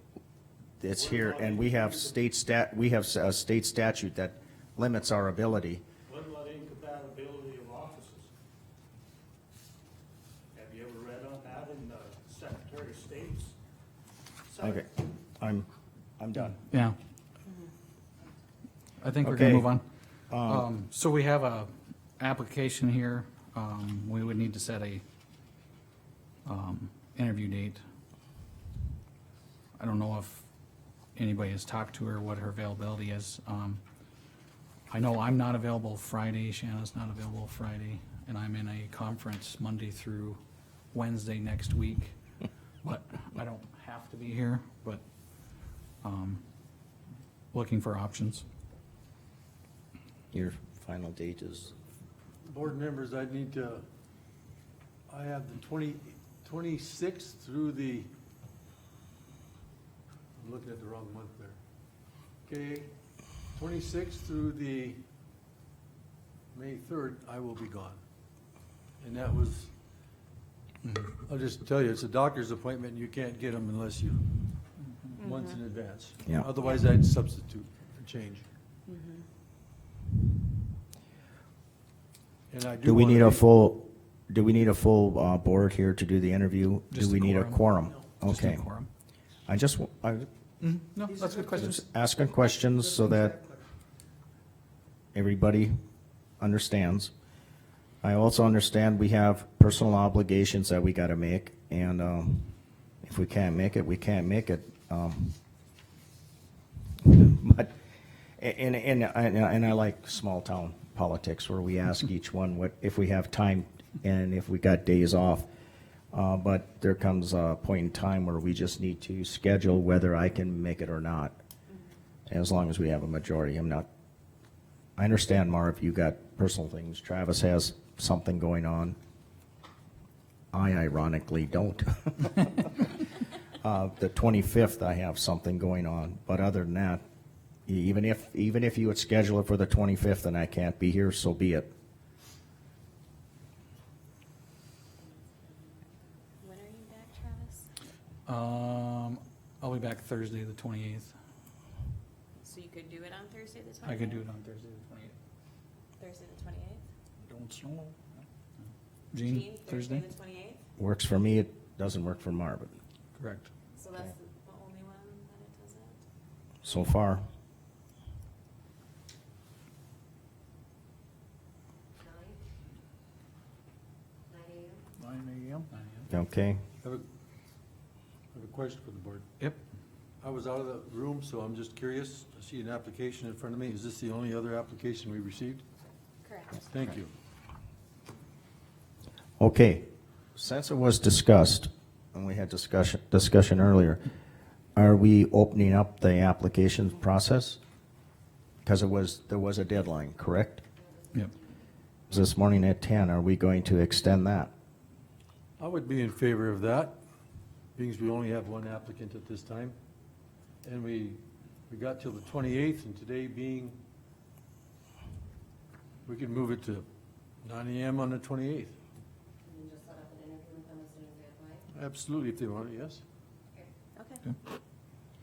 It's here, and we have a state statute that limits our ability. What about incompatibility of offices? Have you ever read on that in the Secretary of State's? Okay, I'm done. Yeah. I think we're gonna Okay. move on. So we have a application here. We would need to set a, interview date. I don't know if anybody has talked to her, what her availability is. I know I'm not available Friday, Shanna's not available Friday, and I'm in a conference Monday through Wednesday next week. But I don't have to be here, but, looking for options. Your final date is, Board members, I have the 26th through the, I'm looking at the wrong month there. Okay, 26th through the May 3rd, I will be gone. And that was, I'll just tell you, it's a doctor's appointment, and you can't get them unless you, months in advance. Yeah. Otherwise, I'd substitute and change. And I do we wanna need a be- full, board here to do the interview? Just Do we a need a quorum. quorum? Just a Okay. quorum. I just, No, that's a good question. just asking questions so that everybody understands. I also understand we have personal obligations that we gotta make, and, if we can't make it, we can't make it. But, and I like small town politics where we ask each one what, if we have time and if we got days off. But there comes a point in time where we just need to schedule whether I can make it or not, as long as we have a majority. I understand, Marv, you got personal things. Travis has something going on. I ironically don't. The 25th, I have something going on, but other than that, even if you would schedule it for the 25th and I can't be here, so be it. When are you back, Travis? I'll be back Thursday, the 28th. So you could do it on Thursday the 28th? I could do it on Thursday, the 28th. Thursday the 28th? Don't snow. Jean, Thursday? the 28th? Works for me, it doesn't work for Marvin, Correct. So that's the only one that it doesn't? so far. 9 9 a.m. Okay, I have a question for the board. Yep. I was out of the room, so I'm just curious. I see an application in front of me. Is this the only other application we received? Correct. Thank you. Okay, since it was discussed, and we had discussion earlier, are we opening up the application process? Because there was a deadline, correct? Yep. It was this morning at 10. Are we going to extend that? I would be in favor of that, because we only have one applicant at this time. And we got till the 28th, and today being, we could move it to 9 AM on the 28th. And you just set up an interview with them as soon as they apply? Absolutely, if they want it, yes. Okay.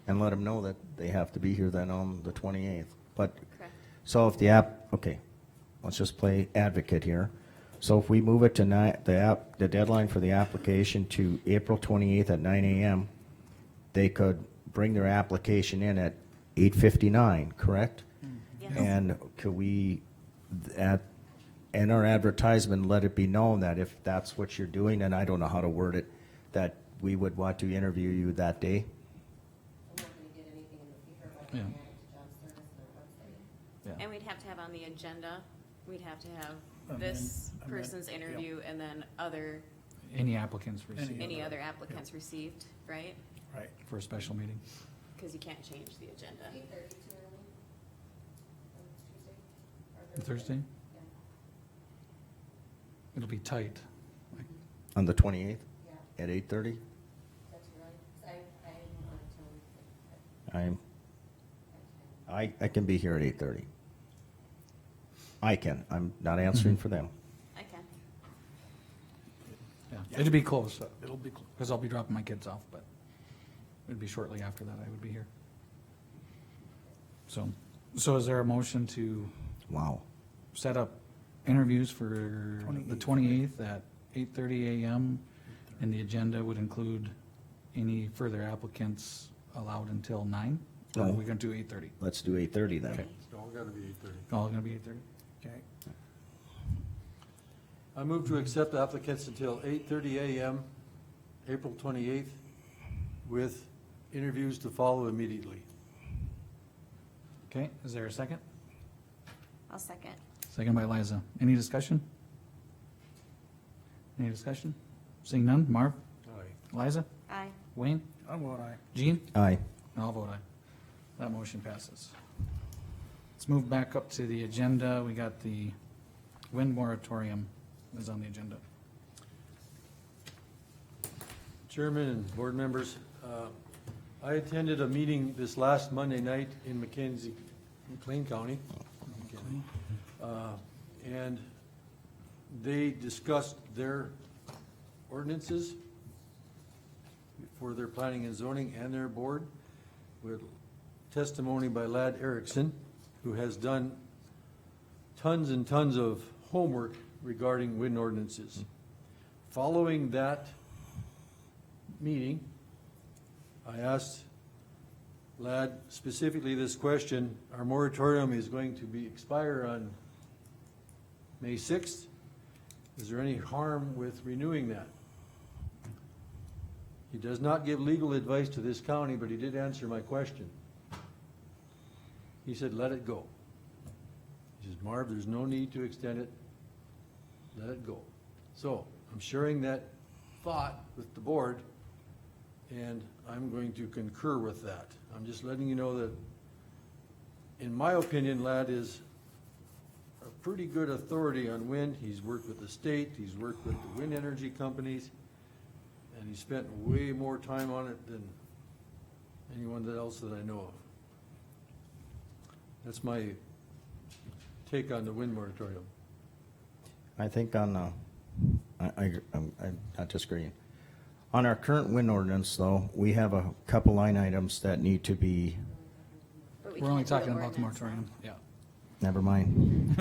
And let them know that they have to be here then on the 28th. But, Correct. so if the okay, let's just play advocate here. So if we move it to the deadline for the application to April 28th at 9 AM, they could bring their application in at 8:59, correct? Yes. And could we, in our advertisement, let it be known that if that's what you're doing, and I don't know how to word it, that we would want to interview you that day? I'm not gonna get anything in the paper, but I Yeah. can add it to job service and their website. Yeah. And we'd have to have on the agenda, we'd have to have Amend- this amend- person's interview and then Any applicants received any other applicants received, right? Right. for a special meeting? Because you can't change the agenda. 8:30 too early? On Tuesday? Or Thursday? Yeah. It'll be tight. On the 28th Yeah. at 8:30? Is that too early? 'Cause I'm on till, I can be here at 8:30. I can, I'm not answering for them. I can. Yeah, it'll be close, It'll be close. because I'll be dropping my kids off, but it'd be shortly after that I would be here. So is there a motion to Wow. set up interviews for the 28th at 8:30 AM? And the agenda would include any further applicants allowed until 9? Or are No. we gonna do 8:30? Let's do 8:30 then. Okay. It's all gotta be 8:30. All gonna be 8:30? Okay. I move to accept applicants until 8:30 AM, April 28th, with interviews to follow immediately. Okay, is there a second? I'll second. Second by Liza. Any discussion? Any discussion? Seeing none, Marv? Aye. Liza? Aye. Wayne? I vote aye. Gene? Aye. I'll vote aye. That motion passes. Let's move back up to the agenda. We got the wind moratorium is on the agenda. Chairman and board members, I attended a meeting this last Monday night in McLean County. And they discussed their ordinances for their planning and zoning and their board with testimony by Lad Erickson, who has done tons and tons of homework regarding wind ordinances. Following that meeting, I asked Lad specifically this question: our moratorium is going to expire on May 6th. Is there any harm with renewing that? He does not give legal advice to this county, but he did answer my question. He said, let it go. He says, Marv, there's no need to extend it. Let it go. So I'm sharing that thought with the board, and I'm going to concur with that. I'm just letting you know that, in my opinion, Lad is a pretty good authority on wind. He's worked with the state, he's worked with the wind energy companies, and he spent way more time on it than anyone else that I know of. That's my take on the wind moratorium. I think on, I'm not disagreeing. On our current wind ordinance, though, we have a couple line items that need to be, But we We're only can't do talking about the ordinance now. moratorium, yeah. never mind.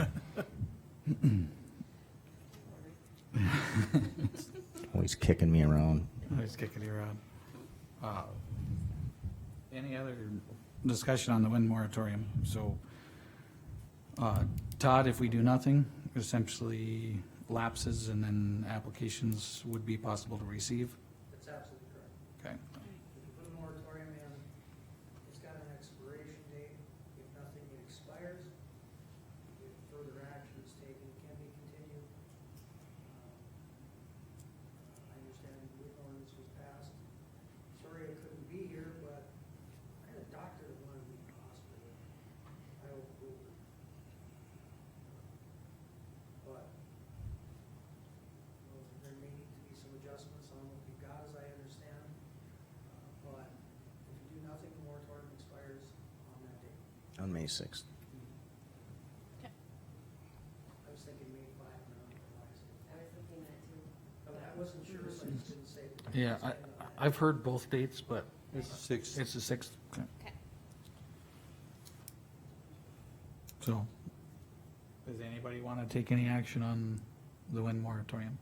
Always kicking me around. He's kicking you around. Any other discussion on the wind moratorium? So, Todd, if we do nothing, essentially lapses and then applications would be possible to receive? That's absolutely correct. Okay. If you put a moratorium in, it's got an expiration date. If nothing expires, if further action is taken, on May 6th. I was thinking May 5, I was thinking that too. but I wasn't sure, so I just didn't say. Yeah, I've heard both dates, but It's the 6th. it's the 6th. Okay. Okay. So, does anybody want to take any action on the wind moratorium?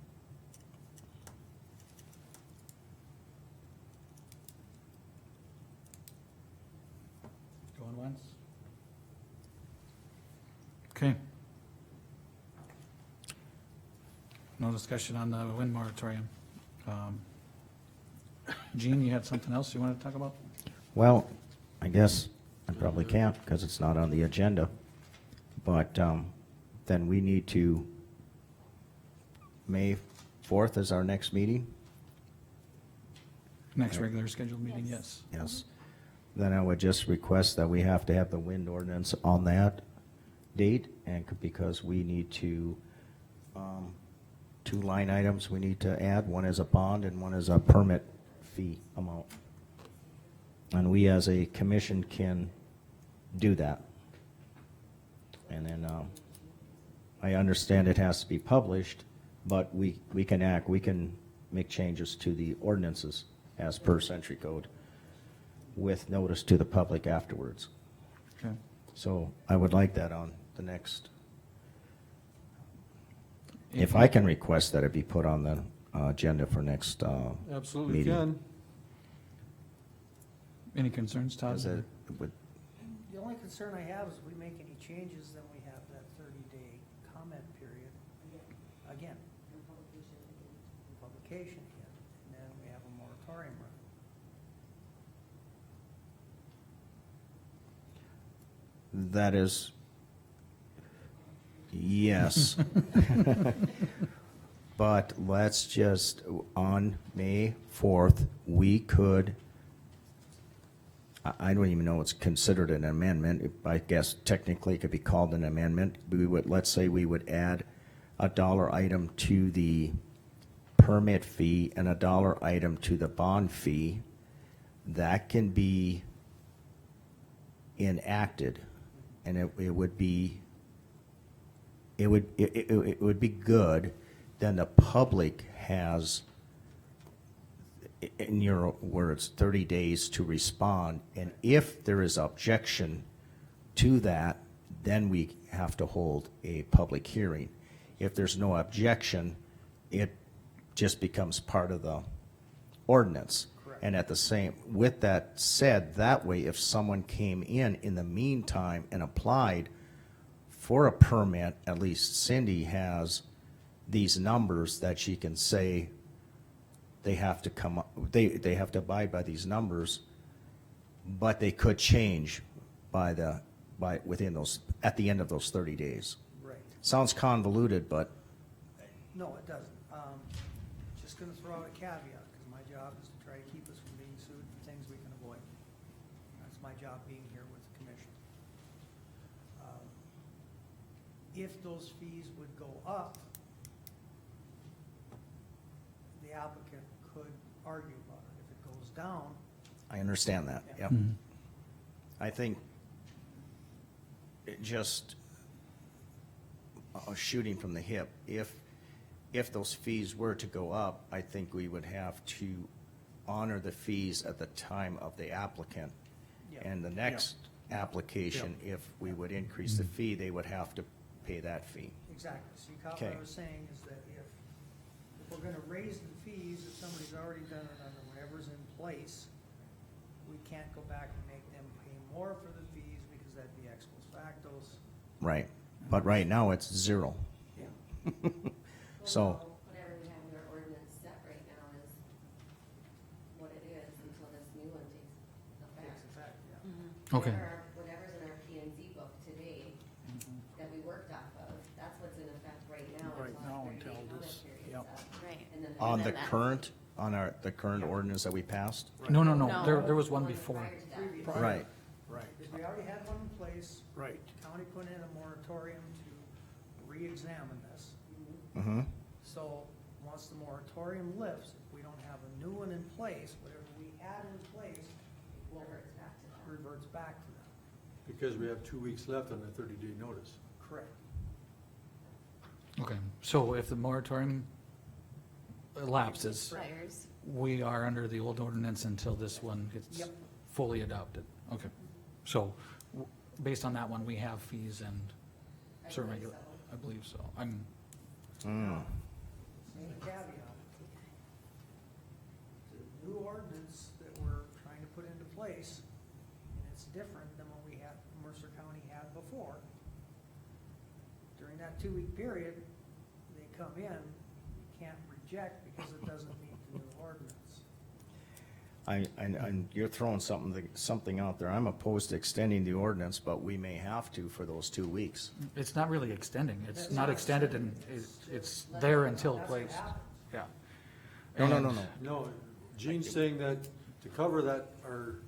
Going once? Okay. No discussion on the wind moratorium. Gene, you had something else you wanted to talk about? Well, I guess I probably can't because it's not on the agenda. But then we need to, May 4th is our next meeting? Next regular scheduled meeting, yes. Yes. Then I would just request that we have to have the wind ordinance on that date, and because we need to, 2 line items we need to add. One is a bond and one is a permit fee amount. And we as a commission can do that. And then, I understand it has to be published, but we can act, we can make changes to the ordinances as per century code with notice to the public afterwards. Okay. So I would like that on the next, if I can request that it be put on the agenda for next Absolutely meeting. can. Any concerns, Todd? Is it would- The only concern I have is if we make any changes, then we have that 30-day comment period. Again, And publication. publication again, and then we have a moratorium run. That is, yes. But let's just, on May 4th, we could, I don't even know it's considered an amendment. I guess technically it could be called an amendment. We would, let's say we would add a dollar item to the permit fee and a dollar item to the bond fee. That can be enacted, and it would be, it would be good. Then the public has, in your words, 30 days to respond. And if there is objection to that, then we have to hold a public hearing. If there's no objection, it just becomes part of the ordinance. Correct. And at the same, with that said, that way, if someone came in the meantime and applied for a permit, at least Cindy has these numbers that she can say they have to come up, they have to abide by these numbers, but they could change within those, at the end of those 30 days. Right. Sounds convoluted, but No, it doesn't. Just gonna throw out a caveat, because my job is to try to keep us from being sued for things we can avoid. That's my job being here with the commission. If those fees would go up, the applicant could argue about it. If it goes down, I understand that, yep. Mhm. I think it just shooting from the hip, if those fees were to go up, I think we would have to honor the fees at the time of the applicant. Yeah. And the next application, if we would increase the fee, they would have to pay that fee. exactly. So you caught what Okay. I was saying, is that if we're gonna raise the fees, if somebody's already done it under whatever's in place, we can't go back and make them pay more for the fees, because that'd be ex post factos. Right, but right now it's 0. Yeah. So, Well, whatever we have in our ordinance set right now is what it is until this new one takes effect. Takes effect, yeah. Okay. Whatever's in our P and Z book today that we worked off of, that's what's in effect right now. Right now our until 30-day this- comment period's yep. up. Right. And then on And the then that- current, the current ordinance that we passed? No, no, No. no, there was one before. prior to that. Previous. Right, Right, If we already had one in place, right. county put in a moratorium to re-examine this. mm-hmm, So, once the moratorium lifts, if we don't have a new one in place, whatever we had in place, Reverts back to that. reverts back to that. Because we have 2 weeks left on the 30-day notice. Correct. Okay, so if the moratorium elapses, Expires. we are under the old ordinance until this one gets Yep. fully adopted. Okay, so based on that one, we have fees and certain believe regula, so. I believe so. I'm, Same caveat. The new ordinance that we're trying to put into place, and it's different than what we had, Mercer County had before. During that 2-week period, they come in, you can't reject because it doesn't meet the new ordinance. And you're throwing something out there. I'm opposed to extending the ordinance, but we may have to for those 2 weeks. it's not really extending, it's That's not not extended and it's there until That's what placed, happened. yeah. No. No, Gene's saying that to cover that, our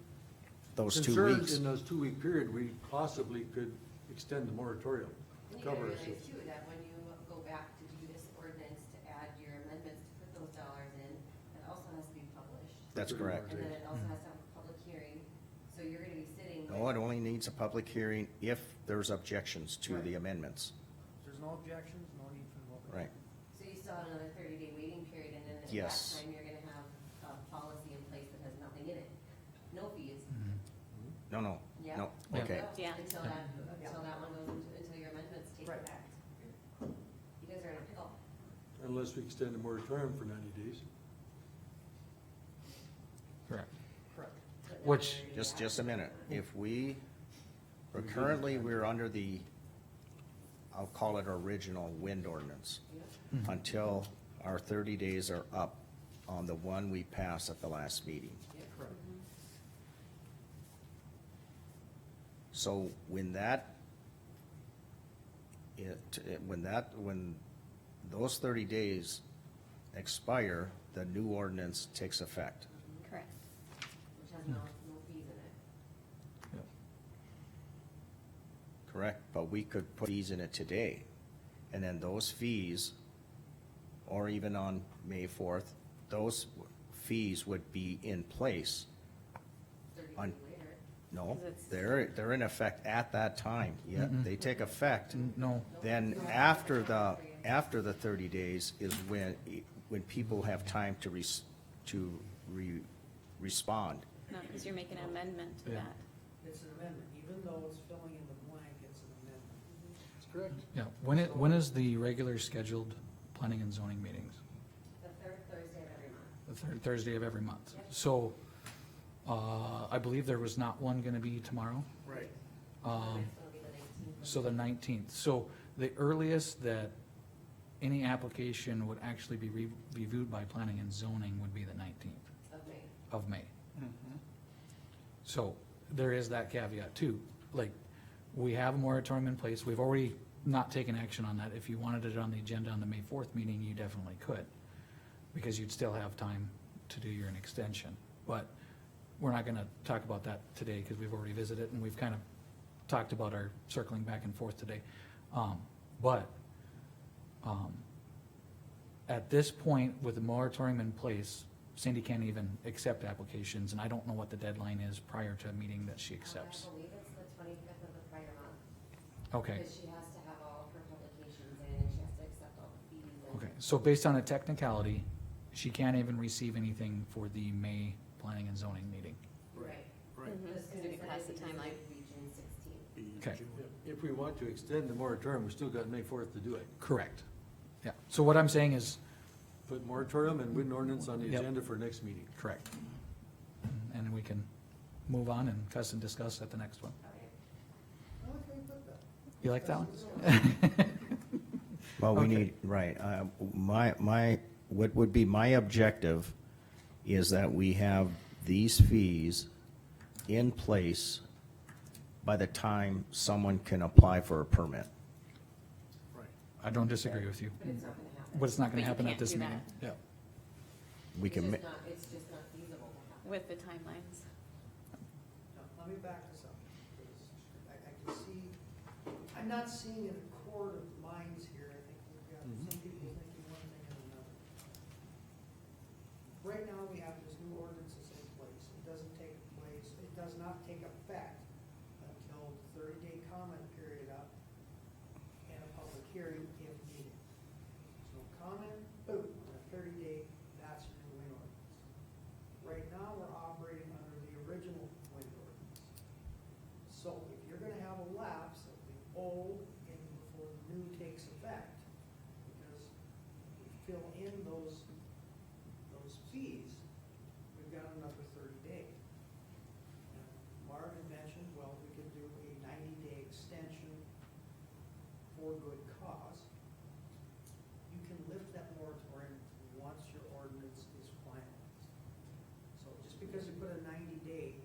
Those 2 concerns weeks. in those 2-week period, we possibly could extend the moratorium. And you Cover gotta us. realize too, that when you go back to do this ordinance to add your amendments to put those dollars in, that also has to be published. That's correct. And then it also has to have a public hearing, so you're gonna be sitting. No, it only needs a public hearing if there's objections to the amendments. If there's no objections, no need for the vote. Right. So you still have another 30-day waiting period, and then at that Yes. time, you're gonna have a policy in place that has nothing in it. No fees. No, Yeah? no, Yeah. okay. Yeah. Until that one goes into, until your amendments take Right. effect. You guys are in a pickle. Unless we extend the moratorium for 90 days. Correct. Correct. Which, Just a minute. If we're we're under the, I'll call it original wind ordinance, until our 30 days are up on the one we passed at the last meeting. Correct. So when when those 30 days expire, the new ordinance takes effect. Correct. Which has no fees in it. Correct, but we could put fees in it today, and then those fees, or even on May 4th, those fees would be in place. 30 On- days later. No, Because they're in effect at that time, yeah, they take effect. no, Then after the 30 days is when people have time to respond. No, because you're making an amendment to Yeah. that. It's an amendment, even though it's filling in the blank, it's an amendment. That's correct. yeah, when is the regular scheduled planning and zoning meetings? The third Thursday of every month. The third Thursday of every month. Yep. So, I believe there was not one gonna be tomorrow, Right. The next one will be the 19th. so the 19th. So the earliest that any application would actually be reviewed by planning and zoning would be the 19th Of May. of May. So there is that caveat too. Like, we have a moratorium in place. We've already not taken action on that. If you wanted it on the agenda on the May 4th meeting, you definitely could, because you'd still have time to do your extension. But we're not gonna talk about that today, because we've already visited it, and we've kind of talked about our circling back and forth today. At this point, with the moratorium in place, Cindy can't even accept applications, and I don't know what the deadline is prior to a meeting that she accepts. I believe it's the 25th of the prior month. Okay, Because she has to have all of her publications in, and she has to accept all the fees. And okay, so based on a technicality, she can't even receive anything for the May planning and zoning meeting. Right. Right. As soon Did as you pass the that timeline? would be June 16th. Okay, If we want to extend the moratorium, we still got May 4th to do it. correct. Yeah, so what I'm saying is, Put moratorium and wind ordinance on the Yep. agenda for next meeting. correct. And we can move on and cuss and discuss at the next one. Okay, put that. You like that one? Well, we Okay. need, right, what would be my objective is that we have these fees in place by the time someone can apply for a permit. I don't disagree with you, But it's not gonna happen. but it's not gonna But you happen at can't this do meeting. Yeah. We can, It's just not feasible to happen. With the timelines. Now, let me back this up, because I can see, I'm not seeing an accord of minds here. I think we've got some people thinking one thing and another. Right now, we have this new ordinance that's in place. It doesn't take place, it does not take effect until the those fees, we've got another 30 days. Marv had mentioned, well, we could do a 90-day extension for good cause. You can lift that moratorium once your ordinance is finalized. So just because you put a 90-day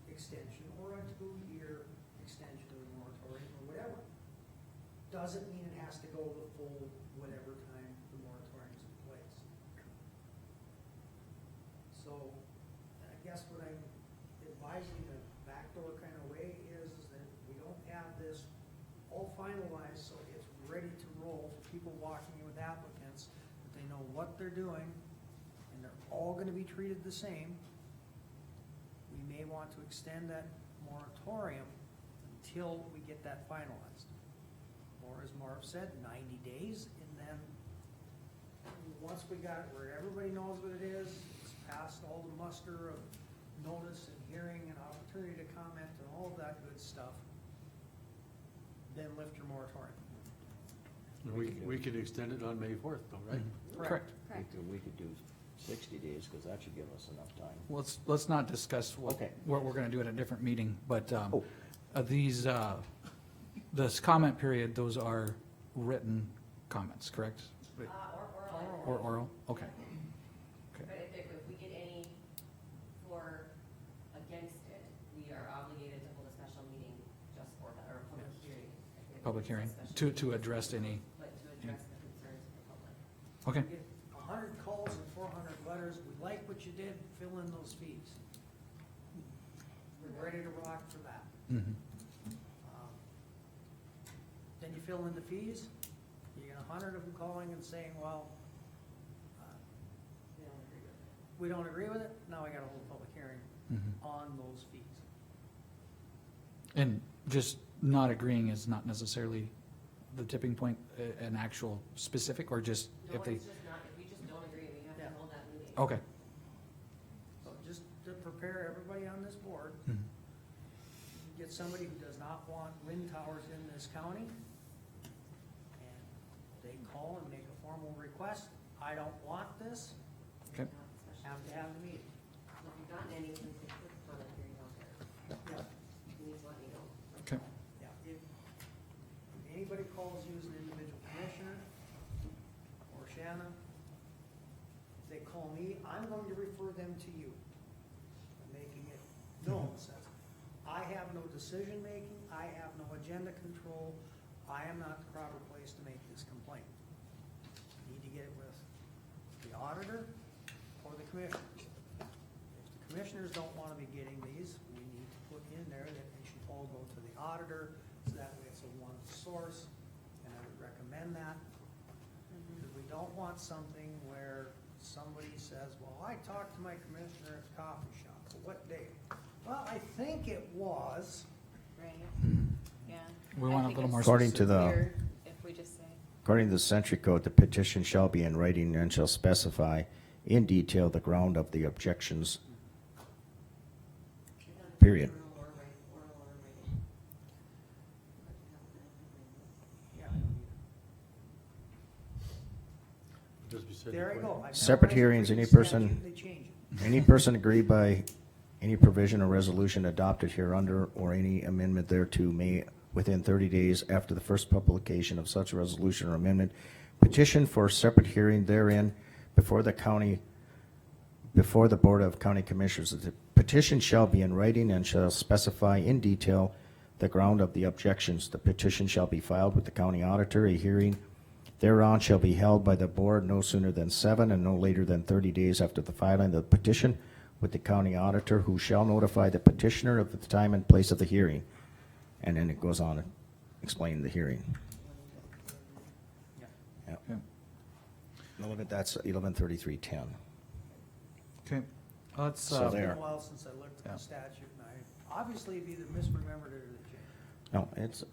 extension or a 2-year extension of the moratorium or whatever, doesn't mean it has to go the full whatever time the moratorium's in place. So I guess what I'm advising the backdoor kind of way is that we don't have this all finalized, so it's ready to roll for people walking in with applicants, that they know what they're doing, and they're all gonna be treated the same. We may want to extend that moratorium until we get that finalized. Or as Marv said, 90 days, and then once we got it where everybody knows what it is, it's passed all the muster of notice and hearing and opportunity to comment and all of that good stuff, then lift your moratorium. We could extend it on May 4th, though, right? Correct. We could do 60 days, because that should give us enough time. Let's not discuss Okay. what we're gonna do at a different meeting, but, Oh. these, this comment period, those are written comments, correct? Or oral, okay. But if we get any for against it, we are obligated to hold a special meeting just for that, or a public hearing. Public hearing, Special to address any, But to address the concerns of the public. okay, We get 100 calls and 400 letters, we like what you did, fill in those fees. We're ready to rock for that. mhm, Then you fill in the fees, you get 100 of them calling and saying, well, We don't agree with it. we don't agree with it, now we gotta hold a public hearing mhm. on those fees. And just not agreeing is not necessarily the tipping point, an actual specific, or just No, if they, it's just not, if we just don't agree, we have Yeah. to hold that meeting. okay. So just to prepare everybody on this board, Mhm. you get somebody who does not want wind towers in this county, and they call and make a formal request, I don't want this, Okay. have to have the meeting. So if you've gotten any, since it's for the hearing out there, Yeah. you need to let me know. Okay, Yeah, if anybody calls you as an individual commissioner, or Shanna, if they call me, I'm going to refer them to you. I'm making it known, says, I have no decision-making, I have no agenda control, I am not the proper place to make this complaint. You need to get it with the auditor or the commissioners. If the commissioners don't wanna be getting these, we need to put in there that they should all go to the auditor, so that way it's a one source, and I would recommend that. Because we don't want something where somebody says, well, I talked to my commissioner at the coffee shop, well, what day? Well, I think it was. Right, yeah. We I want a think little it's more According to the- clear If we just say, According to the Century Code, the petition shall be in writing and shall specify in detail the ground of the objections, period. Oral or writing. Yeah, I don't either. Just be said There I before. go. I've Separate memorized hearings, the any statute, person- They change it. Any person aggrieved by any provision or resolution adopted hereunder or any amendment thereto may, within 30 days after the first publication of such resolution or amendment, petition for separate hearing therein before the Board of County Commissioners. The petition shall be in writing and shall specify in detail the ground of the objections. The petition shall be filed with the county auditor. A hearing thereon shall be held by the board no sooner than 7 and no later than 30 days after the filing of the petition with the county auditor, who shall notify the petitioner of the time and place of the hearing. And then it goes on to explain the hearing. Yep. That's 113310. okay, let's, So It's been there. a while since I looked Yeah. at the statute, and I obviously have either misremembered it or they changed.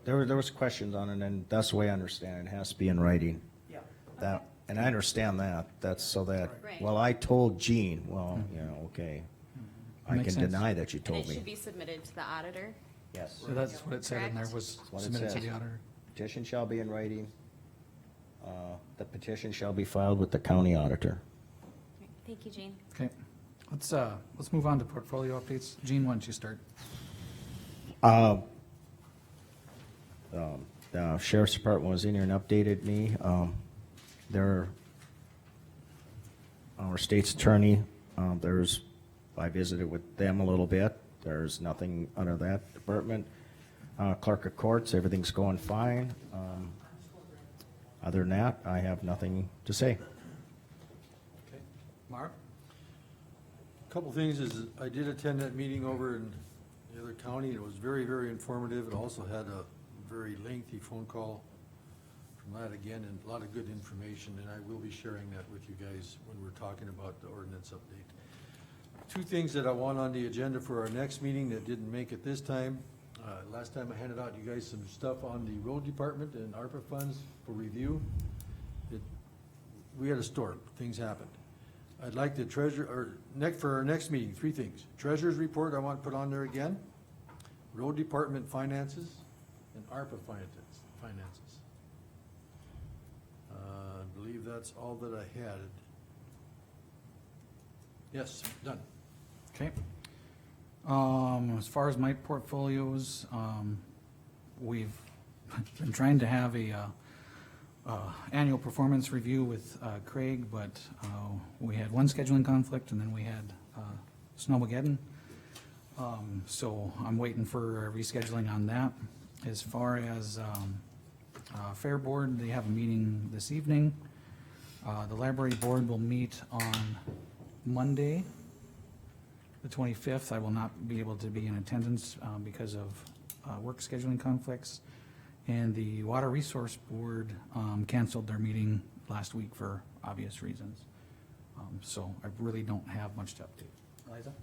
No, there was questions on it, and that's the way I understand it. It has to be in writing. Yeah. That, and I understand that. That's so that, Right. well, I told Gene, well, you know, okay. I Makes can sense. deny that you and told it me. should be submitted to the auditor. Yes. so that's what it said in there, was That's what it submitted to says. the auditor. Petition shall be in writing. The petition shall be filed with the county auditor. Thank you, Jean. Okay, let's move on to portfolio updates. Jean, why don't you start? The sheriff's department was in here and updated me. Our state's attorney, I visited with them a little bit. There's nothing under that department. Clerk of courts, everything's going fine. Other than that, I have nothing to say. Okay, Mark? Couple things is, I did attend that meeting over in the other county. It was very, very informative. It also had a very lengthy phone call from that again, and a lot of good information, and I will be sharing that with you guys when we're talking about the ordinance update. Two things that I want on the agenda for our next meeting that didn't make it this time. Last time I handed out you guys some stuff on the road department and ARPA funds for review. We had a storm, things happened. I'd like the for our next meeting, three things. Treasurer's report I want put on there again, road department finances, and ARPA finances. I believe that's all that I had. Yes, done. Okay. As far as my portfolios, we've been trying to have a annual performance review with Craig, but we had one scheduling conflict, and then we had Snowmageddon. So I'm waiting for rescheduling on that. As far as Fair Board, they have a meeting this evening. The library board will meet on Monday, the 25th. I will not be able to be in attendance because of work scheduling conflicts. And the Water Resource Board canceled their meeting last week for obvious reasons. So I really don't have much to update. Liza?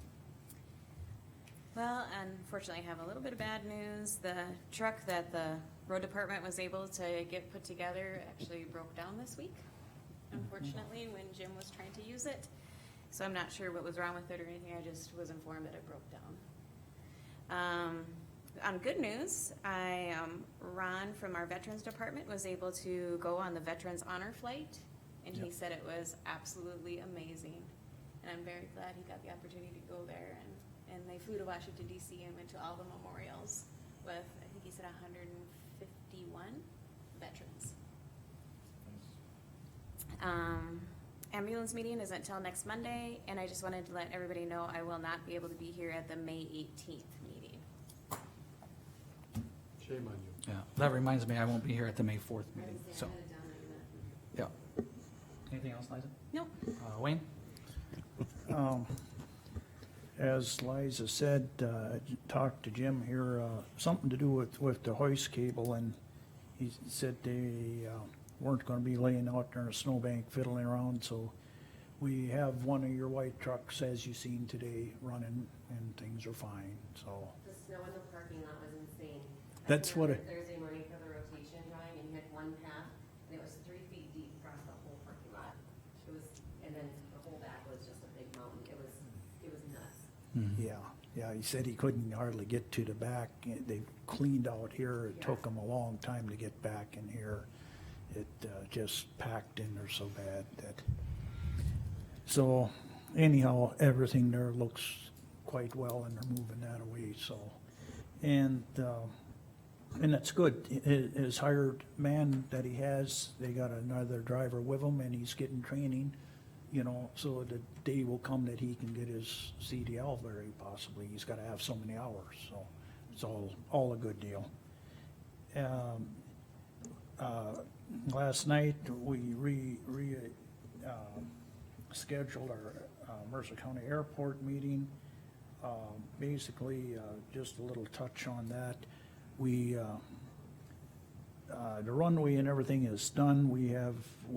Well, unfortunately, I have a little bit of bad news. The truck that the road department was able to get put together actually broke down this week, unfortunately, when Jim was trying to use it. So I'm not sure what was wrong with it or anything. I just was informed that it broke down. On good news, Ron from our Veterans Department was able to go on the Veterans Honor Flight, and he said it was absolutely amazing. And I'm very glad he got the opportunity to go there. And they flew to Washington, D.C. and went to all the memorials with, I think he said 151 veterans. Ambulance meeting isn't until next Monday, and I just wanted to let everybody know I will not be able to be here at the May 18th meeting. Shame on you. Yeah, that reminds me, I won't be here at the May 4th meeting, so. Yeah. Anything else, Liza? Nope. Wayne? As Liza said, talked to Jim here, something to do with the hoist cable, and he said they weren't gonna be laying out there in a snowbank fiddling around, so we have one of your white trucks, as you seen today, running, and things are fine, so. The snow in the parking lot was insane. That's what Thursday morning for the rotation drawing, and you had one path, and it was 3 feet deep across the whole parking lot. It was, and then the whole back was just a big mountain. It was nuts. Yeah, he said he couldn't hardly get to the back. They cleaned out here. It took them a long time to get back in here. It just packed in there so bad that. So anyhow, everything there looks quite well, and they're moving that away, so. And that's good. His hired man that he has, they got another driver with him, and he's getting training, so the day will come that he can get his CDL very possibly. He's gotta have so many hours, so it's all a good deal. Last night, we scheduled our Mercer County Airport meeting. Basically, just a little touch on that. The runway and everything is done. We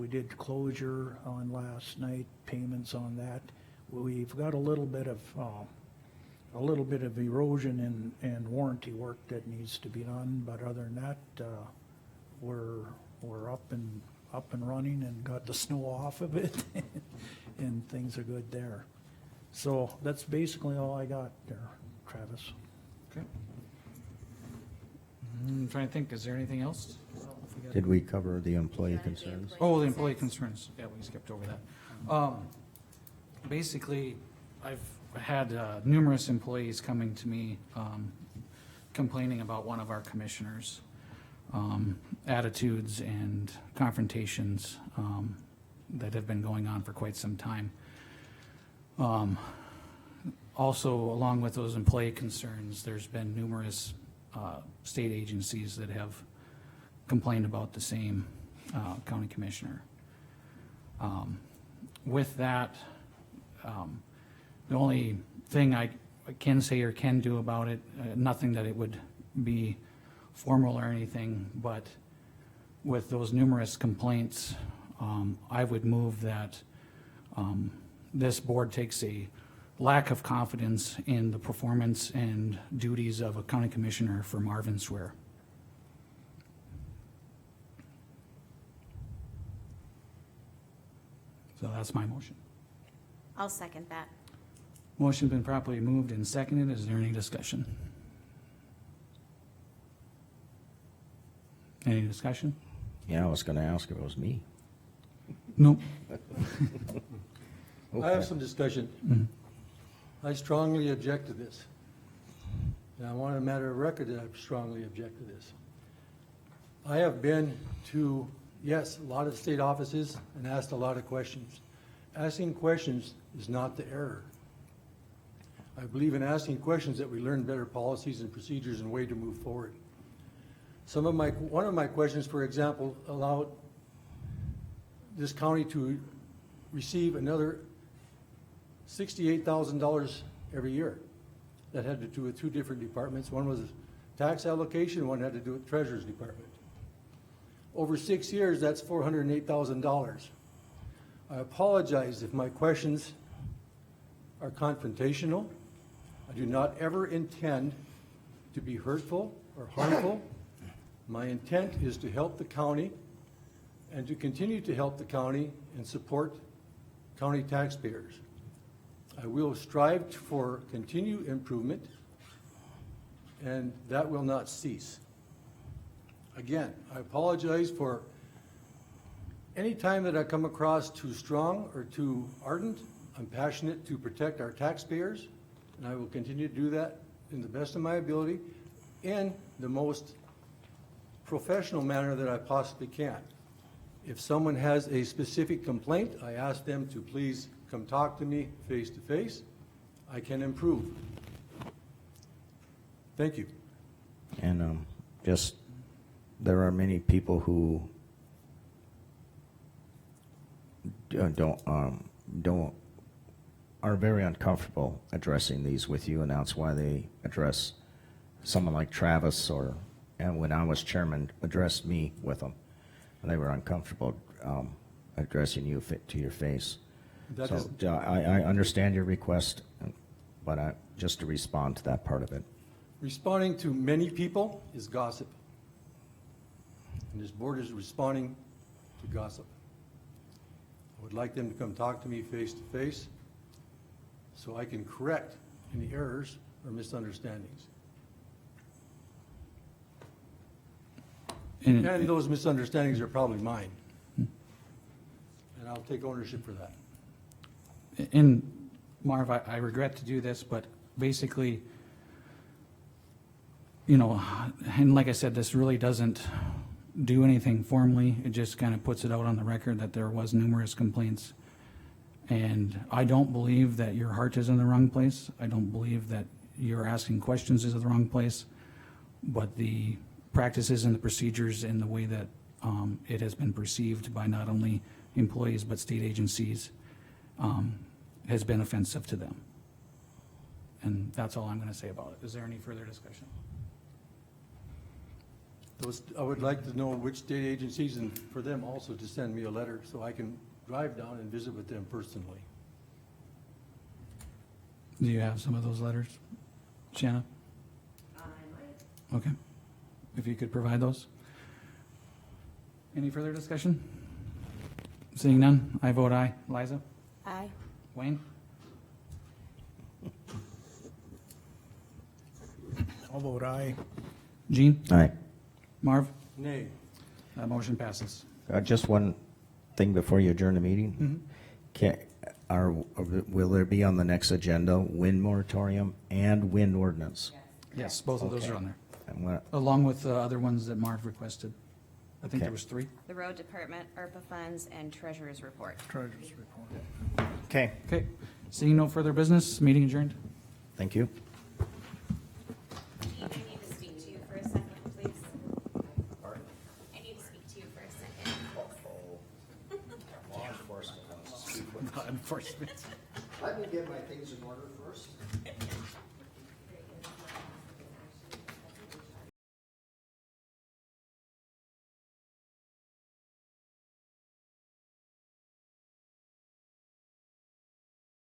did closure on last night, payments on that. We've got a little bit of erosion and warranty work that needs to be done, but other than that, we're up and running and got the snow off of it, and things are good there. So that's basically all I got there, Travis. Okay. I'm trying to think, is there anything else Did we cover the employee concerns? Oh, the employee concerns, yeah, we skipped over that. Basically, I've had numerous employees coming to me, complaining about one of our commissioners' attitudes and confrontations that have been going on for quite some time. Also, along with those employee concerns, there's been numerous state agencies that have complained about the same county commissioner. With that, the only thing I can say or can do about it, nothing that it would be formal or anything, but with those numerous complaints, I would move that this board takes a lack of confidence in the performance and duties of a county commissioner for Marvin Swear. So that's my motion. I'll second that. Motion been properly moved and seconded. Is there any discussion? Any discussion? Yeah, I was gonna ask if it was me. Nope. I have some discussion. I strongly object to this. And I want a matter of record that I strongly object to this. I have been to, yes, a lot of state offices and asked a lot of questions. Asking questions is not the error. I believe in asking questions that we learn better policies and procedures and way to move forward. One of my questions, for example, allowed this county to receive another $68,000 every year. That had to do with two different departments. One was tax allocation, one had to do with Treasurer's Department. Over 6 years, that's $408,000. I apologize if my questions are confrontational. I do not ever intend to be hurtful or harmful. My intent is to help the county and to continue to help the county and support county taxpayers. I will strive for continued improvement, and that will not cease. Again, I apologize for any time that I come across too strong or too ardent. I'm passionate to protect our taxpayers, and I will continue to do that in the best of my ability in the most professional manner that I possibly can. If someone has a specific complaint, I ask them to please come talk to me face to face. I can improve. Thank you. And there are many people who are very uncomfortable addressing these with you, and that's why they address someone like Travis and when I was chairman, addressed me with them. And they were uncomfortable addressing you to your face. I understand your request, but just to respond to that part of it. Responding to many people is gossip. And this board is responding to gossip. I would like them to come talk to me face to face so I can correct any errors or misunderstandings. And those misunderstandings are probably mine. And I'll take ownership for that. And Marv, I regret to do this, but basically, and like I said, this really doesn't do anything formally. It just kind of puts it out on the record that there was numerous complaints. And I don't believe that your heart is in the wrong place. I don't believe that you're asking questions is in the wrong place. But the practices and the procedures and the way that it has been perceived by not only employees but state agencies has been offensive to them. And that's all I'm going to say about it. Is there any further discussion? I would like to know which state agencies, and for them also to send me a letter so I can drive down and visit with them personally. Do you have some of those letters, Shanna? I might. Okay. If you could provide those. Any further discussion? Seeing none, I vote aye. Liza? Aye. Wayne? I'll vote aye. Gene? Aye. Marv? Nay. Motion passes. Just one thing before you adjourn the meeting. Can, will there be on the next agenda, wind moratorium and wind ordinance? Yes, both of those are on there, I'm gonna, along with the other ones that Marv requested. I think Okay. there was 3. The road department, ARPA funds, and treasurer's report. Treasurer's report. okay, Okay, seeing no further business, meeting adjourned. thank you. Dean, I need to speak to you for a second, please. I need to speak to you for a second. Law enforcement wants to speak Law enforcement. Let me get my things in order first.